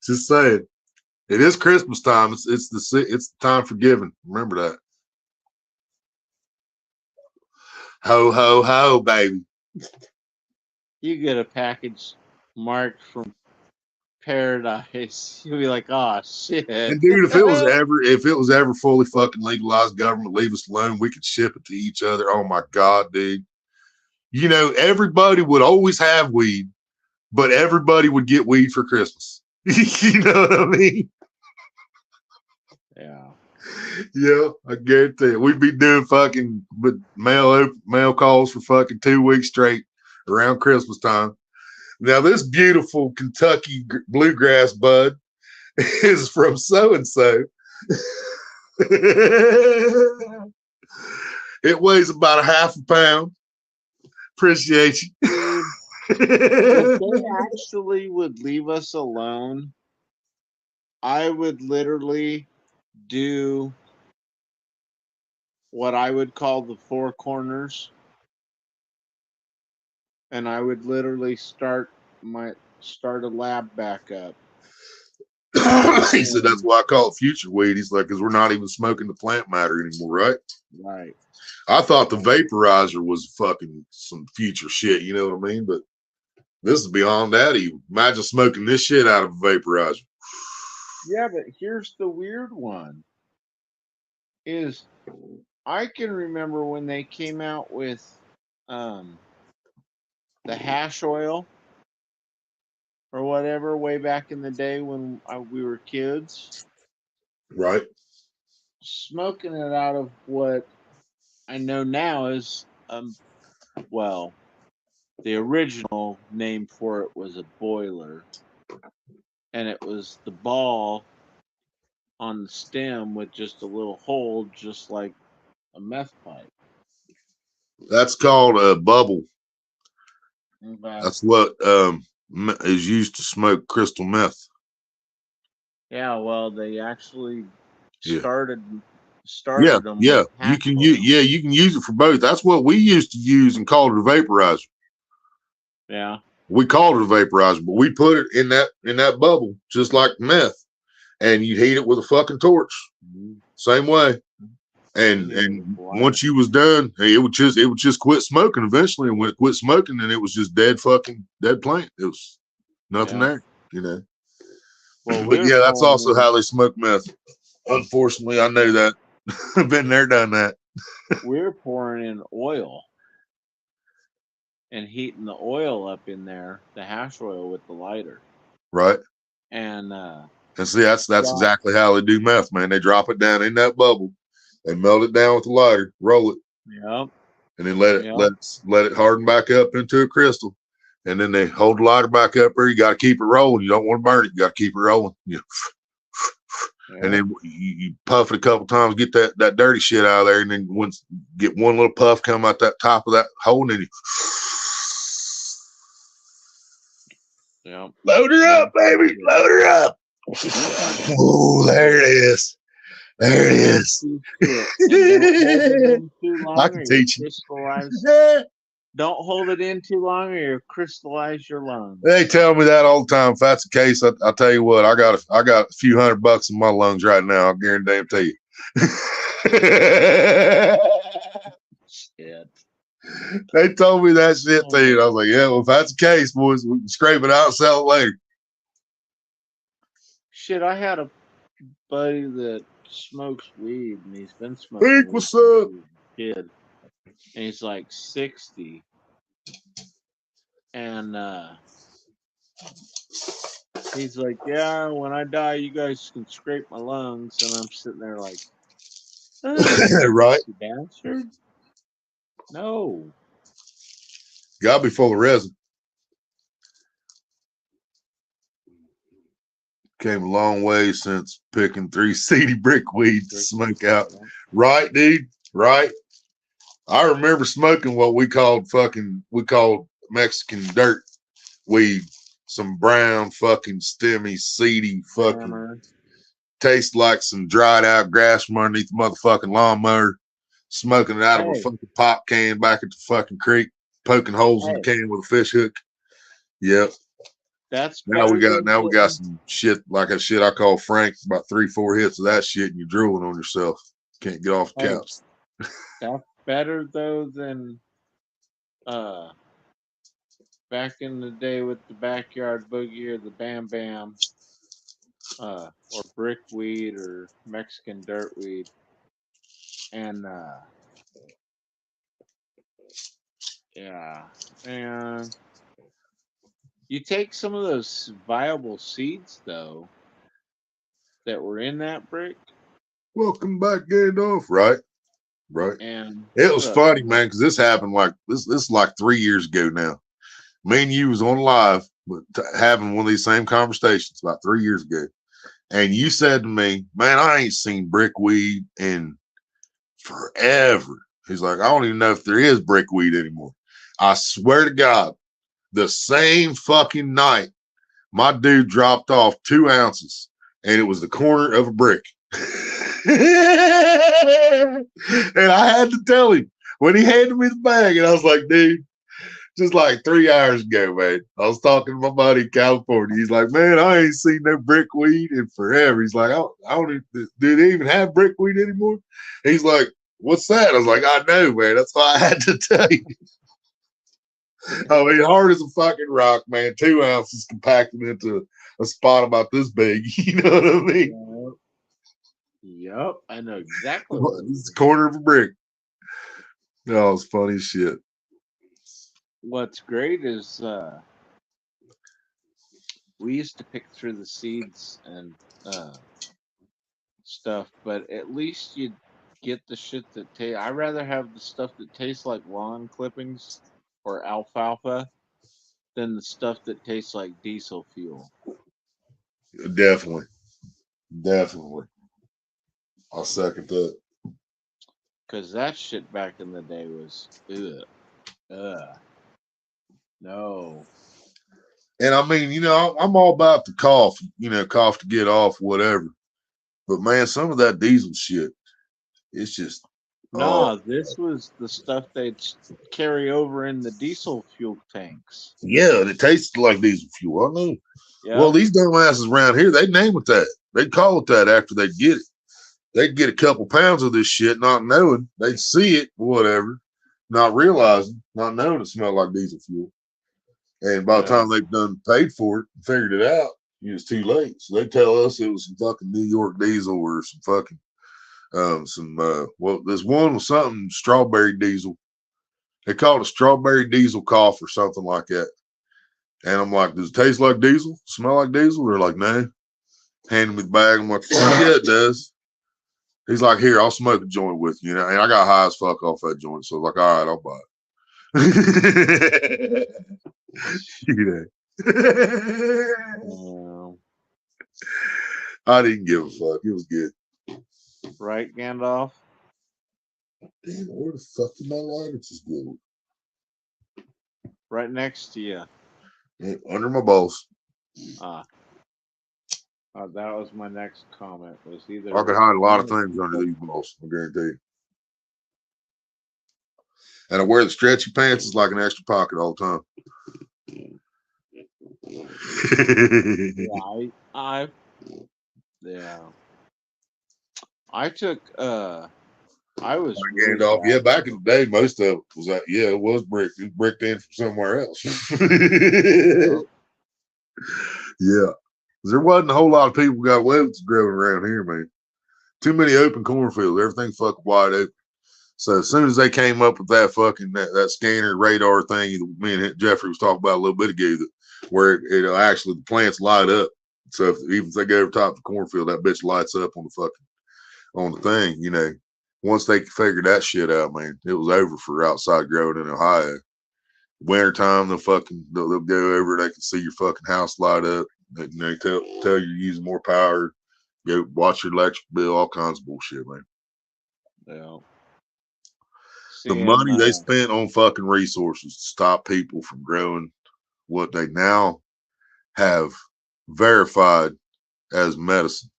Just saying. It is Christmas time. It's the time for giving. Remember that. Ho ho ho, baby. You get a package marked from Paradise, you'll be like, "Oh shit!" And dude, if it was ever fully fucking legalized, government leave us alone, we could ship it to each other. Oh my god, dude. You know, everybody would always have weed, but everybody would get weed for Christmas. You know what I mean? Yeah. Yeah, I guarantee it. We'd be doing fucking mail calls for fucking 2 weeks straight around Christmas time. Now, this beautiful Kentucky bluegrass bud is from so and so. It weighs about a half a pound. Appreciate you. If they actually would leave us alone, I would literally do what I would call the four corners, and I would literally start a lab back up. He said that's why I call it future weed. He's like, because we're not even smoking the plant matter anymore, right? Right. I thought the vaporizer was fucking some future shit, you know what I mean? But this is beyond that even. Imagine smoking this shit out of a vaporizer. Yeah, but here's the weird one. Is I can remember when they came out with the hash oil. or whatever way back in the day when we were kids, Right. smoking it out of what I know now is well, the original name for it was a boiler, and it was the ball on the stem with just a little hole, just like a meth pipe. That's called a bubble. Okay. That's what is used to smoke crystal meth. Yeah, well, they actually Yeah. started Yeah, them yeah. with You hash can oil. you can use it for both. That's what we used to use and called it a vaporizer. Yeah. We called it a vaporizer, but we put it in that bubble, just like meth. And you'd heat it with a fucking torch. Same way. And Heat it with lighter. once you was done, hey, it would just quit smoking eventually. And when it quit smoking, then it was just dead plant. It was nothing there, you know. Well, But we were yeah, that's pulling also in, how they smoke meth. Unfortunately, I know that. I've been there, done that. we were pouring in oil and heating the oil up in there, the hash oil with the lighter. Right. And And see, that's Yeah. exactly how they do meth, man. They drop it down in that bubble, they melt it down with the lighter, roll it, yep, and then let it harden back up into a crystal. And then they hold the lighter back up there. You got to keep it rolling. You don't want to burn it. You got to keep it rolling. And then you puff it a couple times, get that dirty shit out of there, and then once get one little puff come out that top of that hole, and then yep. load her up, baby, load her up. Oh, there it is. There it is. I can teach you. Don't hold it in too long, or you'll crystallize your lungs. They tell me that all the time. If that's the case, I'll tell you what. I got a few $100 in my lungs right now. I'll guarantee you. Shit. They told me that shit too. And I was like, yeah, well, if that's the case, boys, we can scrape it out and sell it later. Shit, I had a buddy that smokes weed, and he's been smoking Rick, weed what's since up? he was a kid, and he's like 60, and he's like, yeah, when I die, you guys can scrape my lungs, and I'm sitting there like, Right? you bastard. No. Gotta be full of resin. Came a long way since picking 3 seedy brick weeds to smoke out. Right, dude? Right? I remember smoking what we called Mexican dirt weed. Some brown fucking stemmy, seedy fucking tastes like some dried out grass from underneath the motherfucking lawnmower. Smoking it out of a fucking pop can back at the fucking creek, poking holes in the can with a fish hook. Yep. That's now we got some shit like a shit I call Frank. About 3-4 hits of that shit, and you're drooling on yourself. Can't get off the couch. That's better though than back in the day with the backyard boogie or the Bam Bam, or brickweed or Mexican dirtweed, and yeah, and you take some of those viable seeds though that were in that brick. Welcome back, Gandalf. Right. And it was funny, man, because this happened like this is like 3 years ago now. Me and you was on live having one of these same conversations about 3 years ago. And you said to me, man, I ain't seen brickweed in forever. He's like, I don't even know if there is brickweed anymore. I swear to God, the same fucking night, my dude dropped off 2 ounces, and it was the corner of a brick. And I had to tell him when he handed me the bag, and I was like, dude, just like 3 hours ago, man, I was talking to my buddy in California. He's like, man, I ain't seen no brickweed in forever. He's like, I don't even, do they even have brickweed anymore? He's like, what's that? I was like, I know, man. That's why I had to tell you. I mean, hard as a fucking rock, man. 2 ounces compacted into a spot about this big. You know what I mean? Yep, I know exactly. It's the corner of a brick. Oh, it's funny as shit. What's great is we used to pick through the seeds and stuff, but at least you'd get the shit that tastes. I'd rather have the stuff that tastes like lawn clippings or alfalfa than the stuff that tastes like diesel fuel. Definitely. Definitely. I'll second that. Because that shit back in the day was, no. And I mean, you know, I'm all about the cough, you know, cough to get off, whatever. But man, some of that diesel shit, it's just Nah, this was the stuff they'd carry over in the diesel fuel tanks. yeah, it tasted like diesel fuel. I know. Yeah. Well, these dumbasses around here, they name it that. They'd call it that after they get it. They'd get a couple pounds of this shit, not knowing. They'd see it, whatever, not realizing, not knowing it smelled like diesel fuel. And by the time they've done paid for it and figured it out, it's too late. So they tell us it was some fucking New York diesel or some fucking well, this one was something strawberry diesel. They called it strawberry diesel cough or something like that. And I'm like, does it taste like diesel? Smell like diesel? They're like, no. Handing me the bag. I'm like, yeah, it does. He's like, here, I'll smoke a joint with you. And I got high as fuck off that joint. So I was like, all right, I'll buy it. You know. I didn't give a fuck. It was good. Right, Gandalf? Damn, where the fuck did my lighter just go? Right next to you. Under my balls. That was my next comment. Was either I could hide a lot of things under these balls, I guarantee you. And I wear the stretchy pants as like an extra pocket all the time. I took I was Gandalf. Yeah, back in the day, most of it was that. Yeah, it was bricked. It was bricked in from somewhere else. Yeah, there wasn't a whole lot of people got webs growing around here, man. Too many open cornfields. Everything fucking wide open. So as soon as they came up with that fucking that scanner radar thing, me and Jeffrey was talking about a little bit ago, where it actually the plants light up. So even if they go over top of the cornfield, that bitch lights up on the fucking on the thing. You know, once they figured that shit out, man, it was over for outside growing in Ohio. Wintertime, they'll go over. They can see your fucking house light up. They tell you you're using more power. Go watch your electric bill. All kinds of bullshit, man. Yeah. The money they spent on fucking resources to stop people from growing what they now have verified as medicine.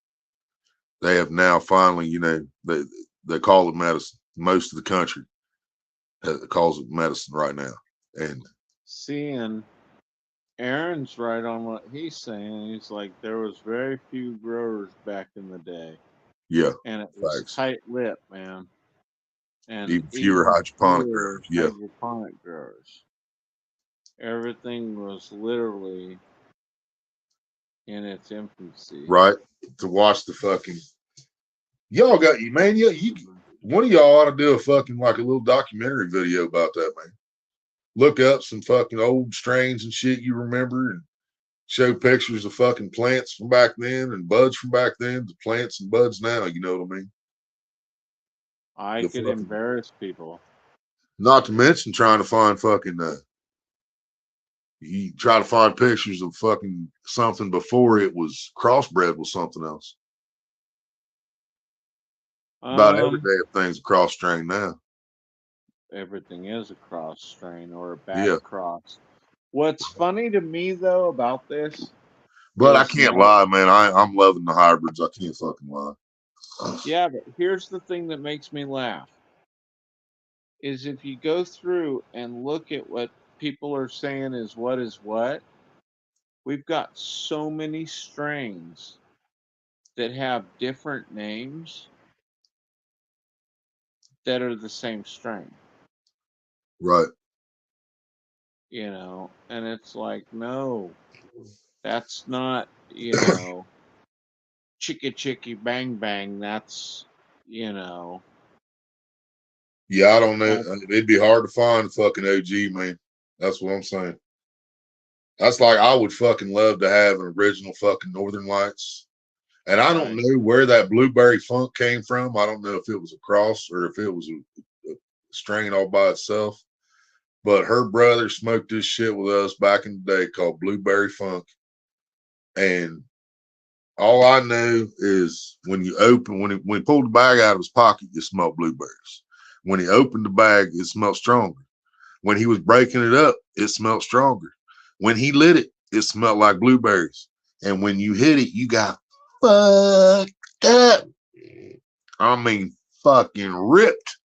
They have now finally, you know, they call it medicine. Most of the country calls it medicine right now. And seeing Aaron's right on what he's saying. He's like, there was very few growers back in the day. Yeah. And it was tight-lipped, man. And even fewer hydroponic growers. Yeah. Hydroponic growers. Everything was literally in its infancy. Right. To watch the fucking y'all got you, man. Yeah, one of y'all ought to do a fucking like a little documentary video about that, man. Look up some fucking old strains and shit you remember and show pictures of fucking plants from back then and buds from back then to plants and buds now. You know what I mean? I could embarrass people. Not to mention trying to find fucking you try to find pictures of fucking something before it was crossbred with something else. About every day of things a cross strain now. Everything is a cross strain or a bad cross. What's funny to me though about this, but I can't lie, man. I'm loving the hybrids. I can't fucking lie. Yeah, but here's the thing that makes me laugh. Is if you go through and look at what people are saying is what, we've got so many strains that have different names that are the same strain. Right. You know, and it's like, no, that's not, you know, chicka chicky bang bang. That's, you know. Yeah, I don't know. It'd be hard to find a fucking OG, man. That's what I'm saying. That's like I would fucking love to have an original fucking Northern Lights. And I don't Right. know where that blueberry funk came from. I don't know if it was a cross or if it was a strain all by itself. But her brother smoked this shit with us back in the day called Blueberry Funk. And all I know is when he pulled the bag out of his pocket, it smelled blueberries. When he opened the bag, it smelled stronger. When he was breaking it up, it smelled stronger. When he lit it, it smelled like blueberries. And when you hit it, you got fucked up. I mean, fucking ripped.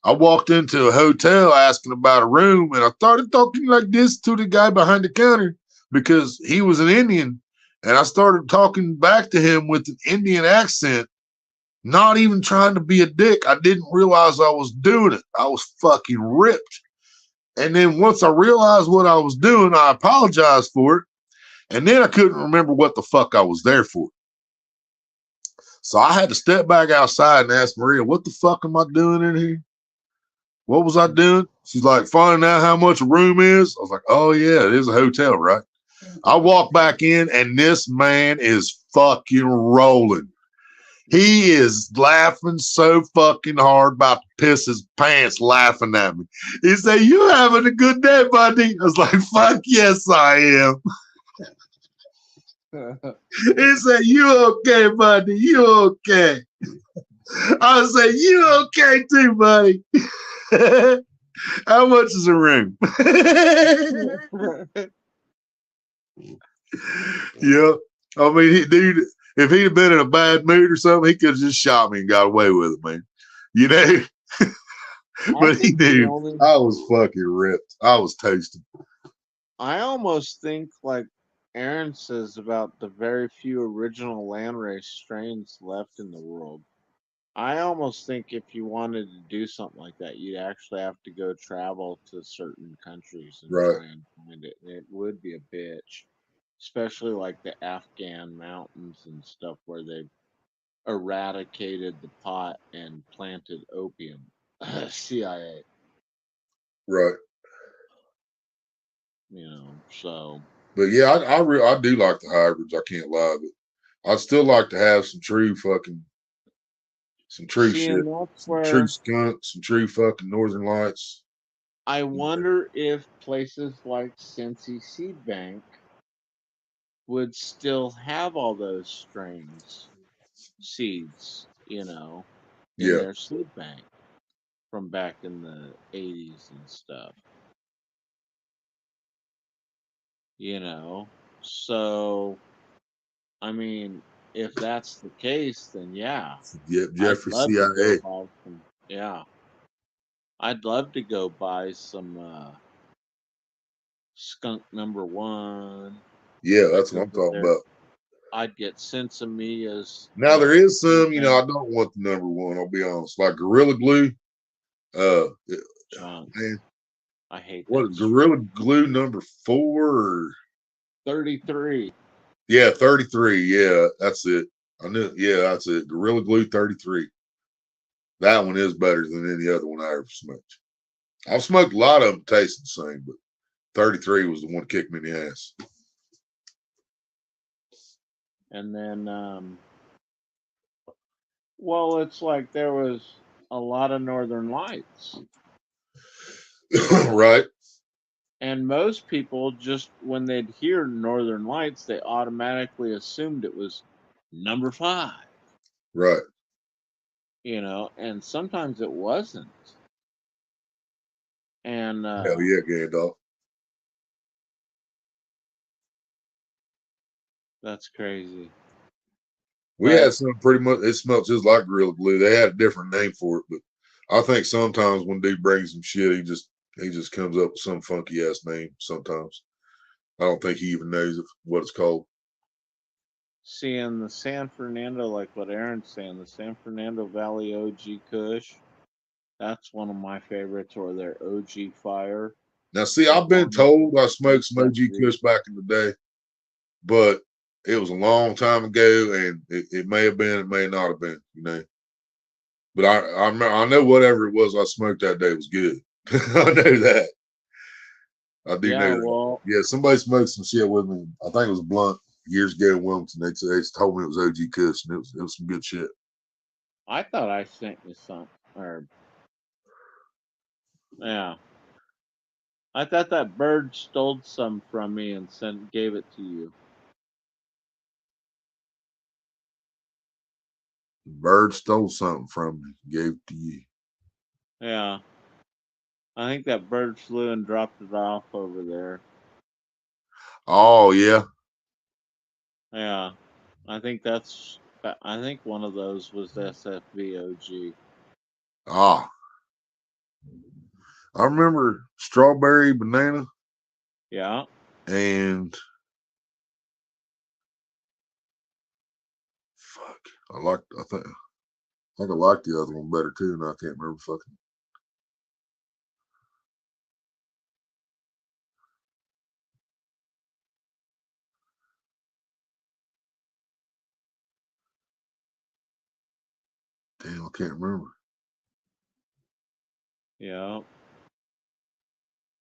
I walked into a hotel asking about a room, and I started talking like this to the guy behind the counter because he was an Indian. And I started talking back to him with an Indian accent, not even trying to be a dick. I didn't realize I was doing it. I was fucking ripped. And then once I realized what I was doing, I apologized for it. And then I couldn't remember what the fuck I was there for. So I had to step back outside and ask Maria, what the fuck am I doing in here? What was I doing? She's like, finding out how much a room is. I was like, oh, yeah, it is a hotel, right? I walk back in, and this man is fucking rolling. He is laughing so fucking hard, about to piss his pants laughing at me. He said, you having a good day, buddy? I was like, fuck yes, I am. He said, you okay, buddy? You okay? I said, you okay too, buddy? How much is a room? Yeah. I mean, dude, if he'd have been in a bad mood or something, he could have just shot me and got away with it, man. You know? But he knew I was fucking ripped. I was toasted. I almost think, like Aaron says, about the very few original landrace strains left in the world. I almost think if you wanted to do something like that, you'd actually have to go travel to certain countries and Right. try and find it. And it would be a bitch, especially like the Afghan mountains and stuff where they've eradicated the pot and planted opium. CIA, Right. so But yeah, I do like the hybrids. I can't lie, but I'd still like to have some true see, shit, and that's some true where skunks, some true fucking Northern Lights. I wonder if places like Cincy Seed Bank would still have all those seeds, in Yeah, their seed bank from back in the 80s and stuff. So I mean, if that's the case, then yeah, yeah, I'd Jeffrey love to go CIA. buy some. Yeah, I'd love to go buy some skunk number one. Yeah, that's what I'm Over talking there, about. I'd get Sensimiya's. Now there is seed some, I bank don't want the number one. I'll be honest, like Gorilla Glue. junk. Man, I hate what that. is Gorilla Glue number 4? Or 33. yeah, 33. Yeah, that's it. I knew. Yeah, that's it. Gorilla Glue 33. That one is better than any other one I ever smoked. I've smoked a lot of them, taste the same, but 33 was the one that kicked me in the ass. And then, well, it's like there was a lot of Northern Lights. Right. And most people just, when they'd hear Northern Lights, they automatically assumed it was number 5, Right. and sometimes it wasn't. And Hell yeah, Gandalf. that's crazy. We But had some pretty much, it smelled just like Gorilla Glue. They had a different name for it, but I think sometimes when dude brings some shit, he just comes up with some funky ass name sometimes. I don't think he even knows what it's called. seeing the San Fernando, like what Aaron's saying, the San Fernando Valley OG Kush, that's one of my favorites, or their OG Fire. Now, see, I've been told I smoked some OG Kush back in the day, but it was a long time ago, and it may have been, it may not have been, But I know whatever it was I smoked that day was good. I know that. I do Yeah, know that. well, Yeah, somebody smoked some shit with me. I think it was Blunt years ago in Wilmington. They told me it was OG Kush, and it was some good shit. I thought I sent you some. Or yeah, I thought that bird stole some from me and gave it to you. The bird stole something from me, gave it to you. Yeah, I think that bird flew and dropped it off over there. Oh yeah. Yeah, I think one of those was SFVOG. Ah. I remember strawberry banana Yeah, and fuck. I think I liked the other one better too, and I can't remember fucking. Damn, I can't remember. yeah.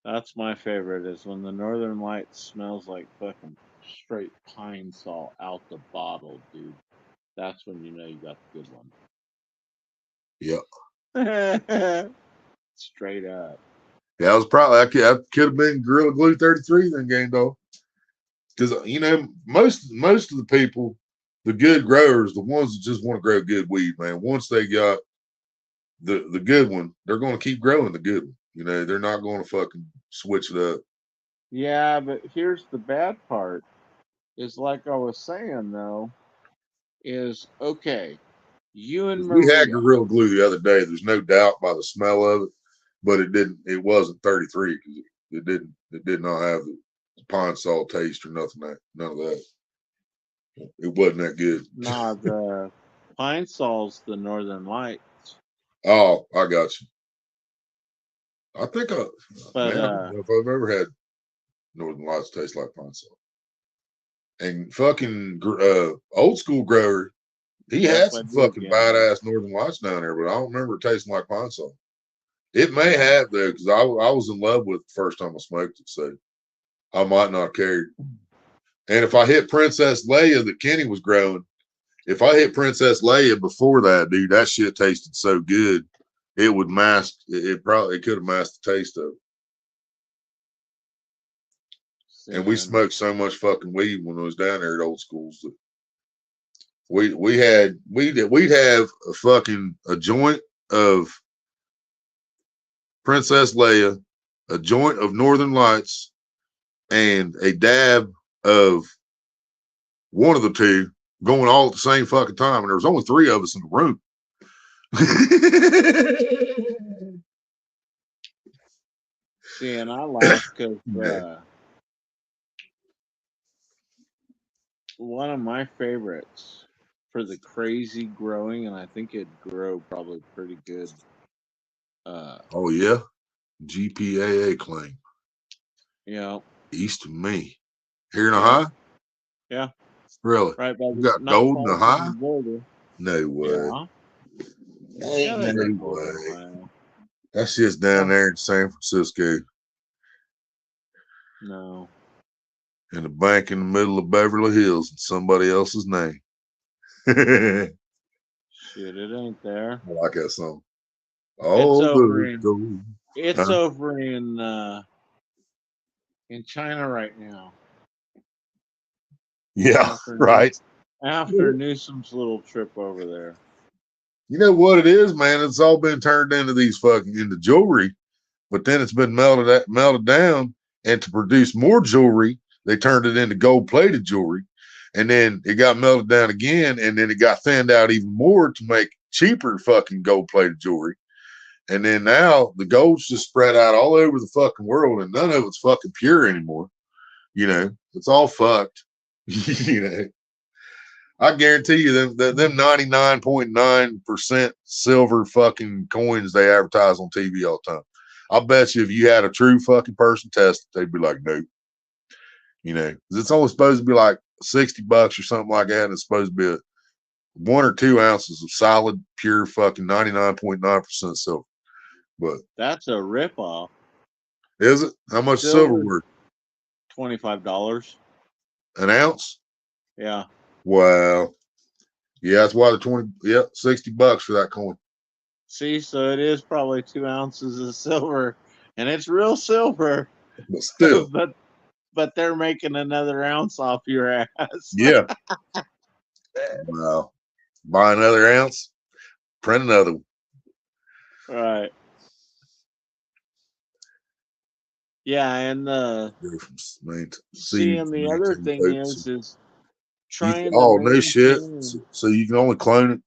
That's my favorite is when the Northern Lights smells like fucking straight pine sol out the bottle, dude. That's when you know you got the good Yep. one. Straight up. Yeah, I was probably I could have been Gorilla Glue 33 then game though. Because most of the people, the good growers, the ones that just want to grow good weed, man, once they got the good one, they're going to keep growing the good one. They're not going to fucking switch it up. Yeah, but here's the bad part. Is like I was saying though, is okay, you and We had Maria. Gorilla Glue the other day. There's no doubt by the smell of it, but it wasn't 33 because it did not have the pine sol taste or none of that. It wasn't that good. Nah, the pine sol's the Northern Lights. Oh, I got you. I think But man, I don't know if I've ever had Northern Lights taste like pine sol. And fucking old school grower, he yep, had I some do fucking again. badass Northern Lights down there, but I don't remember it tasting like pine sol. It may have though, because I was in love with it the first time I smoked it, so I might not care. And if I hit Princess Leia that Kenny was growing, if I hit Princess Leia before that, dude, that shit tasted so good. It would mask it probably could have masked the taste of it. And we smoked so much fucking weed when I was down there at Old Schools that we'd have a joint of Princess Leia, a joint of Northern Lights, and a dab of one of the two going all at the same fucking time. And there was only 3 of us in the room. See, and I laugh because one of my favorites for the crazy growing, and I think it'd grow probably pretty good. Oh yeah, GPAA claim. Yeah. East of me. Here in Ohio? Yeah. Really? Right by You got gold in Ohio? border. No way. Yeah. Ain't Yeah, no way. That shit's down there in San Francisco. No. In a bank in the middle of Beverly Hills in somebody else's name. I Shit, it ain't there. like that song. It's Oh, over in China right now. yeah, right. After Newsom's little trip over there. You know what it is, man? It's all been turned into into jewelry, but then it's been melted down, and to produce more jewelry, they turned it into gold-plated jewelry, and then it got melted down again, and then it got thinned out even more to make cheaper fucking gold-plated jewelry. And then now the gold's just spread out all over the fucking world, and none of it's fucking pure anymore. It's all fucked. I guarantee you them 99.9% silver fucking coins they advertise on TV all the time. I bet you if you had a true fucking person test it, they'd be like, nope. 'Cause it's only supposed to be like $60 or something like that. And it's supposed to be 1 or 2 ounces of solid, pure fucking 99.9% silver. But that's a ripoff. Is it? How much silver Silver. worth? $25. An ounce? Yeah. Wow. Yeah, that's why the 20. Yep, $60 for that coin. See, so it is probably 2 ounces of silver, and it's real silver, But still, but they're making another ounce off your ass. yeah. Wow. Buy another ounce, print another one. Right. Yeah, and Go from main see, seed and to the other maintain thing potency. is trying to Oh, no shit. maintain. So you can only clone it.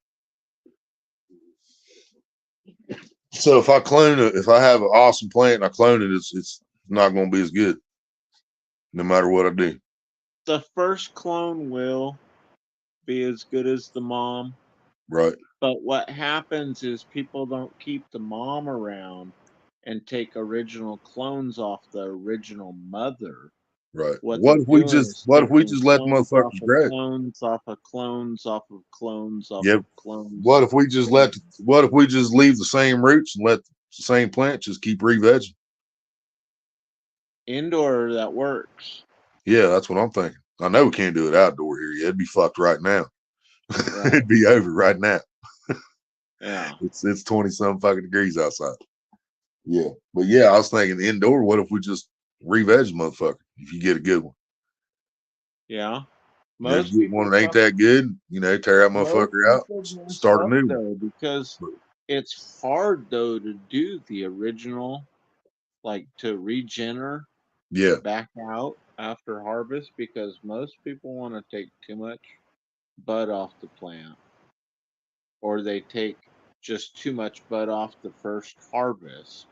So if I clone it, if I have an awesome plant and I clone it, it's not going to be as good, no matter what I do. The first clone will be as good as the mom, Right. but what happens is people don't keep the mom around and take original clones off the original mother. Right. What What they're if we doing just is what if we taking just let clones off motherfuckers of grow? clones off of clones off of clones off Yeah. of clones. What if we just what if we just leave the same roots and let the same plant just keep re-vegging? Indoor, that works. Yeah, that's what I'm thinking. I know we can't do it outdoor here. Yeah, it'd be fucked right now. Right. It'd be over right now. Yeah. It's 20 some fucking degrees outside. Yeah. But yeah, I was thinking indoor, what if we just re-veg motherfucker if you get a good one? Yeah. You know, Most get one people that ain't that good, you know, tear that most motherfucker out, people mess start a up new one. though because it's hard though to do the original, like to regener Yeah. back out after harvest, because most people want to take too much bud off the plant, or they take just too much bud off the first harvest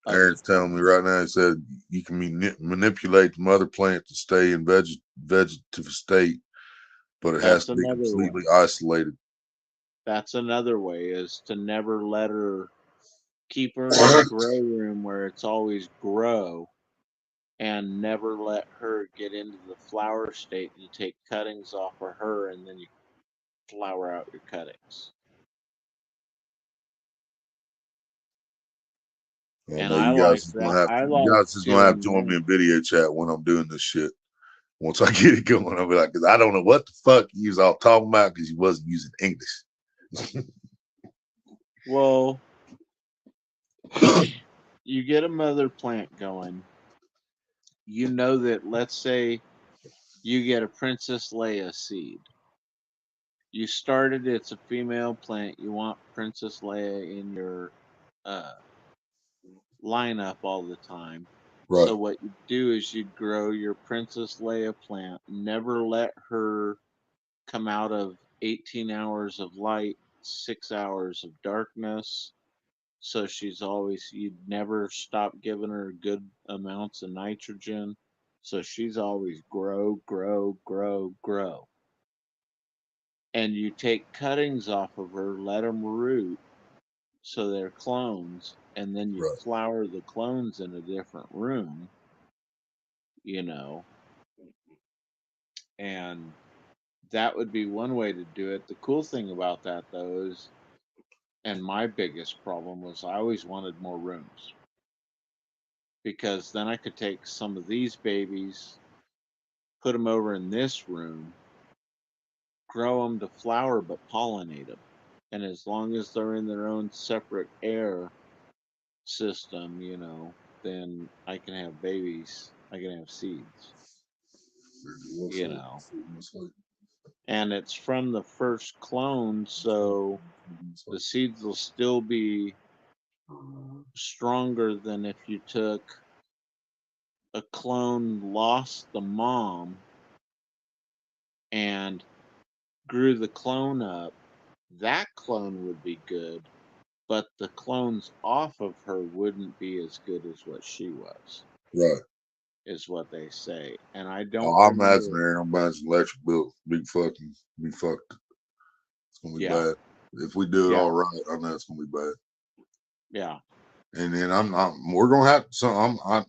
of the Aaron's telling me right now, he said you can manipulate the mother plant to stay in vegetative state, but it has That's to be another way. completely isolated. That's another way, is to never let her, keep her in a grow room where it's always grow, and never let her get into the flower state. You take cuttings off of her and then you flower out your cuttings. I And know I you like guys is gonna that. have I to, you like guys is gonna have to doing join me that. in video chat when I'm doing this shit. Once I get it going, I'll be like, because I don't know what the fuck you was all talking about because you wasn't using English. Well, you get a mother plant going. You know that, let's say you get a Princess Leia seed. You started, it's a female plant. You want Princess Leia in your lineup all the time. Right. So what you do is you grow your Princess Leia plant. Never let her come out of 18 hours of light, 6 hours of darkness. So she's always, you'd never stop giving her good amounts of nitrogen. So she's always grow, grow, grow, grow. And you take cuttings off of her, let them root, so they're clones, and then you Right. flower the clones in a different room, you know, and that would be one way to do it. The cool thing about that, though, is, and my biggest problem was, I always wanted more rooms, because then I could take some of these babies, put them over in this room, grow them to flower, but pollinate them. And as long as they're in their own separate air system, you know, then I can have babies, I can have seeds, you know. And it's from the first clone, so the seeds will still be stronger than if you took a clone, lost the mom, and grew the clone up. That clone would be good, but the clones off of her wouldn't be as good as what she was, Right. is what they say. And I don't Oh, I remember. imagine Aaron, I'm buying some electric bill. Be fucked. It's gonna be Yeah. bad. If we do it Yeah. all right, I know it's gonna be bad. Yeah. And then we're gonna have some. I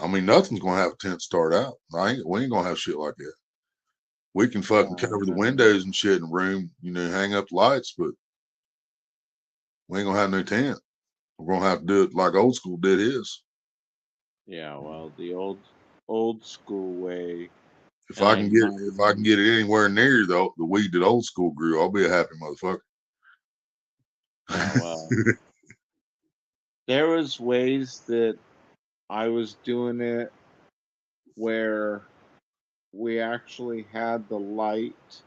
mean, nothing's gonna have a tent start out. We ain't gonna have shit like that. We can fucking cover the windows and shit in the room, you know, hang up lights, but we ain't gonna have no tent. We're gonna have to do it like old school did his. Yeah, well, the old school way, If and I I can get might if I can even, get it anywhere near the weed that old school grew, I'll be a happy motherfucker. yeah, well, there was ways that I was doing it where we actually had the light,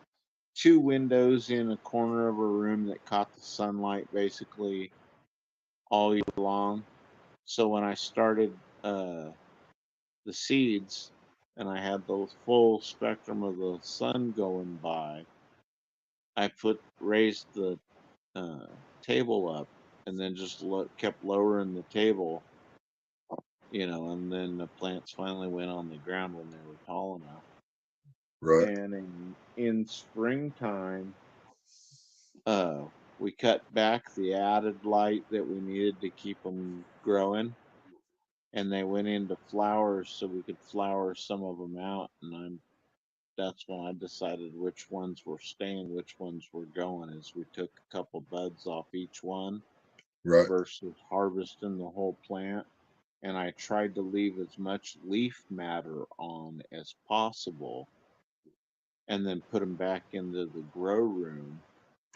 two windows in a corner of a room that caught the sunlight basically all year long. So when I started the seeds and I had the full spectrum of the sun going by, I raised the uh, table up and then just kept lowering the table, and then the plants finally went on the ground when they were tall enough. Right. And in springtime, we cut back the added light that we needed to keep them growing, and they went into flowers so we could flower some of them out. And that's when I decided which ones were staying, which ones were going. Is we took a couple buds off each one Right. versus harvesting the whole plant. And I tried to leave as much leaf matter on as possible, and then put them back into the grow room.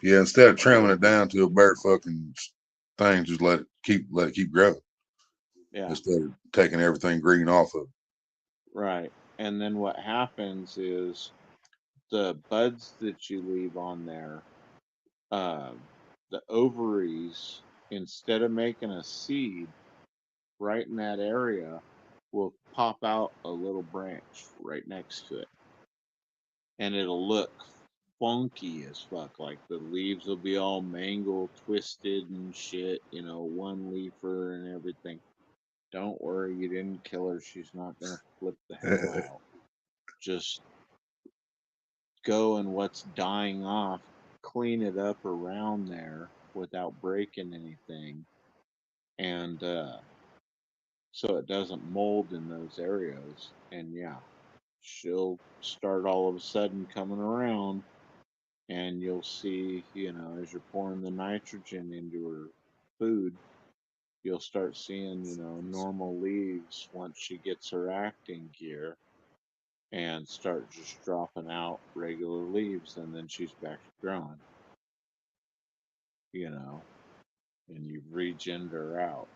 Yeah. Instead of trimming it down to a bare fucking thing, just let it keep growing. Yeah, Instead of taking everything green off of it. right. And then what happens is the buds that you leave on there, uh, the ovaries, instead of making a seed right in that area, will pop out a little branch right next to it. And it'll look funky as fuck. Like the leaves will be all mangled, twisted, and shit, one leafer and everything. Don't worry, you didn't kill her. She's not gonna flip the hell out. Just go and what's dying off, clean it up around there without breaking anything, and so it doesn't mold in those areas. And yeah, she'll start all of a sudden coming around, and you'll see, as you're pouring the nitrogen into her food, you'll start seeing, normal leaves once she gets her acting gear, and start just dropping out regular leaves, and then she's back to growing, and you've regened her out.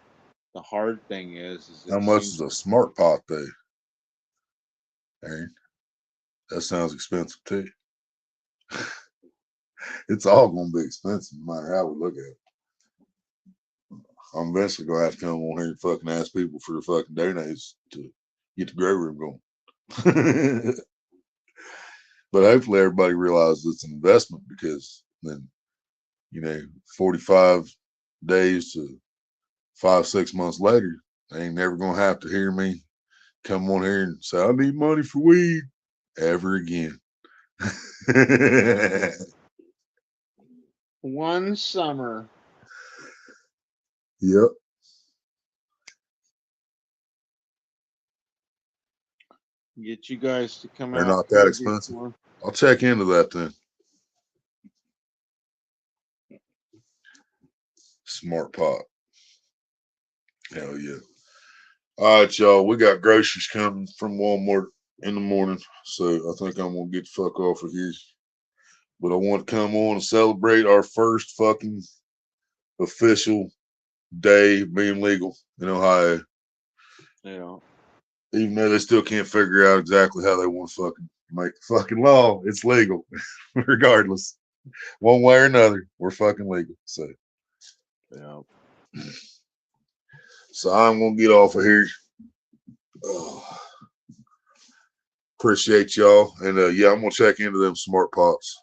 The hard thing is How it much seems is a smart pot though, Aaron? That sounds expensive too. It's all gonna be expensive no matter how we look at it. I'm eventually gonna have to come on here and fucking ask people for the fucking donations to get the grow room going. But hopefully everybody realizes it's an investment, because then, 45 days to 5-6 months later, they ain't never gonna have to hear me come on here and say I need money for weed ever again. one summer. Yep. Get you guys to come They're out not that here expensive. before. I'll check into that then. Smart pot. Hell yeah. All right, y'all. We got groceries coming from Walmart in the morning, so I think I'm gonna get the fuck off of here. But I want to come on and celebrate our first fucking official day of being legal in Ohio. Yeah. Even though they still can't figure out exactly how they want to fucking make the fucking law, it's legal, regardless. One way or another, we're fucking legal. So I'm gonna get off of here. Appreciate y'all, and yeah, I'm gonna check into them smart pots.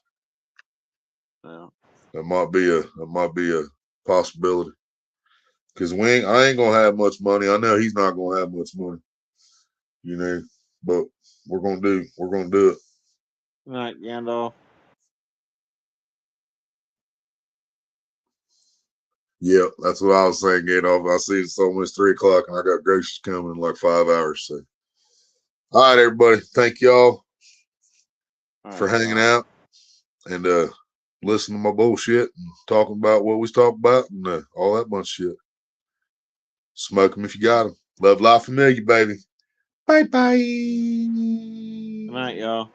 Yeah. That might be a possibility. Cause I ain't gonna have much money. I know he's not gonna have much money, but we're gonna do it. Good night, Gandalf. Yeah, that's what I was saying. I see it's almost 3 o'clock, and I got groceries coming in like 5 hours. So, all right, everybody, thank y'all for hanging out and listening to my bullshit and talking about what we talked about and all that bunch of shit. Smoke them if you got them. Love, life, familiar, baby. Bye bye. Good night, y'all.